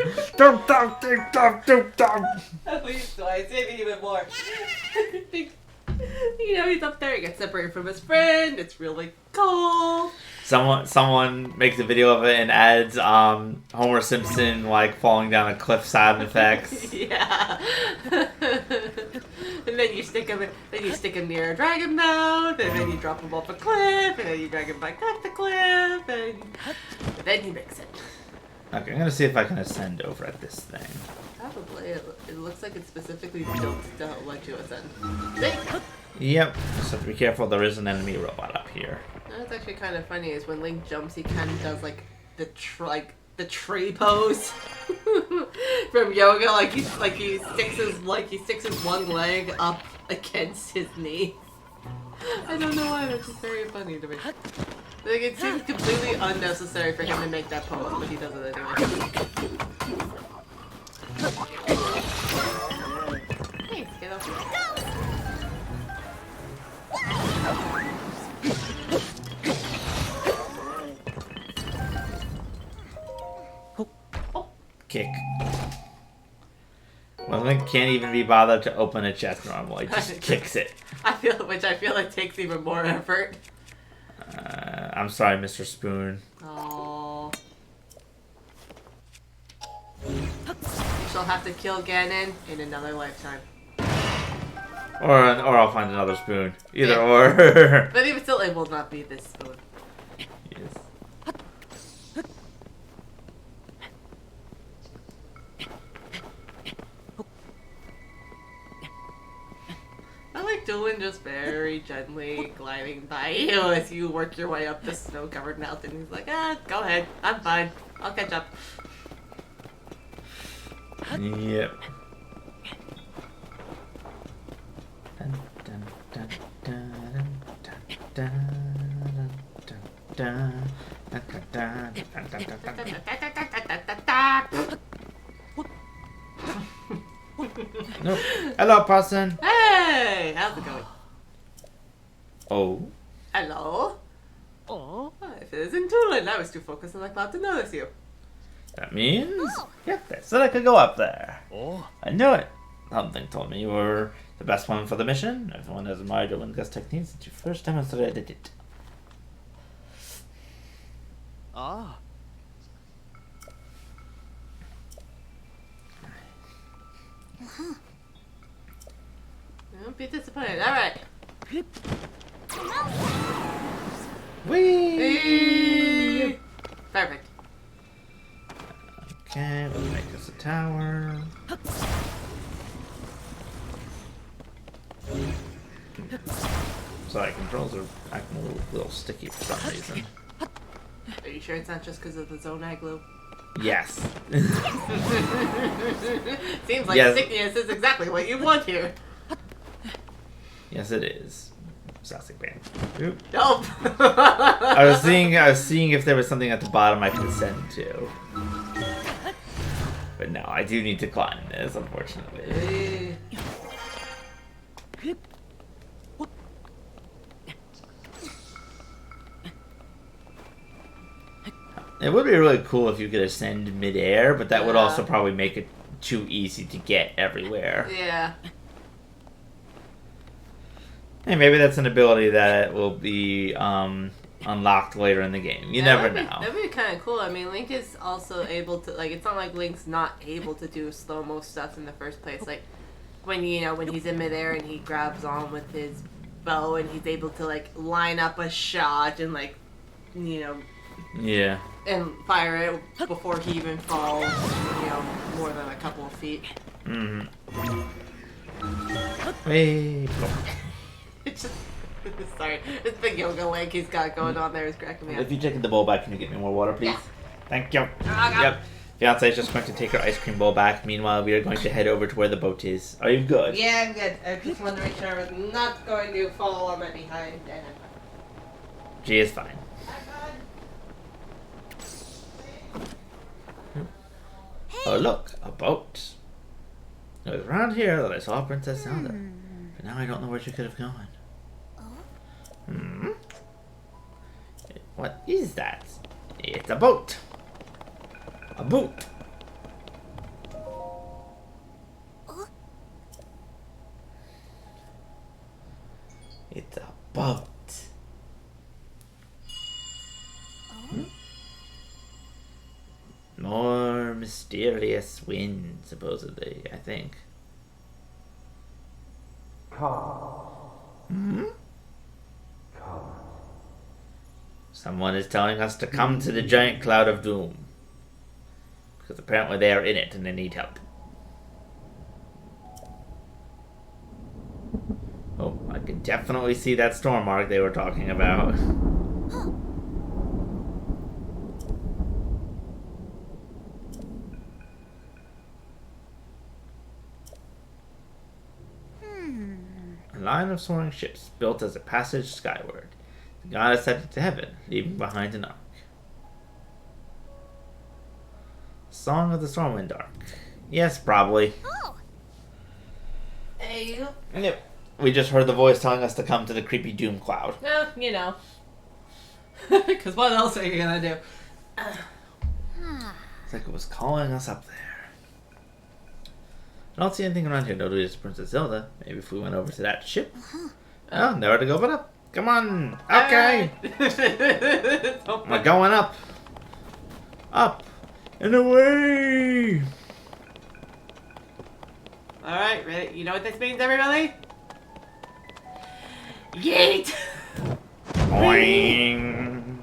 Speaker 2: At least twice, maybe even more. You know, he's up there, he gets separated from his friend, it's really cold.
Speaker 1: Someone makes a video of it and adds Homer Simpson like falling down a cliff sound effects.
Speaker 2: Yeah. And then you stick him near a dragon mouth, and then you drop him off a cliff, and then you drag him back up the cliff, and then you mix it.
Speaker 1: Okay, I'm gonna see if I can ascend over at this thing.
Speaker 2: Probably. It looks like it's specifically built to let you ascend.
Speaker 1: Yep, just have to be careful, there is an enemy robot up here.
Speaker 2: That's actually kind of funny, is when Link jumps, he kind of does like the tree pose from yoga, like he sticks his one leg up against his knee. I don't know why, that's just very funny to me. Like, it seems completely unnecessary for him to make that pose, but he does it anyway. Thanks, kiddo.
Speaker 1: Kick. Well, Link can't even be bothered to open a chest normally, just kicks it.
Speaker 2: Which I feel like takes even more effort.
Speaker 1: I'm sorry, Mr. Spoon.
Speaker 2: Aww. she'll have to kill Ganon in another lifetime.
Speaker 1: Or I'll find another spoon. Either
Speaker 2: Yeah.
Speaker 1: or.
Speaker 2: But even still, it will not be this spoon.
Speaker 1: Yes.
Speaker 2: I like Doolin just very gently gliding by you as you work your way up the snow-covered mountain. He's like, go ahead. I'm fine. I'll catch up.
Speaker 1: Yep. Dun, dun, dun, dun, dun, dun, dun, dun, dun, dun, dun, dun, dun, dun. Nope. Hello, person.
Speaker 2: Hey! How's it going?
Speaker 1: Oh.
Speaker 2: Hello?
Speaker 3: Oh.
Speaker 2: If it isn't Doolin, I was too focused on the cloud to notice you.
Speaker 1: That means? Yeah, they said I could go up there.
Speaker 3: Oh.
Speaker 1: I knew it. Something told me you were the best one for the mission. Everyone has admired your Wingus techniques since you first demonstrated it.
Speaker 3: Ah.
Speaker 2: Don't be disappointed. Alright.
Speaker 1: Whee!
Speaker 2: Perfect.
Speaker 1: Okay, we'll make this a tower. Sorry, controls are acting a little sticky for some reason.
Speaker 2: Are you sure it's not just because of the Zonai glue?
Speaker 1: Yes.
Speaker 2: Seems like
Speaker 1: Yes.
Speaker 2: stickiness is exactly what you want here.
Speaker 1: Yes, it is. Sassy band. Oop.
Speaker 2: Nope.
Speaker 1: I was seeing if there was something at the bottom I could send to. But no, I do need to climb this, unfortunately. It would be really cool if you could ascend midair, but that would also probably make it too easy to get everywhere.
Speaker 2: Yeah.
Speaker 1: Hey, maybe that's an ability that will be unlocked later in the game. You never know.
Speaker 2: That'd be kind of cool. I mean, Link is also able to, like, it's not like Link's not able to do slow-mo stuff in the first place. Like, when he's in midair and he grabs on with his bow and he's able to, like, line up a shot and, like,
Speaker 1: Yeah.
Speaker 2: and fire it before he even falls, more than a couple of feet.
Speaker 1: Mm-hmm. Hey.
Speaker 2: It's just, sorry, this big yoga leg he's got going on there is cracking me up.
Speaker 1: If you take the bowl back, can you get me more water, please?
Speaker 2: Yeah.
Speaker 1: Thank you.
Speaker 2: Okay.
Speaker 1: Yep. Fiance is just going to take her ice cream bowl back. Meanwhile, we are going to head over to where the boat is. Are you good?
Speaker 2: Yeah, I'm good. I just wanted to make sure I was not going to fall on my behind.
Speaker 1: She is fine. Oh, look, a boat. It was around here that I saw Princess Zelda. But now I don't know where she could have gone. Hmm? What is that? It's a boat. A boot. It's a boat. More mysterious wind, supposedly, I think. Hmm? Someone is telling us to come to the giant cloud of doom. Because apparently they are in it and they need help. Oh, I can definitely see that storm arc they were talking about. A line of soaring ships built as a passage skyward. The god is headed to heaven, leaving behind an ark. Song of the Stormwind Arc. Yes, probably.
Speaker 4: Oh,
Speaker 2: Hey,
Speaker 1: Yep. We just heard the voice telling us to come to the creepy doom cloud.
Speaker 2: well, because what else are you gonna do?
Speaker 1: It's like it was calling us up there. I don't see anything around here, notably just Princess Zelda. Maybe if we went over to that ship. Oh, nowhere to go but up. Come on. Okay. We're going up. Up. And away.
Speaker 2: Alright, ready? You know what this means, everybody? Yeet!
Speaker 1: Boing.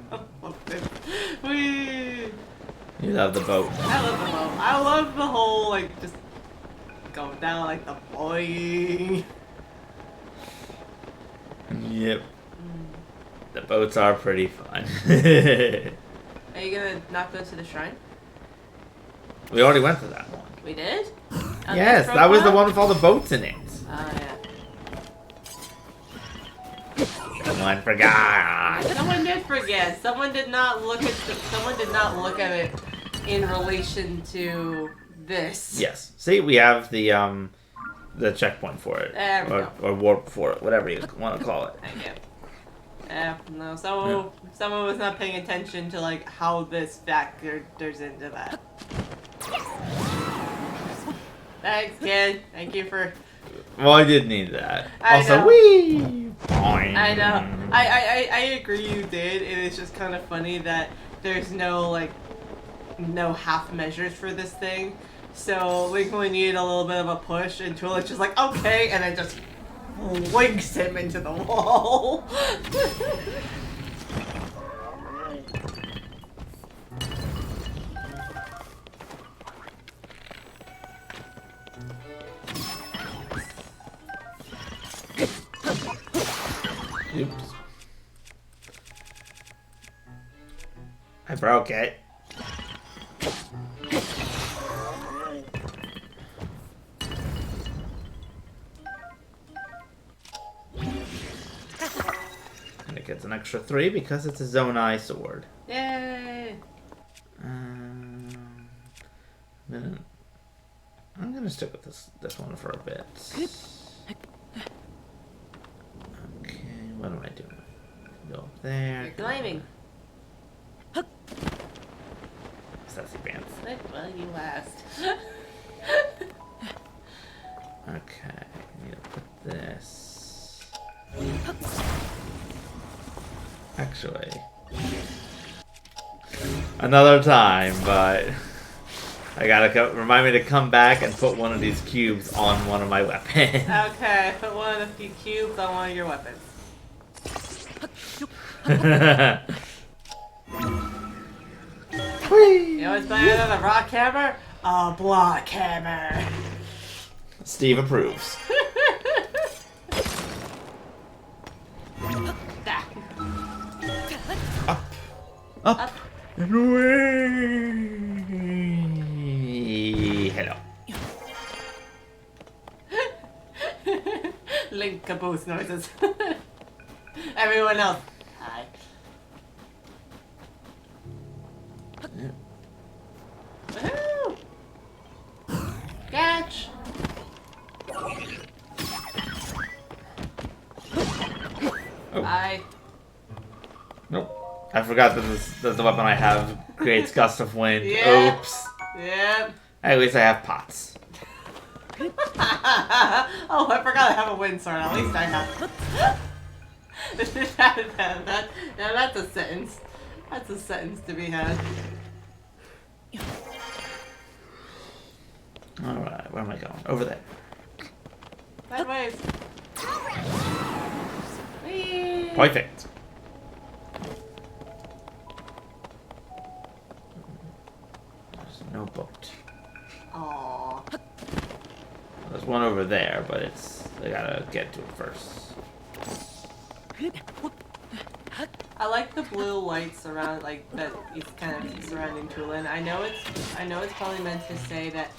Speaker 2: Whee!
Speaker 1: You love the boat.
Speaker 2: I love the boat. I love the whole, like, just going down like the boing.
Speaker 1: Yep. The boats are pretty fun.
Speaker 2: Are you gonna not go to the shrine?
Speaker 1: We already went to that one.
Speaker 2: We did? On
Speaker 1: Yes,
Speaker 2: this
Speaker 1: that was the
Speaker 2: profile?
Speaker 1: one with all the boats in it.
Speaker 2: Oh, yeah.
Speaker 1: Someone forgot.
Speaker 2: Someone did forget. Someone did not look at it in relation to this.
Speaker 1: Yes. See, we have the checkpoint for it.
Speaker 2: There we go.
Speaker 1: Or warp for it, whatever you want to call it.
Speaker 2: Thank you. No, someone was not paying attention to like how this factors into that. Thanks, kid. Thank you for.
Speaker 1: Well, I did need that.
Speaker 2: I
Speaker 1: Also,
Speaker 2: know.
Speaker 1: wee. Boing.
Speaker 2: I know. I agree you did. It is just kind of funny that there's no half measures for this thing. So Link only needed a little bit of a push, and Twilight's just like, okay, and then just winks him into the wall.
Speaker 1: Oops. I broke it. And it gets an extra 3 because it's a Zone I sword.
Speaker 2: Yay!
Speaker 1: I'm gonna stick with this one for a bit. Okay, what am I doing? Go up there.
Speaker 2: You're climbing.
Speaker 1: Sassy pants.
Speaker 2: Well, you last.
Speaker 1: Okay, I need to put this. Actually, another time, but I gotta remind me to come back and put one of these cubes on one of my weapons.
Speaker 2: Okay, put one of the few cubes on one of your weapons. You know what's better than a rock hammer? A block hammer.
Speaker 1: Steve approves. Up and away. Hello.
Speaker 2: Link caboose noises. Everyone else. Hi. Woohoo! Catch!
Speaker 1: Oh.
Speaker 2: Hi.
Speaker 1: Nope. I forgot that the weapon I have creates gust of wind.
Speaker 2: Yeah.
Speaker 1: Oops.
Speaker 2: Yep.
Speaker 1: At least I have pots.
Speaker 2: Oh, I forgot I have a wind sword. At least I have. Now that's a sentence. That's a sentence to be had.
Speaker 1: Alright, where am I going? Over there.
Speaker 2: Sideways. Whee!
Speaker 1: Perfect. There's no boat.
Speaker 2: Aww.
Speaker 1: There's one over there, but I gotta get to it first.
Speaker 2: I like the blue lights around, like that. It's kind of surrounding Tulin. I know it's probably meant to say that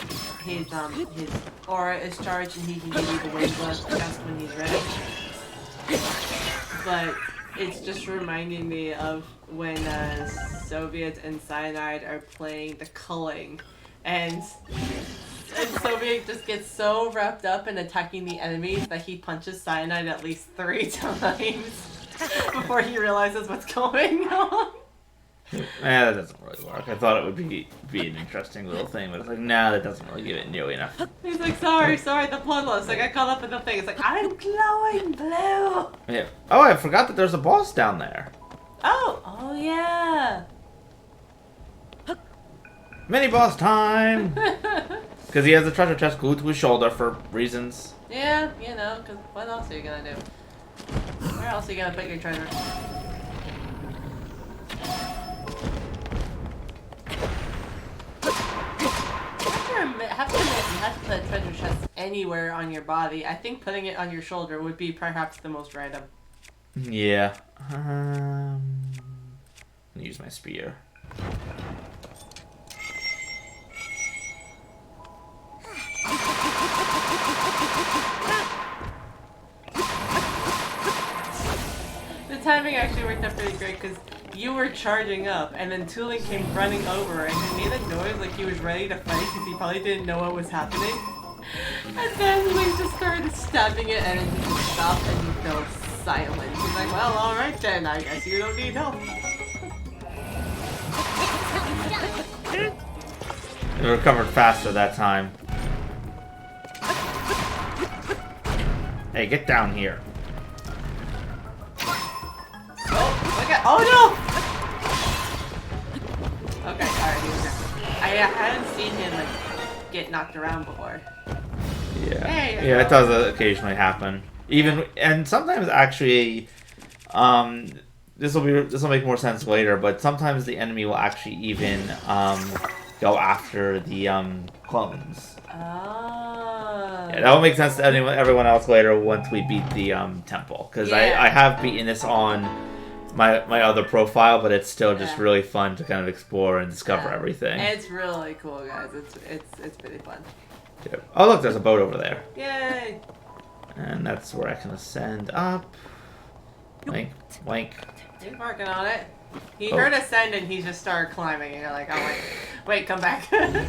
Speaker 2: his aura is charged and he can give you the wind blast just when he's ready. But it's just reminding me of when Soviet and Cyanide are playing the culling, and Soviet just gets so wrapped up in attacking the enemies that he punches Cyanide at least 3 times before he realizes what's going on.
Speaker 1: That doesn't really work. I thought it would be an interesting little thing, but it's like, nah, that doesn't really give it nearly enough.
Speaker 2: He's like, sorry, the bloodlust. I got caught up in the thing. It's like, I'm glowing blue.
Speaker 1: Yeah. Oh, I forgot that there's a boss down there.
Speaker 2: Oh yeah.
Speaker 1: Mini boss time! Because he has a treasure chest glued to his shoulder for reasons.
Speaker 2: Yeah, you know, because what else are you gonna do? Where else are you gonna put your treasure? Have to admit, you have to put a treasure chest anywhere on your body. I think putting it on your shoulder would be perhaps the most random.
Speaker 1: Yeah. Use my spear.
Speaker 2: The timing actually worked out pretty great because you were charging up and then Tulin came running over and he made a noise like he was ready to fight because he probably didn't know what was happening. And then we just started stabbing it and then he just stopped and he fell silent. He's like, well, alright then, I guess you don't need help.
Speaker 1: It recovered faster that time. Hey, get down here.
Speaker 2: Oh, look at, oh no! Okay, alright, he was there. I hadn't seen him like get knocked around before.
Speaker 1: Yeah.
Speaker 2: Hey,
Speaker 1: Yeah, it does occasionally happen. Even and sometimes actually, this will make more sense later. But sometimes the enemy will actually even go after the clones.
Speaker 2: Oh.
Speaker 1: Yeah, that will make sense to everyone else later once we beat the temple. Because
Speaker 2: Yeah.
Speaker 1: I have beaten this on my other profile, but it's still just really fun to kind of explore and discover everything.
Speaker 2: It's really cool, guys. It's pretty fun.
Speaker 1: Yep. Oh look, there's a boat over there.
Speaker 2: Yay!
Speaker 1: And that's where I can ascend up. Wank, wank.
Speaker 2: He's working on it. He heard ascend and he just started climbing and you're like, oh wait, come back.
Speaker 1: Yeah.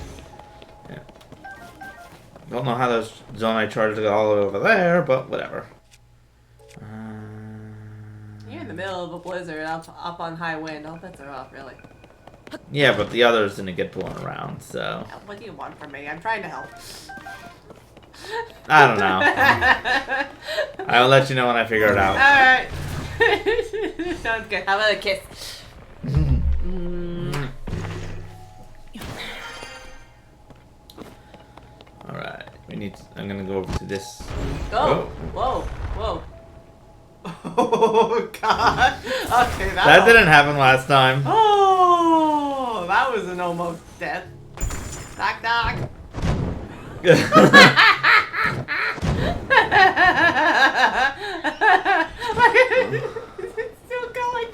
Speaker 1: Don't know how those zonite charges got all the way over there, but whatever.
Speaker 2: You're in the middle of a blizzard up on high wind. All bets are off, really.
Speaker 1: Yeah, but the others didn't get blown around, so...
Speaker 2: What do you want from me? I'm trying to help.
Speaker 1: I don't know. I'll let you know when I figure it out.
Speaker 2: Alright. Sounds good. How about a kiss?
Speaker 1: Alright, I'm gonna go over to this.
Speaker 2: Oh! Whoa! Whoa! Oh god! Okay,
Speaker 1: that didn't happen last time.
Speaker 2: Oh! That was an almost death. Knock knock! Is it still going?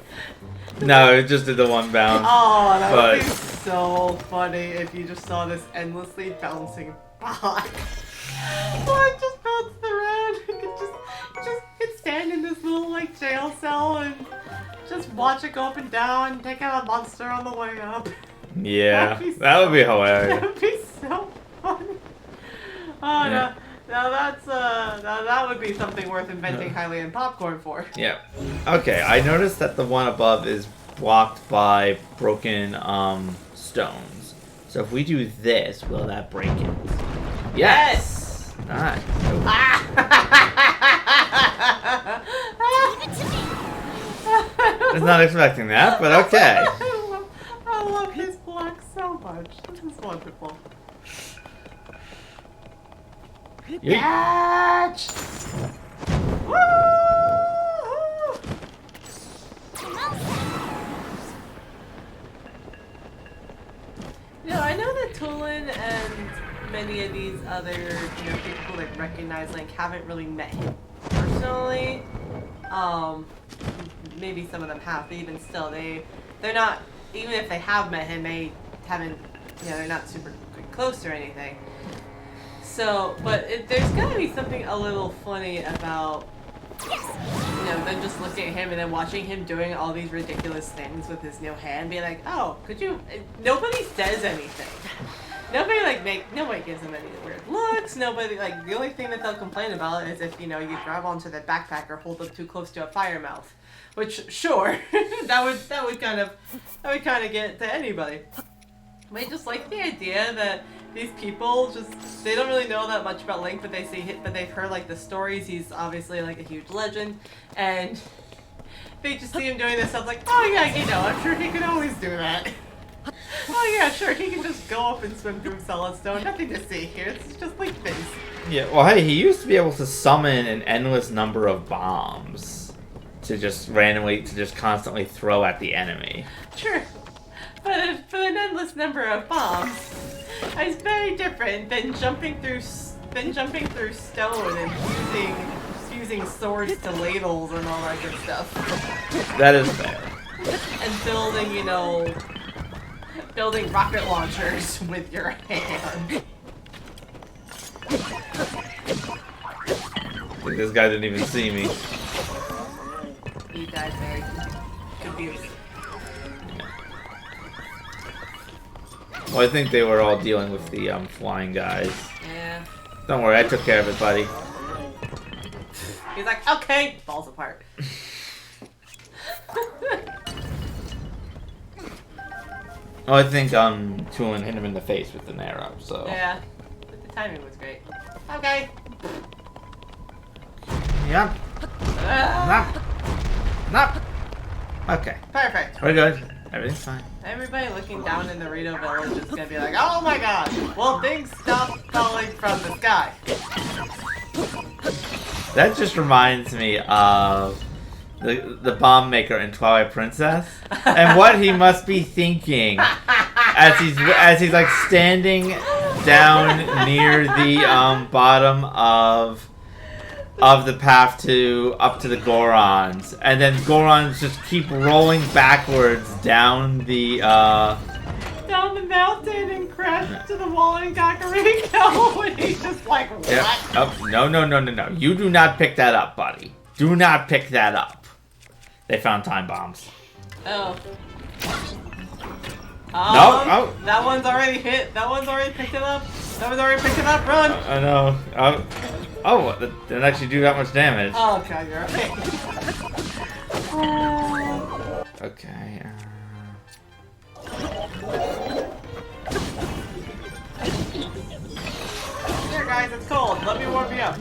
Speaker 1: No, it just did the one bounce.
Speaker 2: Oh, that would be so funny if you just saw this endlessly bouncing block. Block just bounced around. You could stand in this little like jail cell and just watch it go up and down, take out a monster on the way up.
Speaker 1: Yeah, that would be hilarious.
Speaker 2: That would be so funny. Oh
Speaker 1: Yeah.
Speaker 2: no, that would be something worth inventing Hylian popcorn for.
Speaker 1: Yeah. Okay, I noticed that the one above is blocked by broken stones. So if we do this, will that break it? Yes! Nice.
Speaker 2: I
Speaker 1: was not expecting that, but okay.
Speaker 2: I love his block so much. This is wonderful. Catch! Woo! You know, I know that Tulin and many of these other, people who like recognize Link haven't really met him personally. Maybe some of them have, but even still, they're not. Even if they have met him, they haven't. They're not super close or anything. So, but there's gotta be something a little funny about, them just looking at him and then watching him doing all these ridiculous things with his new hand, being like, oh, could you? Nobody says anything. Nobody nobody gives him any weird looks. Nobody the only thing that they'll complain about is if you grab onto the backpack or hold up too close to a fire mouth, which sure that would kind of get to anybody. But I just like the idea that these people they don't really know that much about Link, but they've heard like the stories. He's obviously like a huge legend, and they just see him doing this stuff like, oh yeah, I'm sure he could always do that. Oh yeah, Yeah, sure, he can just go up and swim through solid stone. Nothing to see here. It's just like this.
Speaker 1: Yeah, well, hey, he used to be able to summon an endless number of bombs to just randomly, to just constantly throw at the enemy.
Speaker 2: Sure. But an endless number of bombs is very different than jumping through stone and using swords to ladles and all that good stuff.
Speaker 1: That is fair.
Speaker 2: And building rocket launchers with your hand.
Speaker 1: I think this guy didn't even see me.
Speaker 2: You guys very confused.
Speaker 1: Well, I think they were all dealing with the flying guys.
Speaker 2: Yeah.
Speaker 1: Don't worry, I took care of it, buddy.
Speaker 2: He's like, okay, falls apart.
Speaker 1: Oh, I think Tulin hit him in the face with an arrow, so.
Speaker 2: Yeah, but the timing was great. Okay.
Speaker 1: Yeah. Nope. Okay.
Speaker 2: Perfect.
Speaker 1: We're good. Everything's fine.
Speaker 2: Everybody looking down in the Rito village is gonna be like, oh my god, well things stop falling from the sky.
Speaker 1: That just reminds me of the bomb maker in Twilight Princess, and what he must be thinking as he's like standing down near the bottom of the path up to the Gorons, and then Gorons just keep rolling backwards down the
Speaker 2: mountain and crash to the wall in Kakariko, and he's just like, what?
Speaker 1: Yep. Oh, no. You do not pick that up, buddy. Do not pick that up. They found time bombs.
Speaker 2: Oh.
Speaker 1: No. Oh.
Speaker 2: That one's already hit. That one's already picked it up. That one's already picked it up. Run.
Speaker 1: I know. Oh, that didn't actually do that much damage.
Speaker 2: Oh, God, you're okay.
Speaker 1: Okay.
Speaker 2: Here, guys, it's cold. Let me warm you up.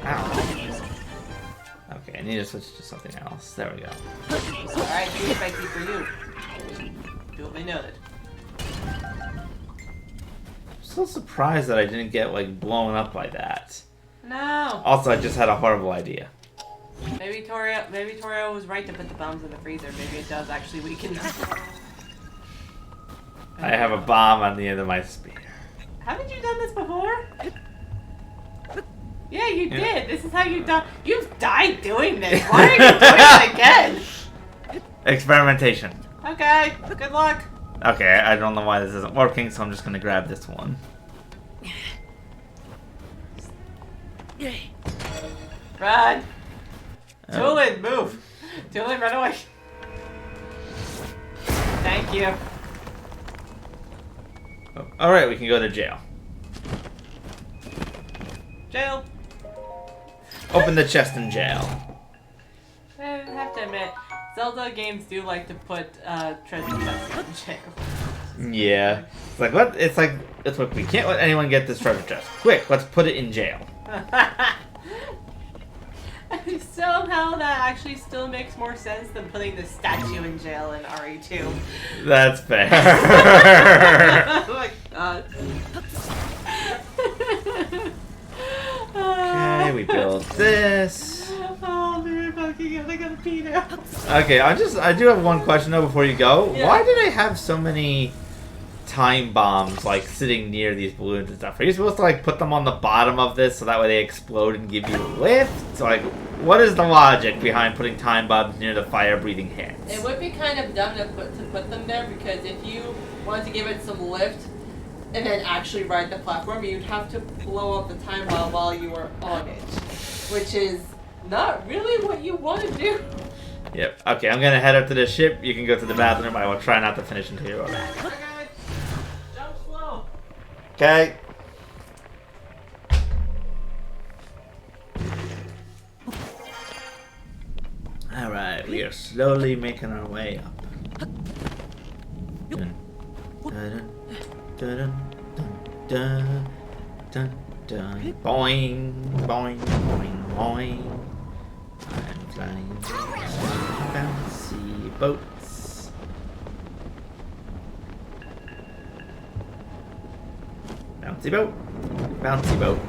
Speaker 1: Ow. Okay, I need to switch to something else. There we go.
Speaker 2: Alright, too spicy for you. Duly noted.
Speaker 1: I'm so surprised that I didn't get, like, blown up by that.
Speaker 2: No.
Speaker 1: Also, I just had a horrible idea.
Speaker 2: Maybe Torio was right to put the bombs in the freezer. Maybe it does actually weaken them.
Speaker 1: I have a bomb on the end of my spear.
Speaker 2: Haven't you done this before? Yeah, you did. This is how you've died doing this. Why are you doing it again?
Speaker 1: Experimentation.
Speaker 2: Okay, good luck.
Speaker 1: Okay, I don't know why this isn't working, so I'm just gonna grab this one.
Speaker 2: Run! Tulin, move! Tulin, run away! Thank you.
Speaker 1: Alright, we can go to jail.
Speaker 2: Jail.
Speaker 1: Open the chest in jail.
Speaker 2: I have to admit, Zelda games do like to put treasure chests in jail.
Speaker 1: Yeah. It's like, what? It's like, we can't let anyone get this treasure chest. Quick, let's put it in jail.
Speaker 2: Somehow that actually still makes more sense than putting the statue in jail in RE2.
Speaker 1: That's fair.
Speaker 2: Oh my god.
Speaker 1: Okay, we build this.
Speaker 2: Oh, very fucking good. I gotta pee now.
Speaker 1: Okay, I do have one question though before you go.
Speaker 2: Yeah.
Speaker 1: Why do they have so many time bombs like sitting near these balloons and stuff? Are you supposed to like put them on the bottom of this so that way they explode and give you a lift? So like, what is the logic behind putting time bombs near the fire-breathing heads?
Speaker 2: It would be kind of dumb to put them there because if you wanted to give it some lift and then actually ride the platform, you'd have to blow up the time bomb while you were on it, which is not really what you want to do.
Speaker 1: Yep. Okay, I'm gonna head up to the ship. You can go to the bathroom. I will try not to finish until you're back.
Speaker 2: Okay. Jump slow.
Speaker 1: Okay. Alright, we are slowly making our way up. Dun, dun, dun, dun, dun, dun, boing, boing, boing, boing. I'm flying. boats. Bouncy boat. Bouncy boat.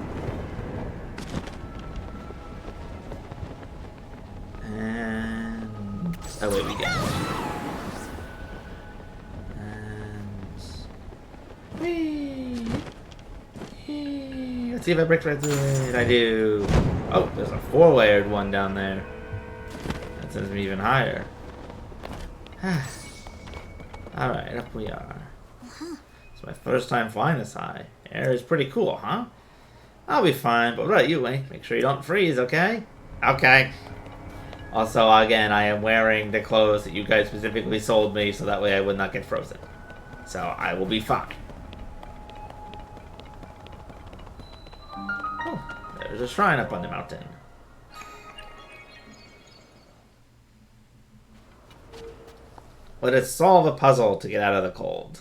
Speaker 1: And... away we go. And... whee! Whee! Let's see if I break through it. I do. Oh, there's a 4-layered one down there. That sends me even higher. Alright, up we are. It's my first time flying this high. Air is pretty cool, huh? I'll be fine, but what about you, Link? Make sure you don't freeze, okay? Okay. Also, again, I am wearing the clothes that you guys specifically sold me, so that way I would not get frozen. So, I will be fine. Oh, there's a shrine up on the mountain. Let us solve a puzzle to get out of the cold.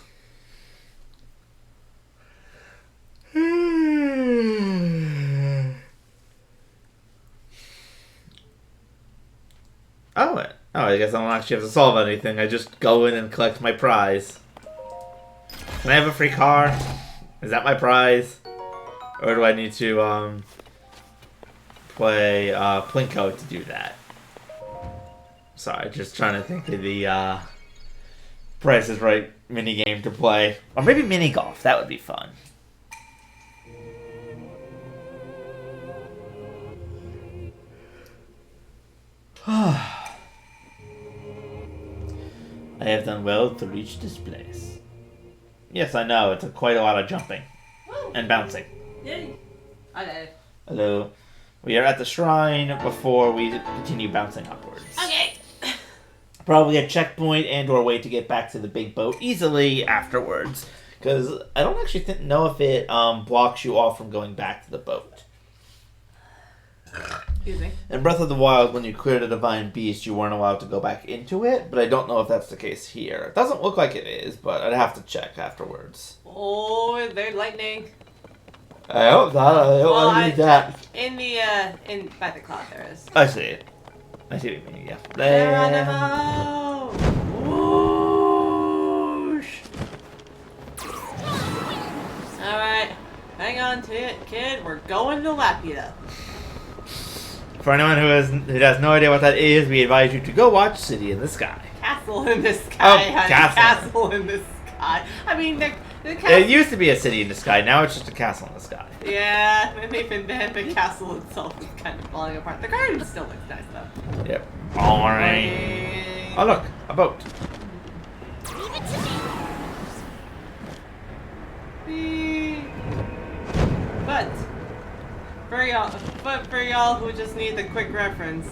Speaker 1: I guess I don't actually have to solve anything. I just go in and collect my prize. Can I have a free car? Is that my prize? Or do I need to play Plinko to do that? Sorry, just trying to think of the Price is Right minigame to play. Or maybe mini golf. That would be fun. I have done well to reach this place. Yes, I know. It took quite a lot of jumping.
Speaker 2: Woo.
Speaker 1: And bouncing.
Speaker 2: Yay. Hello.
Speaker 1: Hello. We are at the shrine before we continue bouncing upwards.
Speaker 2: Okay.
Speaker 1: Probably a checkpoint and or way to get back to the big boat easily afterwards. Because I don't actually know if it blocks you off from going back to the boat.
Speaker 2: Excuse me.
Speaker 1: In Breath of the Wild, when you cleared a Divine Beast, you weren't allowed to go back into it, but I don't know if that's the case here. It doesn't look like it is, but I'd have to check afterwards.
Speaker 2: Oh, there's lightning.
Speaker 1: I hope not. I don't want to need that.
Speaker 2: In by the cloud there is.
Speaker 1: I see it. I see what you mean, yeah.
Speaker 2: They're on the boat. Whoosh. Alright. Hang on to it, kid. We're going to Laputa.
Speaker 1: For anyone who has no idea what that is, we advise you to go watch City in the Sky.
Speaker 2: Castle in the Sky,
Speaker 1: Oh,
Speaker 2: honey.
Speaker 1: castle.
Speaker 2: Castle in the Sky. I mean, the castle...
Speaker 1: It used to be a city in the sky, now it's just a castle in the sky.
Speaker 2: Yeah, and even then, the castle itself is kind of falling apart. The garden still looks nice, though.
Speaker 1: Yep. Boring. Oh, look, a boat.
Speaker 4: Leave it to me.
Speaker 2: But for y'all who just need the quick reference,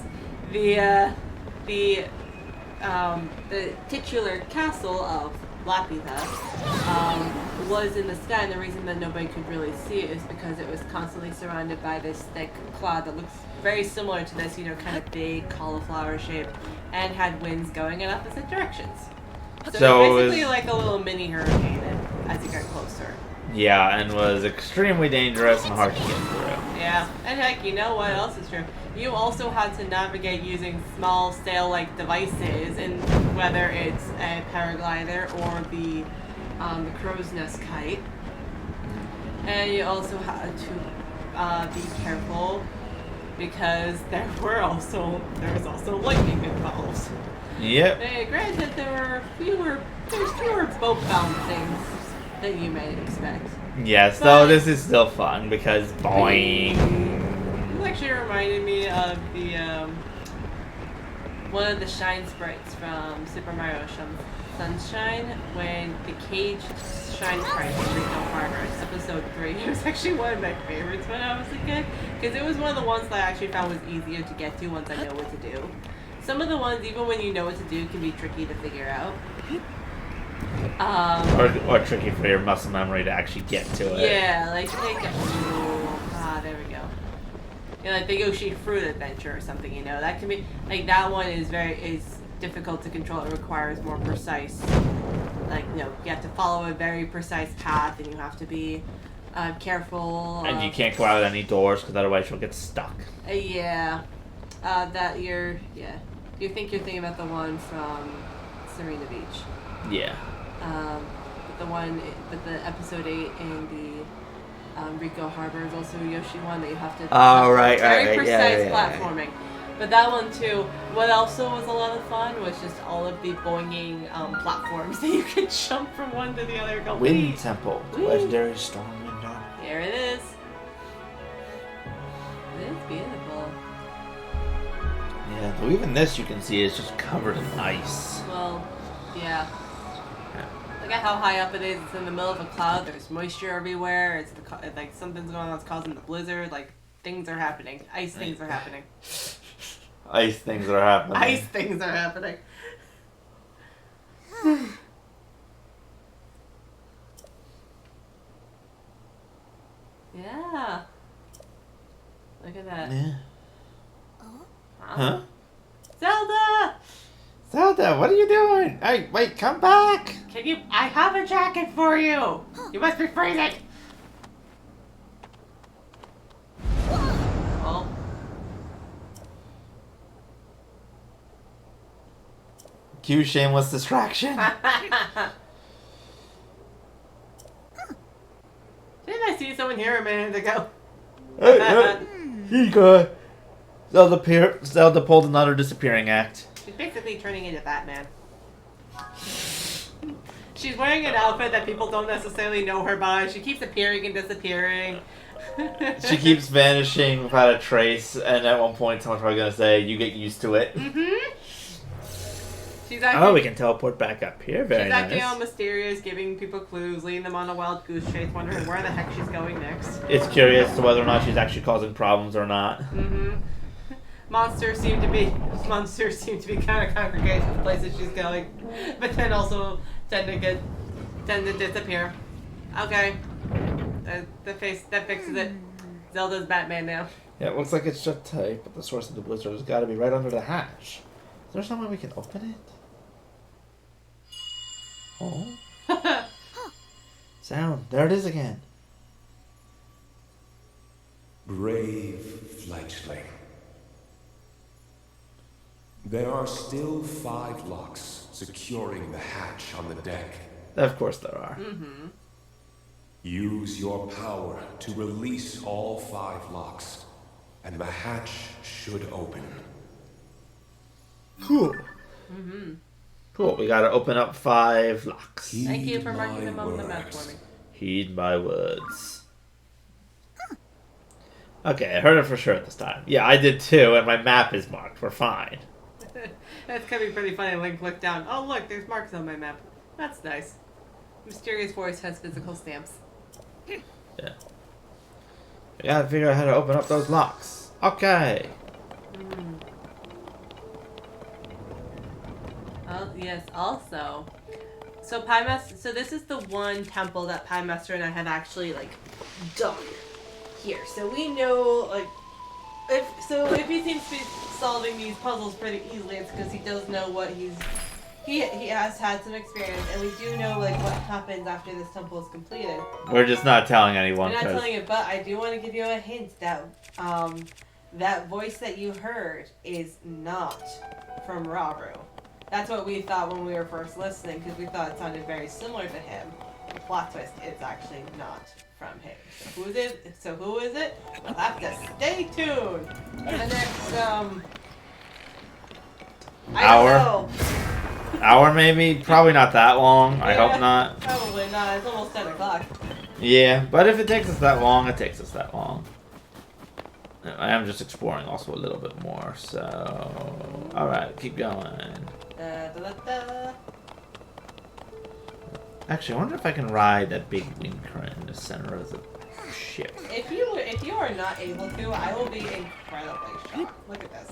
Speaker 2: the titular castle of Laputa was in the sky, and the reason that nobody could really see it is because it was constantly surrounded by this thick cloud that looks very similar to this, kind of big cauliflower shape, and had winds going in opposite directions. So it was basically like a little mini hurricane as you got closer.
Speaker 1: Yeah, and was extremely dangerous and hard to get through.
Speaker 2: Yeah, and heck, you know what else is true? You also had to navigate using small sail-like devices, and whether it's a paraglider or the crow's nest kite. And you also had to be careful because there was also lightning involved.
Speaker 1: Yep.
Speaker 2: Granted, there's fewer boat-bound things that you may expect.
Speaker 1: Yes, though this is still fun because boing.
Speaker 2: This actually reminded me of the one of the shine sprites from Super Mario Sunshine, when the cage shine sprite in Regional Progress, episode 3. It was actually one of my favorites when I was a kid, because it was one of the ones that I actually found was easier to get to once I know what to do. Some of the ones, even when you know what to do, can be tricky to figure out.
Speaker 1: Or tricky for your muscle memory to actually get to it.
Speaker 2: Yeah, like there we go. Like the Yoshi Fruit Adventure or something, that can be, like, that one is difficult to control. It requires more precise, you have to follow a very precise path, and you have to be careful.
Speaker 1: And you can't go out any doors, because otherwise you'll get stuck.
Speaker 2: You think you're thinking about the one from Serena Beach.
Speaker 1: Yeah.
Speaker 2: But the episode 8 in the Rico Harbor is also a Yoshi one that you have to.
Speaker 1: Oh, right,
Speaker 2: very
Speaker 1: right,
Speaker 2: precise
Speaker 1: yeah.
Speaker 2: platforming. But that one too. What also was a lot of fun was just all of the boinging platforms that you could jump from one to the other. Go,
Speaker 1: Wind
Speaker 2: wee.
Speaker 1: Temple.
Speaker 2: Wee.
Speaker 1: Legendary storm window.
Speaker 2: Here it is. It is beautiful.
Speaker 1: Yeah, though even this you can see is just covered in ice.
Speaker 2: Well, yeah. Look at how high up it is. It's in the middle of a cloud. There's moisture everywhere. It's like something's going on that's causing the blizzard. Like things are happening. Ice things are happening.
Speaker 1: Ice things are happening.
Speaker 2: Ice things are happening. Yeah. Look at that.
Speaker 1: Yeah. Huh?
Speaker 2: Zelda!
Speaker 1: Zelda, what are you doing? Hey, wait, come back!
Speaker 2: Can you? I have a jacket for you. You must be freezing. Oh.
Speaker 1: Cue shameless distraction.
Speaker 2: Didn't I see someone here a minute ago?
Speaker 1: Hey, he got Zelda pulled another disappearing act.
Speaker 2: She's basically turning into Batman. She's wearing an outfit that people don't necessarily know her by. She keeps appearing and disappearing.
Speaker 1: She keeps vanishing without a trace, and at one point someone's probably gonna say, "You get used to it."
Speaker 2: Mm-hmm. She's acting,
Speaker 1: Oh, we can teleport back up here. Very
Speaker 2: she's
Speaker 1: nice.
Speaker 2: acting all mysterious, giving people clues, leading them on a wild goose chase, wondering where the heck she's going next.
Speaker 1: It's curious to whether or not she's actually causing problems or not.
Speaker 2: Mm-hmm. Monsters seem to be kind of congregated to the places she's going, but then also tend to disappear. Okay, that fixes it. Zelda's Batman now.
Speaker 1: Yeah, it looks like it's shut tight, but the source of the blizzard has got to be right under the hatch. Is there some way we can open it? Oh. Sound. There it is again.
Speaker 5: Brave fledgling. There are still 5 locks securing the hatch on the deck.
Speaker 1: Of course there are.
Speaker 2: Mm-hmm.
Speaker 5: Use your power to release all 5 locks, and the hatch should open.
Speaker 1: Cool.
Speaker 2: Mm-hmm.
Speaker 1: Cool. We gotta open up 5 locks.
Speaker 2: Thank you for
Speaker 5: Heed
Speaker 2: marking
Speaker 5: my
Speaker 2: them on the map
Speaker 5: words.
Speaker 2: for me.
Speaker 1: Heed my words. Okay, I heard it for sure this time. Yeah, I did too, and my map is marked. We're fine.
Speaker 2: That's gonna be pretty funny. Link looked down. Oh look, there's marks on my map. That's nice. Mysterious voice has physical stamps.
Speaker 1: Yeah. We gotta figure out how to open up those locks. Okay.
Speaker 2: Mm. Oh yes. Also, so Piemaster. So this is the one temple that Piemaster and I have actually like done here. So we know like if he seems to be solving these puzzles pretty easily, it's because he does know what he has had some experience, and we do know like what happens after this temple is completed.
Speaker 1: We're just not telling anyone.
Speaker 2: I'm not telling you, but I do want to give you a hint that that voice that you heard is not from Rauru. That's what we thought when we were first listening, because we thought it sounded very similar to him. The plot twist, it's actually not from him. So who is it? We'll have to stay tuned for the next
Speaker 1: Hour? Hour maybe? Probably not that long. I hope not.
Speaker 2: Probably not. It's almost 10 o'clock.
Speaker 1: Yeah, but if it takes us that long, it takes us that long. I am just exploring also a little bit more, so... Alright, keep going. Actually, I wonder if I can ride that big wind current in the center of the ship.
Speaker 2: If you are not able to, I will be incredibly shocked. Look at this.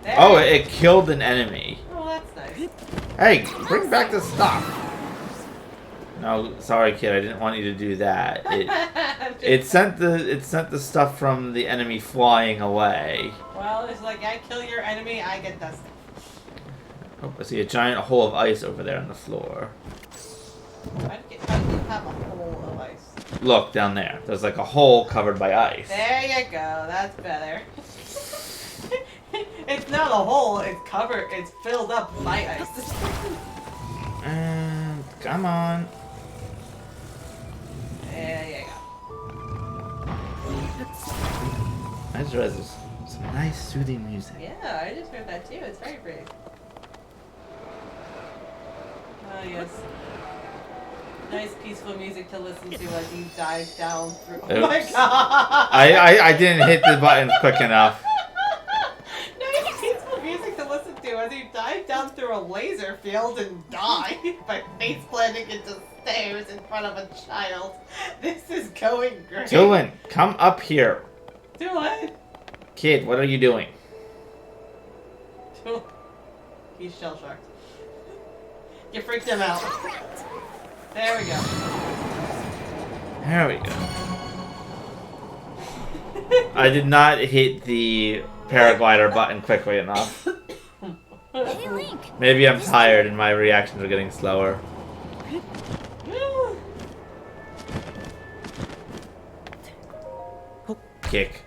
Speaker 2: There.
Speaker 1: Oh, it killed an enemy.
Speaker 2: Oh, that's nice.
Speaker 1: Hey, bring back the stuff. No, sorry, kid. I didn't want you to do that. It sent the stuff from the enemy flying away.
Speaker 2: Well, it's like I kill your enemy, I get dusted.
Speaker 1: Oh, I see a giant hole of ice over there on the floor.
Speaker 2: Why do you have a hole of ice?
Speaker 1: Look down there. There's like a hole covered by ice.
Speaker 2: There you go. That's better. It's not a hole, it's covered, it's filled up by ice.
Speaker 1: Come on.
Speaker 2: There you go.
Speaker 1: I just realized there's some nice soothing music.
Speaker 2: Yeah, I just heard that too. It's very pretty. Oh, yes. Nice peaceful music to listen to as you dive down through. Oh my god!
Speaker 1: I didn't hit the button quick enough.
Speaker 2: Nice peaceful music to listen to as you dive down through a laser field and die by face planting into stairs in front of a child. This is going great.
Speaker 1: Dylan, come up here.
Speaker 2: Do what?
Speaker 1: Kid, what are you doing?
Speaker 2: He's shell-shocked. You freaked him out. There we go.
Speaker 1: There we go. I did not hit the paraglider button quickly enough.
Speaker 4: Hey, Link.
Speaker 1: Maybe I'm tired and my reactions are getting slower. Kick.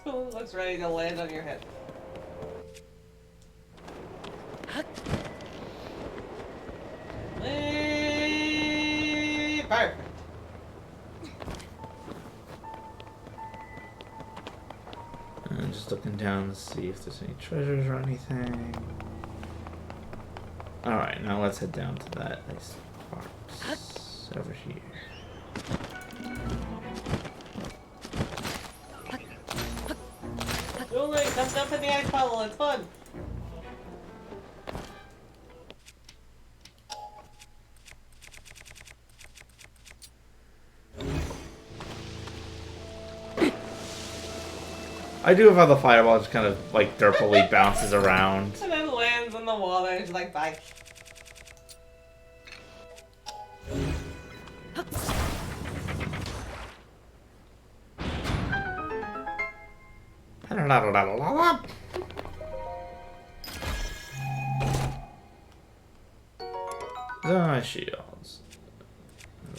Speaker 2: Looks ready to land on your head. Perfect.
Speaker 1: I'm just looking down to see if there's any treasures or anything. Alright, now let's head down to that nice box over here.
Speaker 2: Julie, come jump in the ice puddle, it's fun.
Speaker 1: I do have how the fireball just kind of like derpily bounces around.
Speaker 2: And then lands in the water and it's like, bye.
Speaker 1: My shields.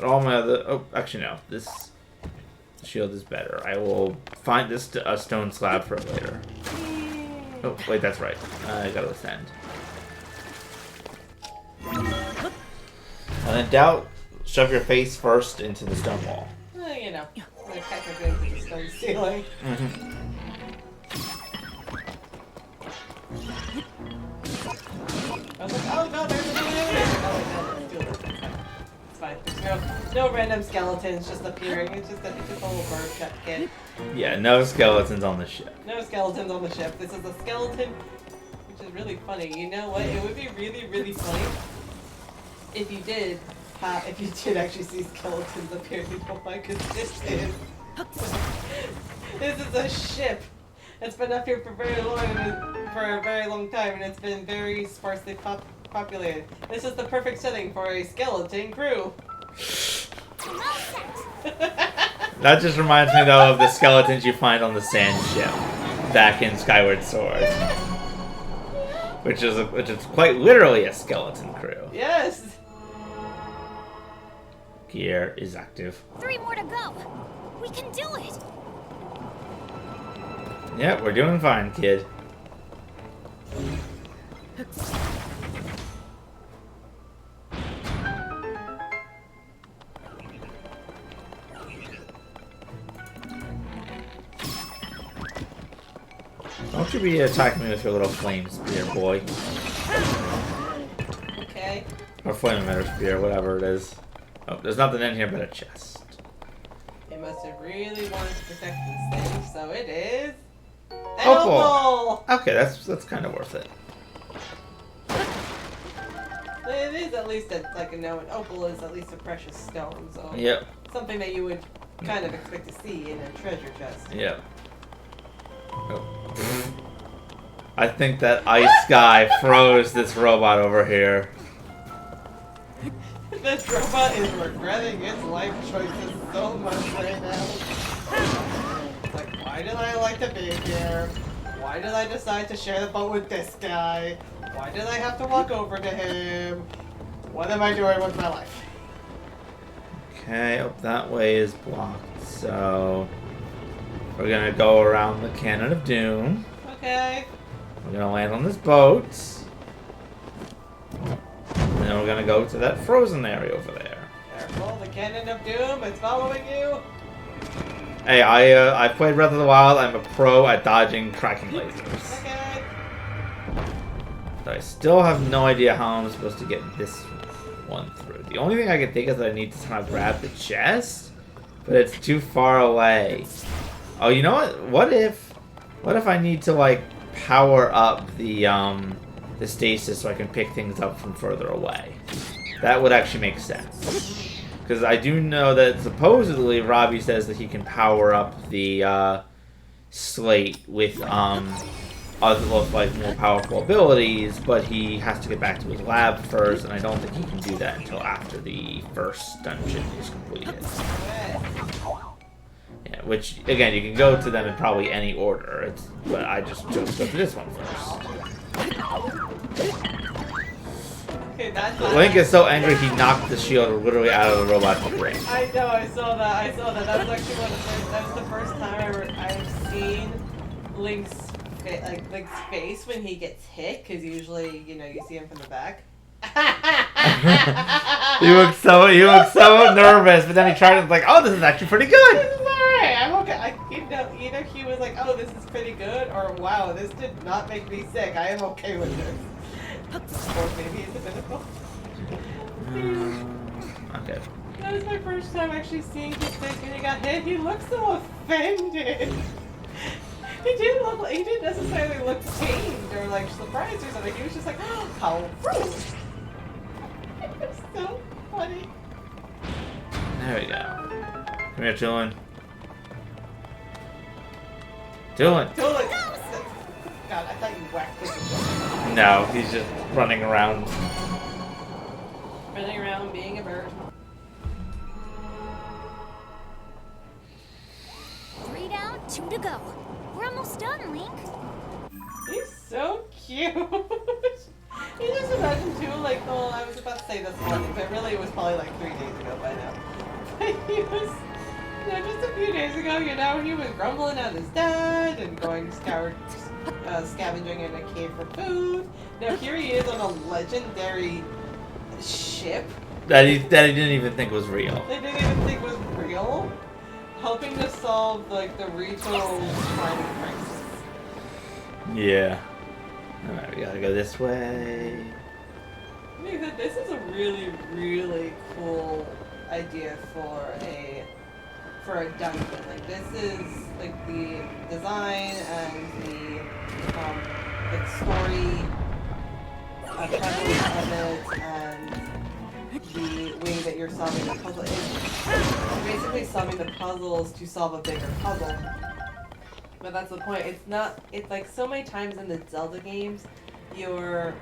Speaker 1: All my other. Oh, actually, no. This shield is better. I will find this a stone slab for later. Oh, wait, that's right. I gotta ascend. And in doubt, shove your face first into the stone wall.
Speaker 2: Well, you know, we're technically into the stone ceiling. I was like, oh no, there's a new alien! Oh, wait, no, let's do it. It's fine. There's no random skeletons just appearing. It's just a little bird kid.
Speaker 1: Yeah, no skeletons on the ship.
Speaker 2: No skeletons on the ship. This is a skeleton, which is really funny. You know what? It would be really, really funny if you did actually see skeletons appearing. Oh my goodness, this is a ship. It's been up here for a very long time, and it's been very sparsely populated. This is the perfect setting for a skeleton crew.
Speaker 1: That just reminds me though of the skeletons you find on the sand ship back in Skyward Sword, which is quite literally a skeleton crew.
Speaker 2: Yes.
Speaker 1: Gear is active.
Speaker 4: 3 more to go. We can do it.
Speaker 1: Yeah, we're doing fine, kid. Don't you be attacking me with your little flame spear, boy.
Speaker 2: Okay.
Speaker 1: Or flame emitter spear, whatever it is. Oh, there's nothing in here but a chest.
Speaker 2: They must have really wanted to protect this thing, so it is an
Speaker 1: Opal.
Speaker 2: opal.
Speaker 1: Okay, that's kind of worth it.
Speaker 2: It is at least an opal is at least a precious stone, so
Speaker 1: Yep.
Speaker 2: something that you would kind of expect to see in a treasure chest.
Speaker 1: Yep. Oh. I think that ice guy froze this robot over here.
Speaker 2: This robot is regretting its life choices so much right now. It's like, why did I like to be here? Why did I decide to share the boat with this guy? Why did I have to walk over to him? What am I doing with my life?
Speaker 1: Okay, oh, that way is blocked, so... We're gonna go around the Cannon of Doom.
Speaker 2: Okay.
Speaker 1: We're gonna land on this boat. And then we're gonna go to that frozen area over there.
Speaker 2: Careful, the Cannon of Doom is following you.
Speaker 1: Hey, I played Breath of the Wild. I'm a pro at dodging tracking lasers.
Speaker 2: Okay.
Speaker 1: But I still have no idea how I'm supposed to get this one through. The only thing I can think is that I need to somehow grab the chest, but it's too far away. Oh, you know what? What if I need to like power up the stasis so I can pick things up from further away? That would actually make sense. Because I do know that supposedly Robbie says that he can power up the slate with other like more powerful abilities, but he has to get back to his lab first, and I don't think he can do that until after the first dungeon is completed. Yeah, which again you can go to them in probably any order. But I just chose to go to this one first.
Speaker 2: Okay, that's
Speaker 1: Link is so angry he knocked the shield literally out of the robot's brain.
Speaker 2: I know, I saw that. That was actually that was the first time I've seen Link's face when he gets hit, because usually, you know, you see him from the back.
Speaker 1: He looks so nervous, but then he tried to like, oh, this is actually pretty good.
Speaker 2: This is alright, I'm okay. Either he was like, oh, this is pretty good, or wow, this did not make me sick. I am okay with this. Or maybe it's a bit of both.
Speaker 1: Okay.
Speaker 2: That was my first time actually seeing his face when he got hit. He looked so offended. He didn't necessarily look pained or like surprised or something. He was just like, oh, how rude. It was so funny.
Speaker 1: There we go. Come here, Dylan. Dylan.
Speaker 2: Totally. God, I thought you whacked him.
Speaker 1: No, he's just running around.
Speaker 2: Running around being a bird.
Speaker 4: 3 down, 2 to go. We're almost done, Link.
Speaker 2: He's so cute. You just imagine too, like, well, I was about to say this morning, but really it was probably like 3 days ago by now. But he was, you know, just a few days ago, you know, he was grumbling at his dad and going scavenging in a cave for food. Now here he is on a legendary ship
Speaker 1: That he didn't even think was real.
Speaker 2: they didn't even think was real, helping to solve like the regional climate crisis.
Speaker 1: Yeah. Alright, we gotta go this way.
Speaker 2: This is a really, really cool idea for a dungeon. Like this is like the design and the like story prevalence of it and the way that you're solving the puzzle. It's basically solving the puzzles to solve a bigger puzzle. But that's the point. It's like so many times in the Zelda games, the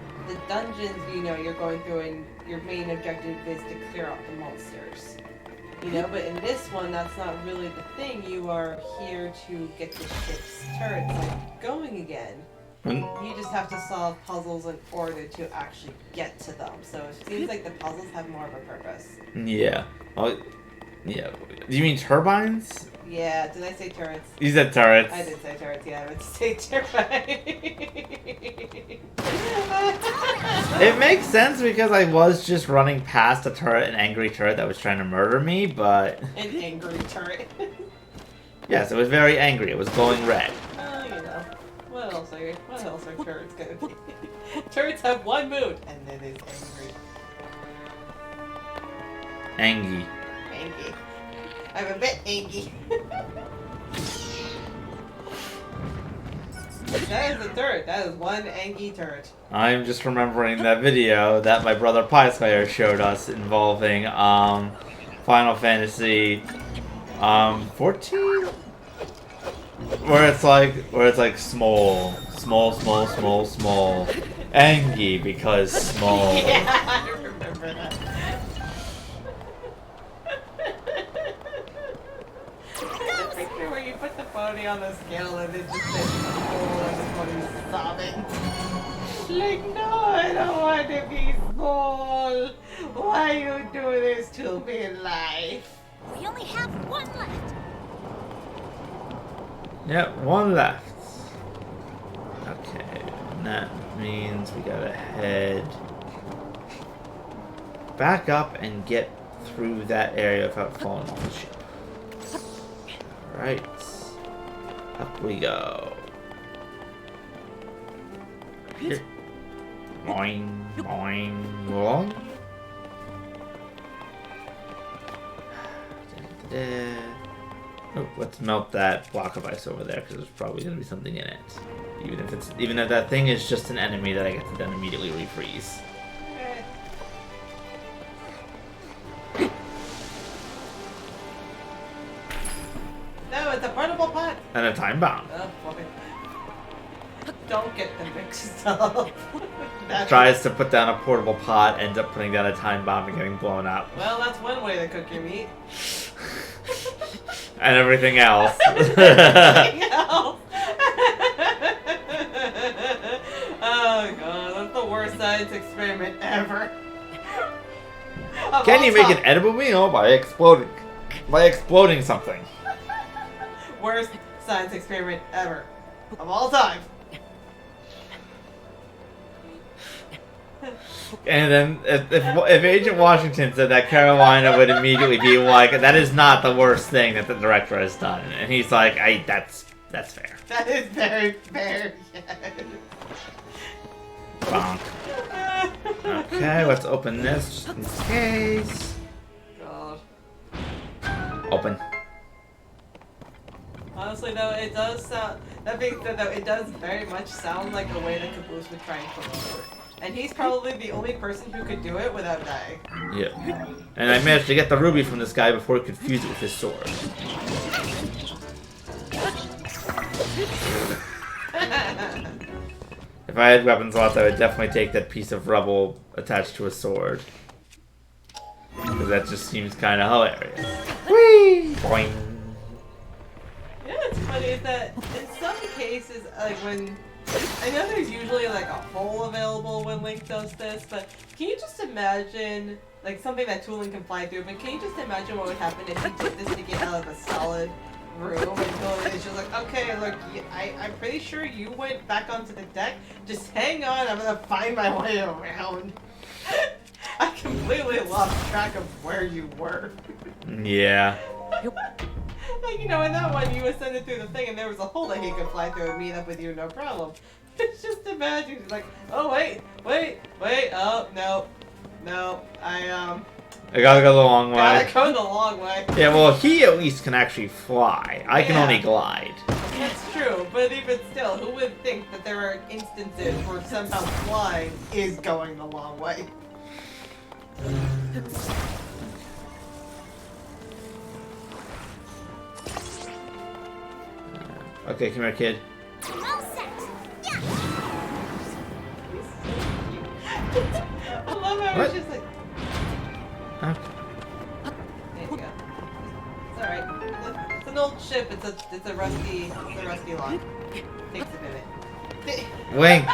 Speaker 2: dungeons, you know, you're going through and your main objective is to clear out the monsters. You know, but in this one, that's not really the thing. You are here to get the ship's turrets like going again. You just have to solve puzzles in order to actually get to them. So it seems like the puzzles have more of a purpose.
Speaker 1: Yeah. Oh, yeah. Do you mean turbines?
Speaker 2: Yeah, did I say turrets?
Speaker 1: You said turrets.
Speaker 2: I did say turrets, yeah, I meant to say turbines.
Speaker 1: It makes sense because I was just running past an angry turret that was trying to murder me, but...
Speaker 2: An angry turret.
Speaker 1: Yes, it was very angry. It was glowing red.
Speaker 2: You know. What else are turrets gonna be? Turrets have one mood, and it is angry.
Speaker 1: Angy.
Speaker 2: Angry. I'm a bit angry. That is a turret. That is one angry turret.
Speaker 1: I'm just remembering that video that my brother Pie Slayer showed us involving Final Fantasy 14? Where it's like small. Angy because small.
Speaker 2: Yeah, I remember that. The picture where you put the pony on the scale and it just says small and the pony's sobbing. Like, no, I don't want to be small. Why you do this to me in life?
Speaker 4: We only have 1 left.
Speaker 1: Yep, one left. Okay, and that means we gotta head back up and get through that area without falling off the ship. Alright. Up we go. Here. Boing, boing, boing. Oh, let's melt that block of ice over there because there's probably going to be something in it. Even if that thing is just an enemy that I get to then immediately refreeze.
Speaker 2: No, it's a portable pot.
Speaker 1: And a time bomb.
Speaker 2: Oh, boy. Don't get them mixed up.
Speaker 1: Tries to put down a portable pot, ends up putting down a time bomb and getting blown up.
Speaker 2: Well, that's one way to cook your meat.
Speaker 1: And everything else.
Speaker 2: Everything else. Oh god, that's the worst science experiment ever.
Speaker 1: Can you make an edible meal by exploding something?
Speaker 2: Worst science experiment ever. Of all time.
Speaker 1: And then if Agent Washington said that, Carolina would immediately be like, that is not the worst thing that the director has done. And he's like, that's fair.
Speaker 2: That is very fair, yes.
Speaker 1: Bonk. Okay, let's open this just in case.
Speaker 2: God.
Speaker 1: Open.
Speaker 2: Honestly though, it does sound, that being said though, it does very much sound like a way that Caboose would try and kill him. And he's probably the only person who could do it without dying.
Speaker 1: Yeah. And I managed to get the ruby from this guy before he could fuse it with his sword. If I had weapons left, I would definitely take that piece of rubble attached to a sword. Because that just seems kind of hilarious. Whee! Boing.
Speaker 2: You know what's funny is that in some cases, like when, I know there's usually like a hole available when Link does this, but can you just imagine, like something that Toolin can fly through, but can you just imagine what would happen if he did this to get out of a solid room and Toolin is just like, okay, look, I'm pretty sure you went back onto the deck, just hang on, I'm gonna find my way around. I completely lost track of where you were.
Speaker 1: Yeah.
Speaker 2: Like, you know, in that one, you ascended through the thing and there was a hole that he could fly through and meet up with you, no problem. It's just imagine, it's like, oh, wait, oh, no, I
Speaker 1: gotta go the long way.
Speaker 2: gotta go the long way.
Speaker 1: Yeah, well, he at least can actually fly. I can only glide.
Speaker 2: That's true, but even still, who would think that there are instances where somehow flying is going the long way?
Speaker 1: Okay, come here, kid.
Speaker 4: All set. Yeah.
Speaker 2: I love how
Speaker 1: What?
Speaker 2: it's just like,
Speaker 1: Okay.
Speaker 2: there you go. It's alright. It's an old ship, it's a rusty line. Takes a minute.
Speaker 1: Wink.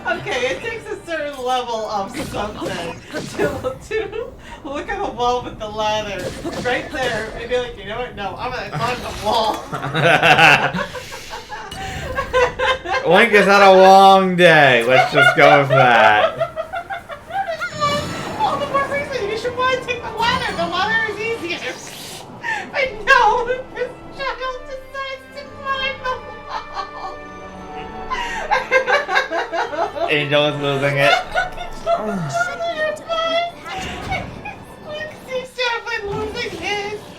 Speaker 2: Okay, it takes a certain level of something to look at the wall with the ladder right there and be like, you know what? No, I'm gonna climb the wall.
Speaker 1: Link has had a long day. Let's just go with that.
Speaker 2: All the more reason you should want to take the ladder. The ladder is easier. I know. This child decides to climb the wall.
Speaker 1: Angel is losing it.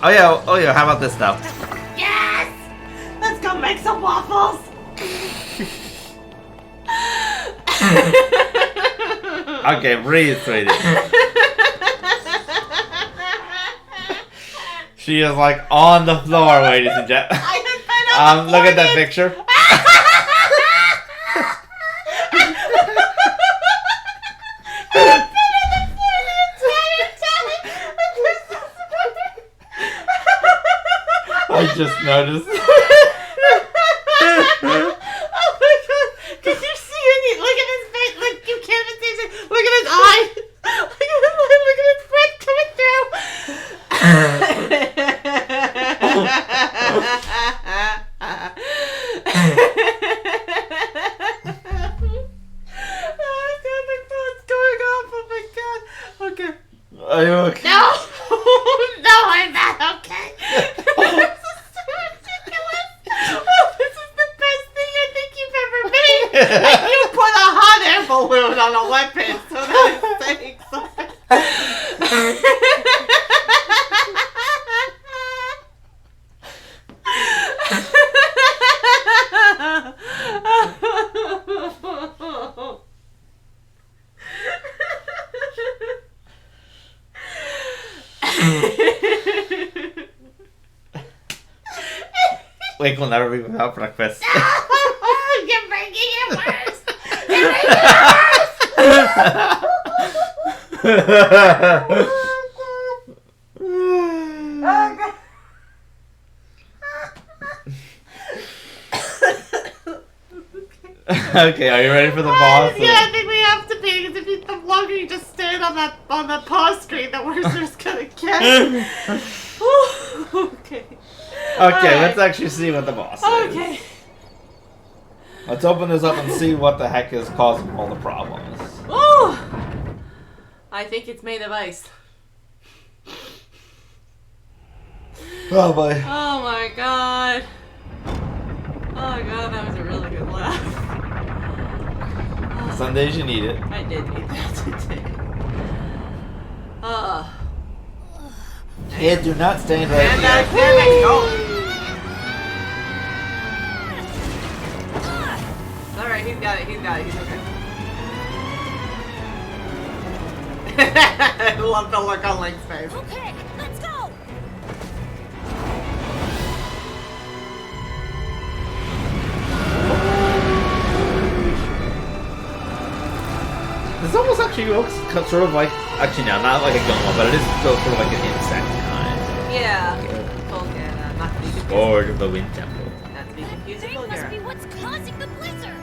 Speaker 1: Oh yeah, how about this though?
Speaker 2: Yes! Let's go make some waffles!
Speaker 1: Okay, breathe, sweetie. She is like on the floor, ladies and gentlemen. Look at that picture. I just noticed.
Speaker 2: Oh my god! Can you see any? Look at his face! Look, you can't even see his. Look at his eye! Look at his eye! Look at his breath coming through!
Speaker 1: Are you okay?
Speaker 2: No! No, I'm not okay. This is so ridiculous. This is the best thing I think you've ever made. Like you put a hot air balloon on a weapon, so that is saying something.
Speaker 1: Wake will never be without breakfast.
Speaker 2: You're making it worse. You're making it worse.
Speaker 1: Okay, are you ready for the boss?
Speaker 2: Yeah, I think we have to be. Because if the longer you just stand on the pause screen, the worse it's gonna get. Okay.
Speaker 1: Okay, let's actually see what the boss is.
Speaker 2: Okay.
Speaker 1: Let's open this up and see what the heck is causing all the problems.
Speaker 2: Ooh! I think it's made of ice.
Speaker 1: Oh boy.
Speaker 2: Oh my god. Oh my god, that was a really good laugh.
Speaker 1: Some days you need it.
Speaker 2: I did need that today.
Speaker 1: Kid, do not stand right
Speaker 2: Stand
Speaker 1: here.
Speaker 2: back, go! Alright, he's got it, he's okay. I love the look on Link's face.
Speaker 4: Okay, let's go.
Speaker 1: This almost actually looks sort of like, actually no, not like a Goma, but it is still sort of like an insect kind.
Speaker 2: Yeah. Not to be confused.
Speaker 1: Lord of the Wind Temple.
Speaker 2: Not to be confused with
Speaker 4: They must be
Speaker 2: Vulgara.
Speaker 4: what's causing the blizzard.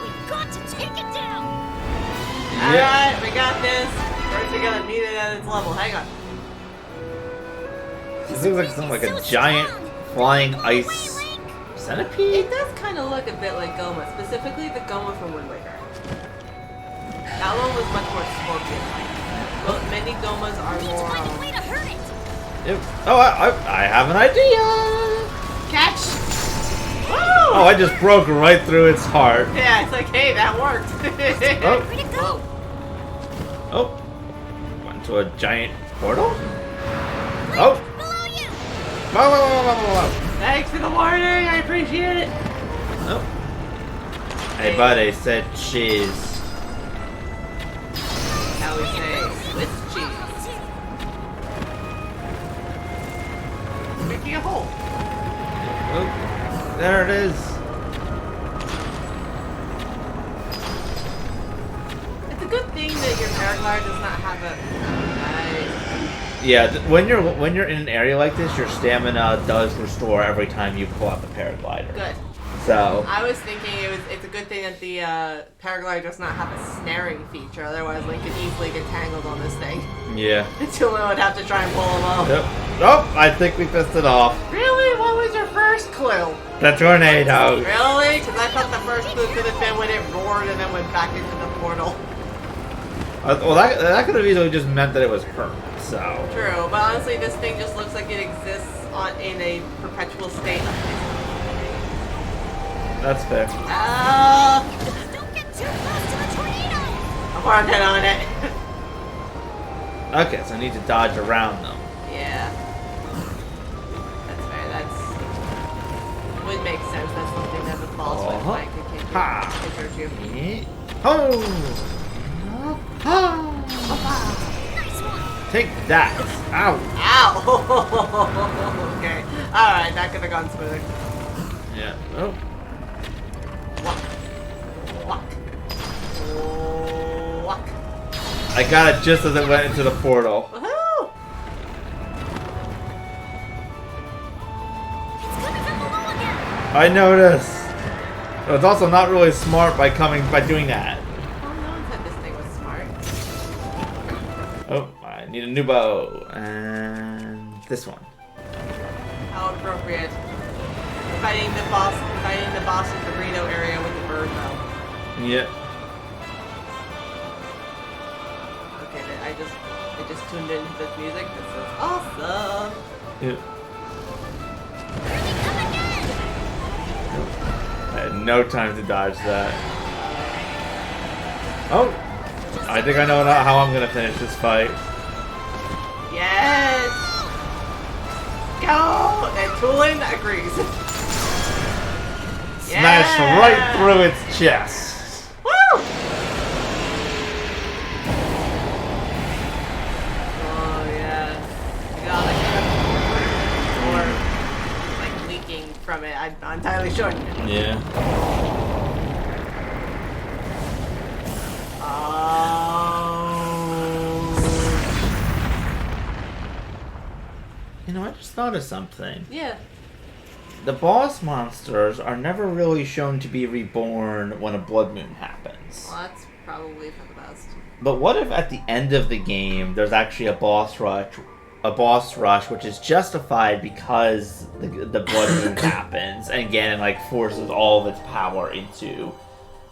Speaker 4: We've got to take it down.
Speaker 2: Alright, we got this. First we gotta meet it at its level. Hang on.
Speaker 1: This looks like something like a giant flying ice centipede?
Speaker 2: It does kind of look a bit like Goma, specifically the Goma from Wind Waker. That one was much more scorpion-like. But many Gomas are
Speaker 4: We need to
Speaker 2: more.
Speaker 4: find a way to hurt it.
Speaker 1: Yep. Oh, I have an idea!
Speaker 2: Catch!
Speaker 1: Oh, I just broke right through its heart.
Speaker 2: Yeah, it's like, hey, that worked.
Speaker 1: Oh,
Speaker 4: Where'd it go?
Speaker 1: oh. Went to a giant portal? Oh.
Speaker 4: Below you.
Speaker 1: Whoa, whoa, whoa, whoa, whoa, whoa.
Speaker 2: Thanks for the warning, I appreciate it.
Speaker 1: Oh. Hey, buddy, said cheese.
Speaker 2: How we say Swiss cheese. Making a hole.
Speaker 1: Oh, there it is.
Speaker 2: It's a good thing that your paraglider does not have a.
Speaker 1: Yeah, when you're in an area like this, your stamina does restore every time you pull out the paraglider.
Speaker 2: Good.
Speaker 1: So.
Speaker 2: I was thinking it's a good thing that the paraglider does not have a snaring feature. Otherwise, Link could easily get tangled on this thing.
Speaker 1: Yeah.
Speaker 2: Tula would have to try and pull him off.
Speaker 1: Yep. Oh, I think we pissed it off.
Speaker 2: Really? What was your first clue?
Speaker 1: The tornado.
Speaker 2: Really? Because I thought the first clue could have been when it roared and then went back into the portal.
Speaker 1: Well, that could have easily just meant that it was hurt. So.
Speaker 2: True, but honestly, this thing just looks like it exists in a perpetual state.
Speaker 1: That's fair.
Speaker 4: Don't get too close to the tornado.
Speaker 2: I'm working on it.
Speaker 1: Okay, so I need to dodge around them.
Speaker 2: Yeah. That's fair. Would make sense. That's something that the boss would like to
Speaker 1: Ha!
Speaker 2: hurt you.
Speaker 1: Oh!
Speaker 4: Nice one.
Speaker 1: Take that! Ow!
Speaker 2: Ow! Okay. Alright, that could have gone smooth.
Speaker 1: Yeah. Oh.
Speaker 2: Walk. Walk. Walk.
Speaker 1: I got it just as it went into the portal.
Speaker 2: Woohoo!
Speaker 4: It's coming from below again.
Speaker 1: I noticed. But it's also not really smart by doing that.
Speaker 2: Oh, no one said this thing was smart.
Speaker 1: Oh, I need a new bow. And this one.
Speaker 2: How appropriate. Fighting the boss in the burrito area with the bird bow.
Speaker 1: Yeah.
Speaker 2: Okay, I I just tuned into this music. This is awesome.
Speaker 1: Yeah. I had no time to dodge that. Oh! I think I know how I'm gonna finish this fight.
Speaker 2: Yes! Go! And Tulin agrees.
Speaker 1: Smash right through its chest.
Speaker 2: Woo! Oh yeah. God, I or like leaking from it. I'm not entirely sure.
Speaker 1: Yeah. You know, I just thought of something.
Speaker 2: Yeah.
Speaker 1: The boss monsters are never really shown to be reborn when a blood moon happens.
Speaker 2: Well, that's probably for the best.
Speaker 1: But what if at the end of the game there's actually a boss rush which is justified because the blood moon happens and Ganon like forces all of its power into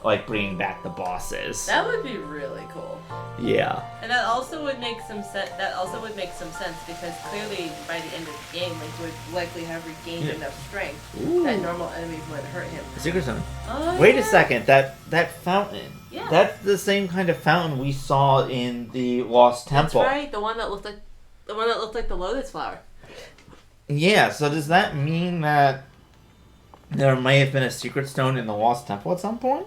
Speaker 1: like bringing back the bosses.
Speaker 2: That would be really cool.
Speaker 1: Yeah.
Speaker 2: And that also would make some sense. That also would make some sense because clearly by the end of the game, Link would likely have regained enough strength that normal enemies would hurt him.
Speaker 1: Secret Zone.
Speaker 2: Oh,
Speaker 1: Wait a second. That fountain.
Speaker 2: Yeah.
Speaker 1: That's the same kind of fountain we saw in the Lost Temple.
Speaker 2: That's right. The one that looked like the lotus flower.
Speaker 1: Yeah. So does that mean that there may have been a secret stone in the Lost Temple at some point?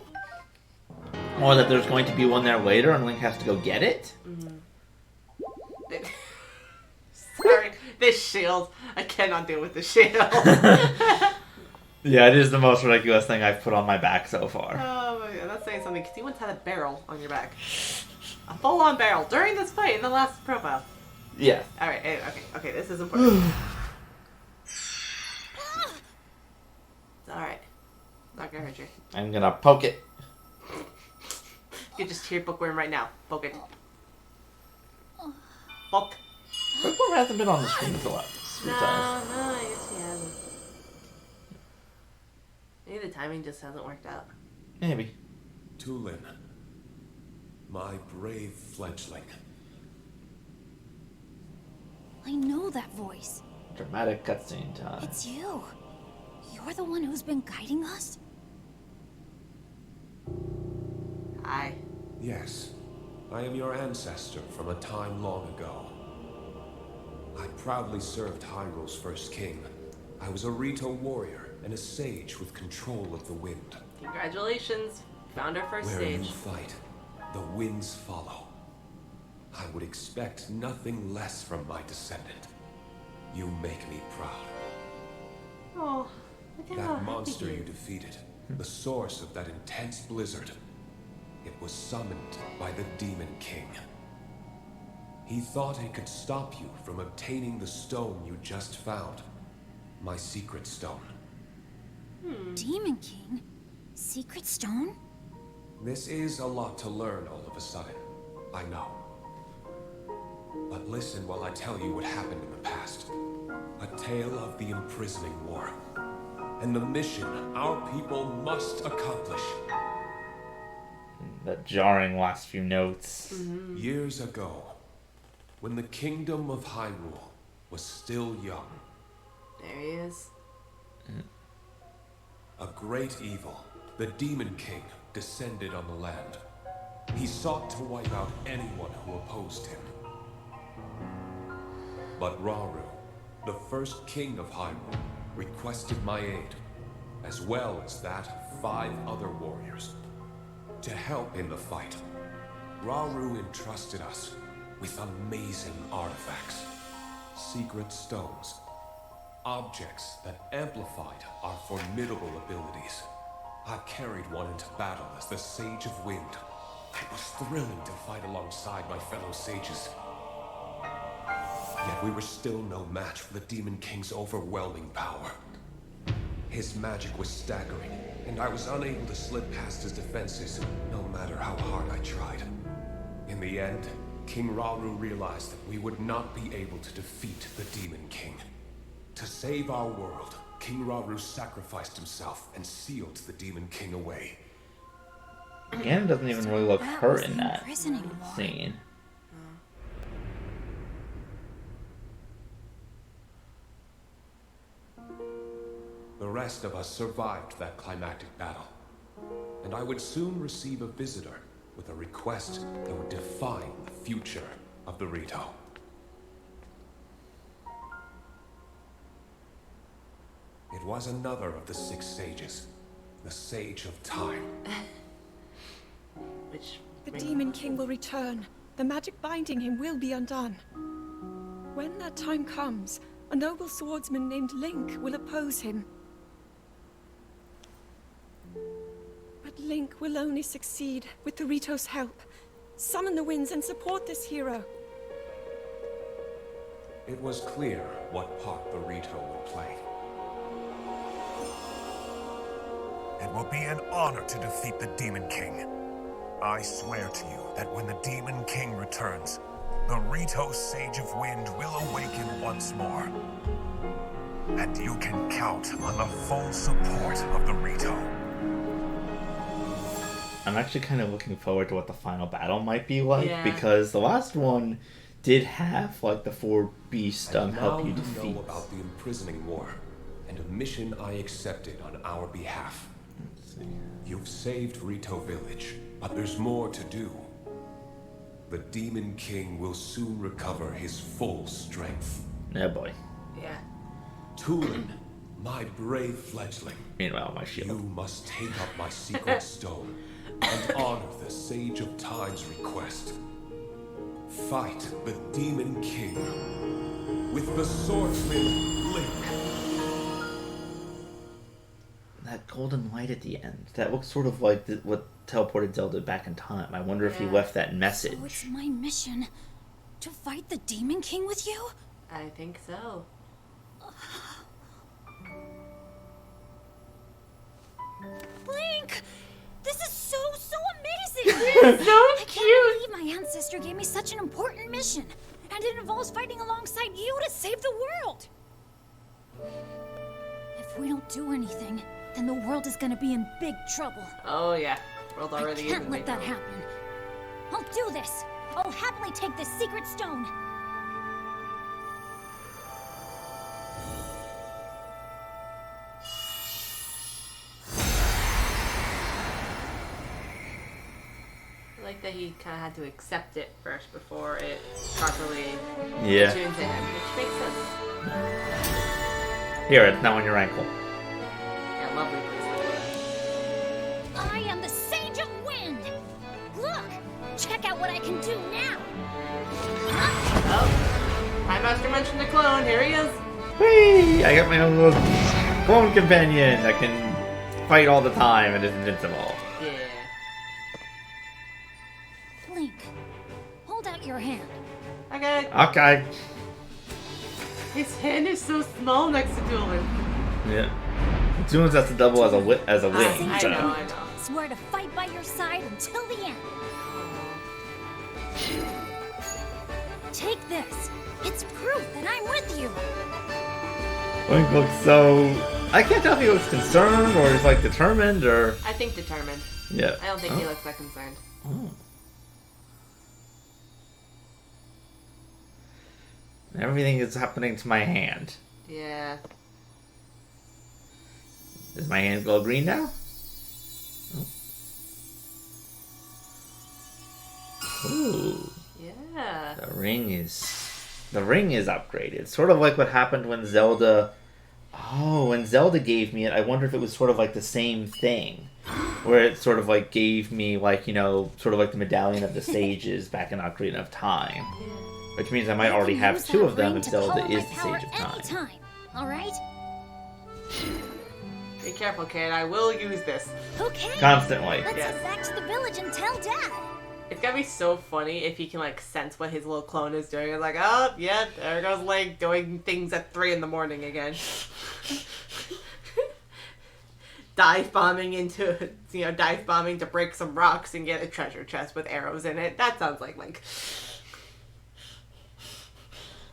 Speaker 1: Or that there's going to be one there later and Link has to go get it?
Speaker 2: Mm-hmm. Sorry, this shield. I cannot deal with this shield.
Speaker 1: Yeah, it is the most ridiculous thing I've put on my back so far.
Speaker 2: Oh my god, that's saying something because you once had a barrel on your back. A full-on barrel during this fight in the last profile.
Speaker 1: Yeah.
Speaker 2: Alright, okay, this is important. It's alright. Not gonna hurt you.
Speaker 1: I'm gonna poke it.
Speaker 2: You can just hear Bookworm right now. Poke it. Poke.
Speaker 1: Bookworm hasn't been on the screen for what?
Speaker 2: No, I guess he hasn't. Maybe the timing just hasn't worked out.
Speaker 1: Maybe.
Speaker 5: Tulin, my brave fledgling.
Speaker 4: I know that voice.
Speaker 1: Dramatic cutscene time.
Speaker 4: It's you. You're the one who's been guiding us?
Speaker 2: Hi.
Speaker 5: Yes, I am your ancestor from a time long ago. I proudly served Hyrule's first king. I was a Rito warrior and a sage with control of the wind.
Speaker 2: Congratulations. Found our first
Speaker 5: Where
Speaker 2: stage.
Speaker 5: you fight, the winds follow. I would expect nothing less from my descendant. You make me proud.
Speaker 2: Oh, look at how
Speaker 5: That
Speaker 2: happy
Speaker 5: monster
Speaker 2: he
Speaker 5: you
Speaker 2: is.
Speaker 5: defeated, the source of that intense blizzard, it was summoned by the Demon King. He thought it could stop you from obtaining the stone you just found. My secret stone.
Speaker 4: Demon King? Secret stone?
Speaker 5: This is a lot to learn all of a sudden. I know. But listen while I tell you what happened in the past. A tale of the imprisoning war. And the mission our people must accomplish.
Speaker 1: That jarring last few notes.
Speaker 5: Years ago, when the kingdom of Hyrule was still young,
Speaker 2: There he is.
Speaker 5: a great evil, the Demon King, descended on the land. He sought to wipe out anyone who opposed him. But Rauru, the first king of Hyrule, requested my aid, as well as that of 5 other warriors. To help in the fight, Rauru entrusted us with amazing artifacts, secret stones, objects that amplified our formidable abilities. I carried one into battle as the Sage of Wind. It was thrilling to fight alongside my fellow sages. Yet we were still no match for the Demon King's overwhelming power. His magic was staggering, and I was unable to slip past his defenses, no matter how hard I tried. In the end, King Rauru realized that we would not be able to defeat the Demon King. To save our world, King Rauru sacrificed himself and sealed the Demon King away.
Speaker 1: Ganon doesn't even really look
Speaker 4: That
Speaker 1: hurt
Speaker 4: was
Speaker 1: in
Speaker 4: the
Speaker 1: that
Speaker 4: imprisoning war.
Speaker 1: scene.
Speaker 5: The rest of us survived that climactic battle. And I would soon receive a visitor with a request that would define the future of the Rito. It was another of the 6 sages, the Sage of Time.
Speaker 6: The Demon King will return. The magic binding him will be undone. When that time comes, a noble swordsman named Link will oppose him. But Link will only succeed with the Rito's help. Summon the winds and support this hero.
Speaker 5: It was clear what part the Rito would play.
Speaker 7: It will be an honor to defeat the Demon King. I swear to you that when the Demon King returns, the Rito Sage of Wind will awaken once more. And you can count on the full support of the Rito.
Speaker 1: I'm actually kind of looking forward to what the final battle might be like, because the last one did have like the 4 beasts help you defeat.
Speaker 5: Now you know about the imprisoning war and a mission I accepted on our behalf. You've saved Rito Village, but there's more to do. The Demon King will soon recover his full strength.
Speaker 1: Yeah, boy.
Speaker 2: Yeah.
Speaker 5: Tulin, my brave fledgling.
Speaker 1: Meanwhile, my shield.
Speaker 5: You must take up my secret stone and honor the Sage of Time's request. Fight the Demon King with the swordsman Link.
Speaker 1: That golden light at the end, that looks sort of like what teleported Zelda back in time. I wonder if he left that message.
Speaker 4: So it's my mission to fight the Demon King with you?
Speaker 2: I think so.
Speaker 4: Link! This is so amazing!
Speaker 2: It's so
Speaker 4: I
Speaker 2: cute!
Speaker 4: can't believe my ancestor gave me such an important mission. And it involves fighting alongside you to save the world. If we don't do anything, then the world is gonna be in big trouble.
Speaker 2: Oh yeah, world already
Speaker 4: I
Speaker 2: is
Speaker 4: can't
Speaker 2: in
Speaker 4: let
Speaker 2: big
Speaker 4: that
Speaker 2: trouble.
Speaker 4: happen. I'll do this. I'll happily take this secret stone.
Speaker 2: I like that he kind of had to accept it first before it properly
Speaker 1: Yeah.
Speaker 2: tuned to him, which makes sense.
Speaker 1: Here, it's now on your ankle.
Speaker 2: Yeah, lovely bracelet.
Speaker 4: I am the Sage of Wind. Look, check out what I can do now.
Speaker 2: Oh, Piemaster mentioned the clone. Here he is.
Speaker 1: Whee! I got my own little clone companion that can fight all the time and is invincible.
Speaker 2: Yeah.
Speaker 4: Link, hold out your hand.
Speaker 2: Okay.
Speaker 1: Okay.
Speaker 2: His hand is so small next to Tulin.
Speaker 1: Yeah. Tunes has to double as a wing.
Speaker 2: I
Speaker 1: So.
Speaker 2: know.
Speaker 4: Swear to fight by your side until the end. Take this. It's proof that I'm with you.
Speaker 1: Link looks so... I can't tell if he looks concerned or he's like determined or...
Speaker 2: I think determined.
Speaker 1: Yeah.
Speaker 2: I don't think he looks that concerned.
Speaker 1: Oh. Everything is happening to my hand.
Speaker 2: Yeah.
Speaker 1: Does my hand glow green now? Oh. Ooh.
Speaker 2: Yeah.
Speaker 1: The ring is upgraded. Sort of like what happened when Zelda... Oh, when Zelda gave me it, I wonder if it was sort of like the same thing. Where it sort of like gave me like, you know, sort of like the Medallion of the Sages back in Ocarina of Time. Which means I might already have 2 of them if Zelda is the Sage of Time.
Speaker 4: All right?
Speaker 2: Be careful, kid. I will use this.
Speaker 4: Okay.
Speaker 1: Constantly.
Speaker 4: Let's
Speaker 2: Yes.
Speaker 4: head back to the village and tell Dad.
Speaker 2: It's gonna be so funny if he can like sense what his little clone is doing. It's like, oh, yeah, there goes Link doing things at 3 in the morning again. dive bombing to break some rocks and get a treasure chest with arrows in it. That sounds like Link.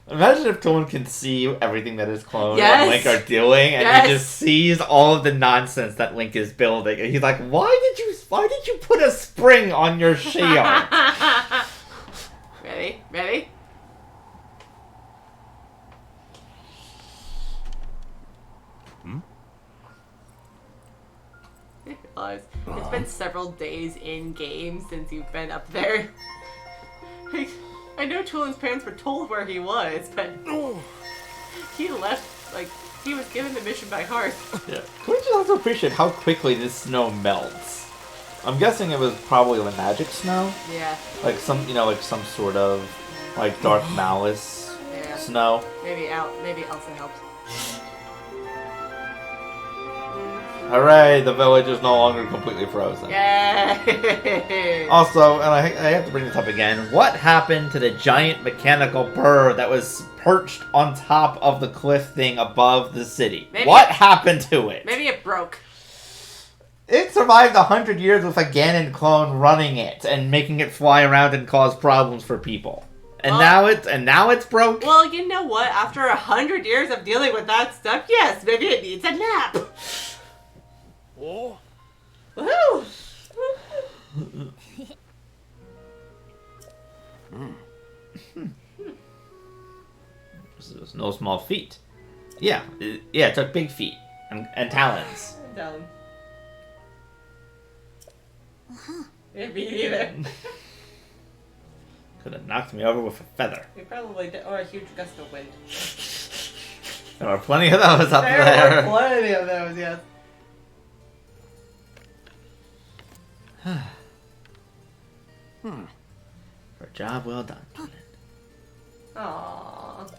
Speaker 1: Imagine if Tolan can see everything that his clone
Speaker 2: Yes.
Speaker 1: and Link are doing, and
Speaker 2: Yes.
Speaker 1: he just sees all of the nonsense that Link is building, and he's like, "Why did you put a spring on your shield?"
Speaker 2: Ready? Ready? I realize it's been several days in game since you've been up there. Like, I know Tulin's parents were told where he was, but he left, like, he was given the mission by heart.
Speaker 1: Yeah. Can we just also appreciate how quickly this snow melts? I'm guessing it was probably the magic snow.
Speaker 2: Yeah.
Speaker 1: Like some, like some sort of, like, Dark Malice snow.
Speaker 2: Maybe Elsa helped.
Speaker 1: Hooray, the village is no longer completely frozen.
Speaker 2: Yay!
Speaker 1: Also, and I have to bring this up again, what happened to the giant mechanical bird that was perched on top of the cliff thing above the city? What happened to it?
Speaker 2: Maybe it broke.
Speaker 1: It survived 100 years with a Ganon clone running it and making it fly around and cause problems for people. And now it's broke.
Speaker 2: Well, you know what? After 100 years of dealing with that stuff, yes, maybe it needs a nap.
Speaker 3: Oh.
Speaker 2: Woohoo!
Speaker 1: This is no small feat. Yeah, it took big feet and talons.
Speaker 2: Down. Yeah, me neither.
Speaker 1: Could have knocked me over with a feather.
Speaker 2: We probably did, or a huge gust of wind.
Speaker 1: There are plenty of those up there.
Speaker 2: There are plenty of those, yes.
Speaker 1: For a job well done, Conan.
Speaker 2: Aww.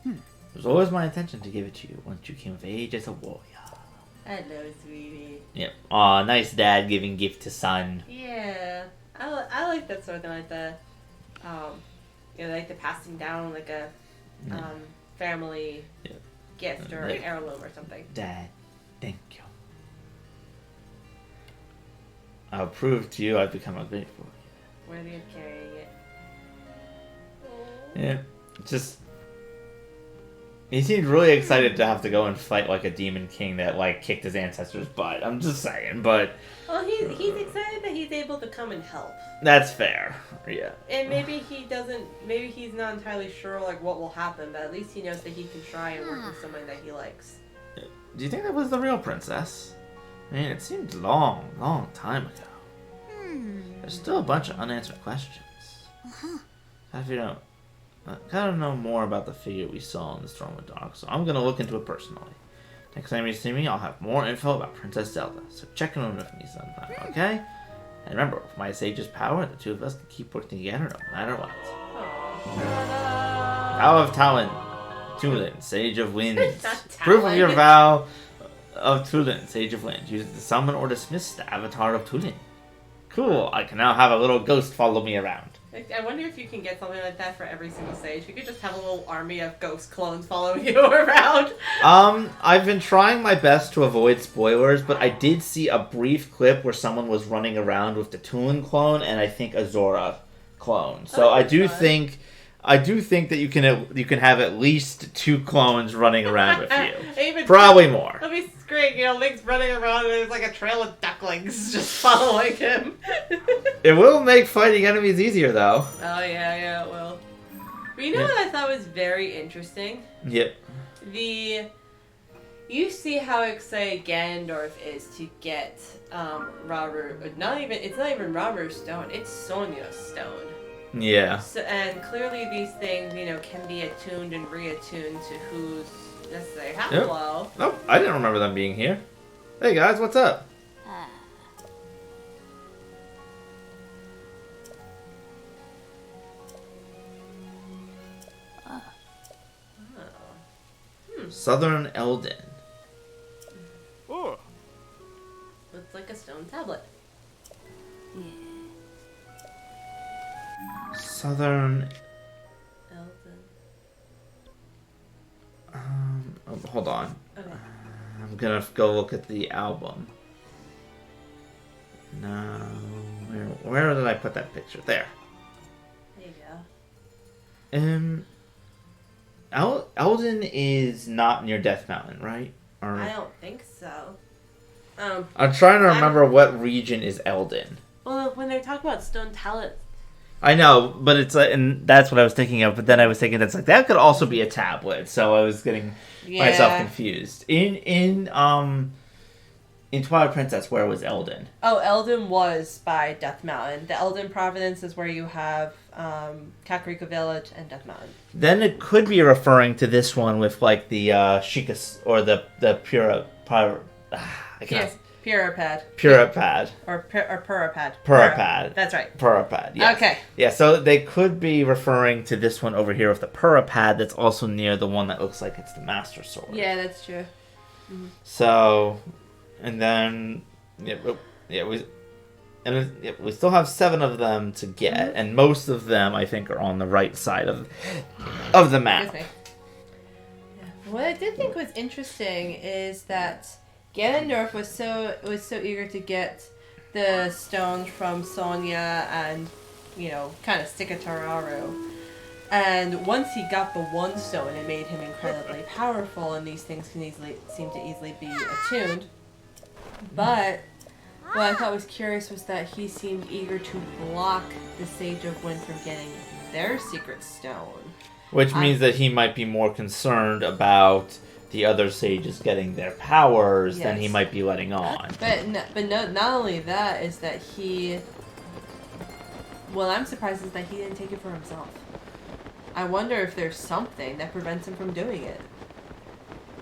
Speaker 1: It was always my intention to give it to you once you came of age as a warrior.
Speaker 2: Hello, sweetie.
Speaker 1: Yep. Aw, nice dad giving gift to son.
Speaker 2: Yeah. I like that sort of like the, like the passing down like a, family gift or an heirloom or something.
Speaker 1: Dad, thank you. I'll prove to you I've become a great warrior.
Speaker 2: Worthy of carrying it.
Speaker 1: Yeah, just... He seemed really excited to have to go and fight like a demon king that like kicked his ancestors' butt. I'm just saying, but...
Speaker 2: Well, he's excited that he's able to come and help.
Speaker 1: That's fair, yeah.
Speaker 2: And maybe he's not entirely sure like what will happen, but at least he knows that he can try and work with someone that he likes.
Speaker 1: Do you think that was the real princess? I mean, it seemed long, long time ago. There's still a bunch of unanswered questions. If you don't, gotta know more about the figure we saw in the Storm of Dark, so I'm gonna look into it personally. Next time you see me, I'll have more info about Princess Zelda, so check in with me sometime, okay? And remember, with my sage's power, the two of us can keep working together no matter what. Vow of Talon, Tulin, Sage of Winds. Proof of your vow of Tulin, Sage of Winds. Use it to summon or dismiss the avatar of Tulin. Cool, I can now have a little ghost follow me around.
Speaker 2: I wonder if you can get something like that for every single sage. You could just have a little army of ghost clones following you around.
Speaker 1: I've been trying my best to avoid spoilers, but I did see a brief clip where someone was running around with the Tulin clone and I think a Zora clone. So I do think that you can have at least 2 clones running around with you. Probably more.
Speaker 2: That'd be great. Link's running around and there's like a trail of ducklings just following him.
Speaker 1: It will make fighting enemies easier, though.
Speaker 2: Oh, yeah, it will. But you know what I thought was very interesting?
Speaker 1: Yep.
Speaker 2: You see how excited Ganondorf is to get Rauru. It's not even Rauru's stone, it's Sonia's stone.
Speaker 1: Yeah.
Speaker 2: So, and clearly these things, can be attuned and reattuned to who's necessary. Hello.
Speaker 1: Yep. Oh, I didn't remember them being here. Hey guys, what's up? Southern Elden.
Speaker 3: Oh.
Speaker 2: Looks like a stone tablet.
Speaker 1: Southern
Speaker 2: Elden.
Speaker 1: Hold on.
Speaker 2: Okay.
Speaker 1: I'm gonna go look at the album. No, where did I put that picture? There.
Speaker 2: There you go.
Speaker 1: Elden is not near Death Mountain, right? Or...
Speaker 2: I don't think so.
Speaker 1: I'm trying to remember what region is Elden.
Speaker 2: Well, when they talk about stone tablets.
Speaker 1: I know, but it's like, and that's what I was thinking of. But then I was thinking that's like that could also be a tablet, so I was getting myself confused. In in Twilight Princess, where was Eldon?
Speaker 2: Oh, Eldon was by Death Mountain. The Eldon Providence is where you have Kakariko Village and Death Mountain.
Speaker 1: Then it could be referring to this one with like the Shikas or the
Speaker 2: Yes, Purapad.
Speaker 1: Purapad.
Speaker 2: Or Purapad.
Speaker 1: Purapad.
Speaker 2: That's right.
Speaker 1: Purapad, yes.
Speaker 2: Okay.
Speaker 1: Yeah, so they could be referring to this one over here with the Purapad that's also near the one that looks like it's the Master Sword.
Speaker 2: Yeah, that's true.
Speaker 1: So, and then, we still have 7 of them to get, and most of them, I think, are on the right side of the map.
Speaker 2: Yeah. What I did think was interesting is that Ganondorf was so eager to get the stones from Sonya and, kind of stick it to Rauru. And once he got the one stone, it made him incredibly powerful, and these things can seem to easily be attuned. But what I thought was curious was that he seemed eager to block the Sage of Wind from getting their secret stone.
Speaker 1: Which means that he might be more concerned about the other sages getting their powers than he might be letting on.
Speaker 2: But not only that is that he... What I'm surprised is that he didn't take it for himself. I wonder if there's something that prevents him from doing it.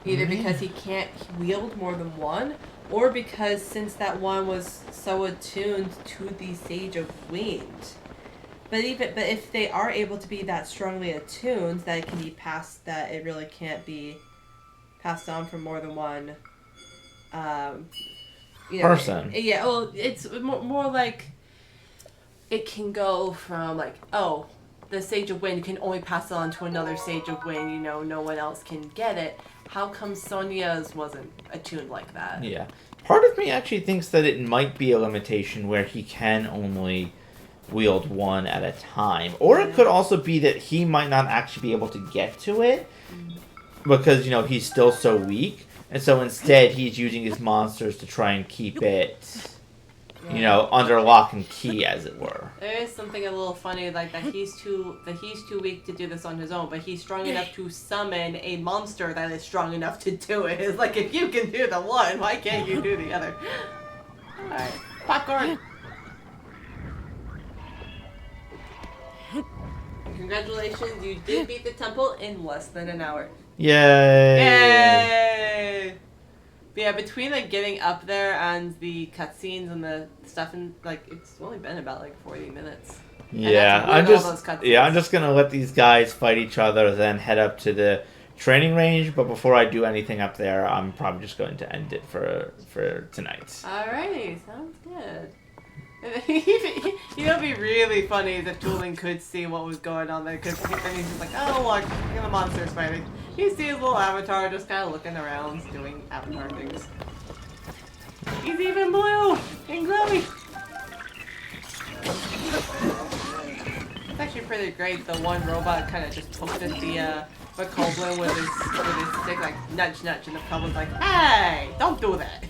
Speaker 2: Either because he can't wield more than one, or because since that one was so attuned to the Sage of Wind. But if they are able to be that strongly attuned that it can be passed, that it really can't be passed on from more than one
Speaker 1: person.
Speaker 2: Yeah, well, it's more like it can go from like, oh, the Sage of Wind can only pass it on to another Sage of Wind, no one else can get it. How come Sonya's wasn't attuned like that?
Speaker 1: Yeah. Part of me actually thinks that it might be a limitation where he can only wield one at a time. Or it could also be that he might not actually be able to get to it because, he's still so weak. And so instead he's using his monsters to try and keep it, under lock and key, as it were.
Speaker 2: There is something a little funny, like that he's too weak to do this on his own, but he's strong enough to summon a monster that is strong enough to do it. It's like, if you can do the one, why can't you do the other? Alright, popcorn! Congratulations, you did beat the temple in less than an hour.
Speaker 1: Yay!
Speaker 2: Yay! But yeah, between getting up there and the cutscenes and the stuff, and it's only been about 40 minutes.
Speaker 1: Yeah, I'm just gonna let these guys fight each other, then head up to the training range. But before I do anything up there, I'm probably just going to end it for tonight.
Speaker 2: Alrighty, sounds good. It'd be really funny if Tooling could see what was going on there, because then he's just like, oh look, the monster's fighting. You see his little avatar just kind of looking around, doing avatar things. He's even blue and glowy. It's actually pretty great. The one robot kind of just poked at the Koblin with his stick, like nudge nudge, and the Koblin's like, hey, don't do that.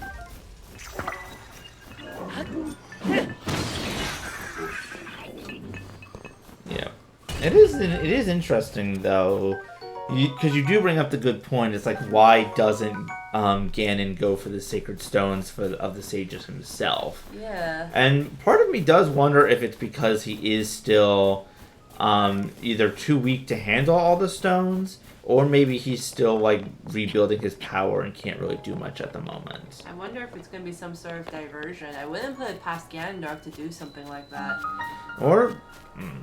Speaker 1: Yeah, it is interesting though, because you do bring up the good point. It's like, why doesn't Ganon go for the sacred stones of the sages himself?
Speaker 2: Yeah. And
Speaker 1: part of me does wonder if it's because he is still either too weak to handle all the stones, or maybe he's still rebuilding his power and can't really do much at the moment.
Speaker 2: I wonder if it's going to be some sort of diversion. I wouldn't put it past Ganondorf to do something like that.
Speaker 1: Or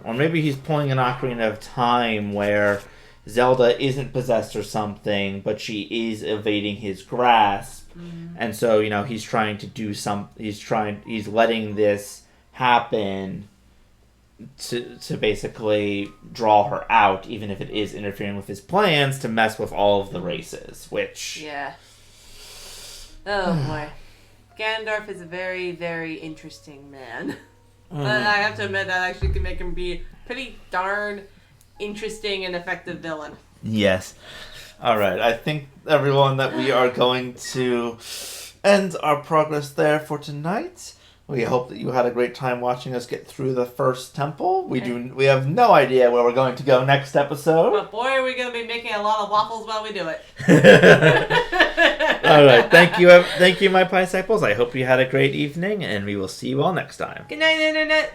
Speaker 1: maybe he's pulling an Ocarina of Time where Zelda isn't possessed or something, but she is evading his grasp. Mm-hmm. And so, he's trying to do he's letting this happen to basically draw her out, even if it is interfering with his plans to mess with all of the races, which...
Speaker 2: Yeah. Oh, boy. Ganondorf is a very, very interesting man. But I have to admit that actually can make him be pretty darn interesting and effective villain.
Speaker 1: Yes. Alright, I think, everyone, that we are going to end our progress there for tonight. We hope that you had a great time watching us get through the first temple. We have no idea where we're going to go next episode.
Speaker 2: But boy, are we going to be making a lot of waffles while we do it.
Speaker 1: All right. Thank you, my Pisciples. I hope you had a great evening, and we will see you all next time.
Speaker 2: Good night, Internet.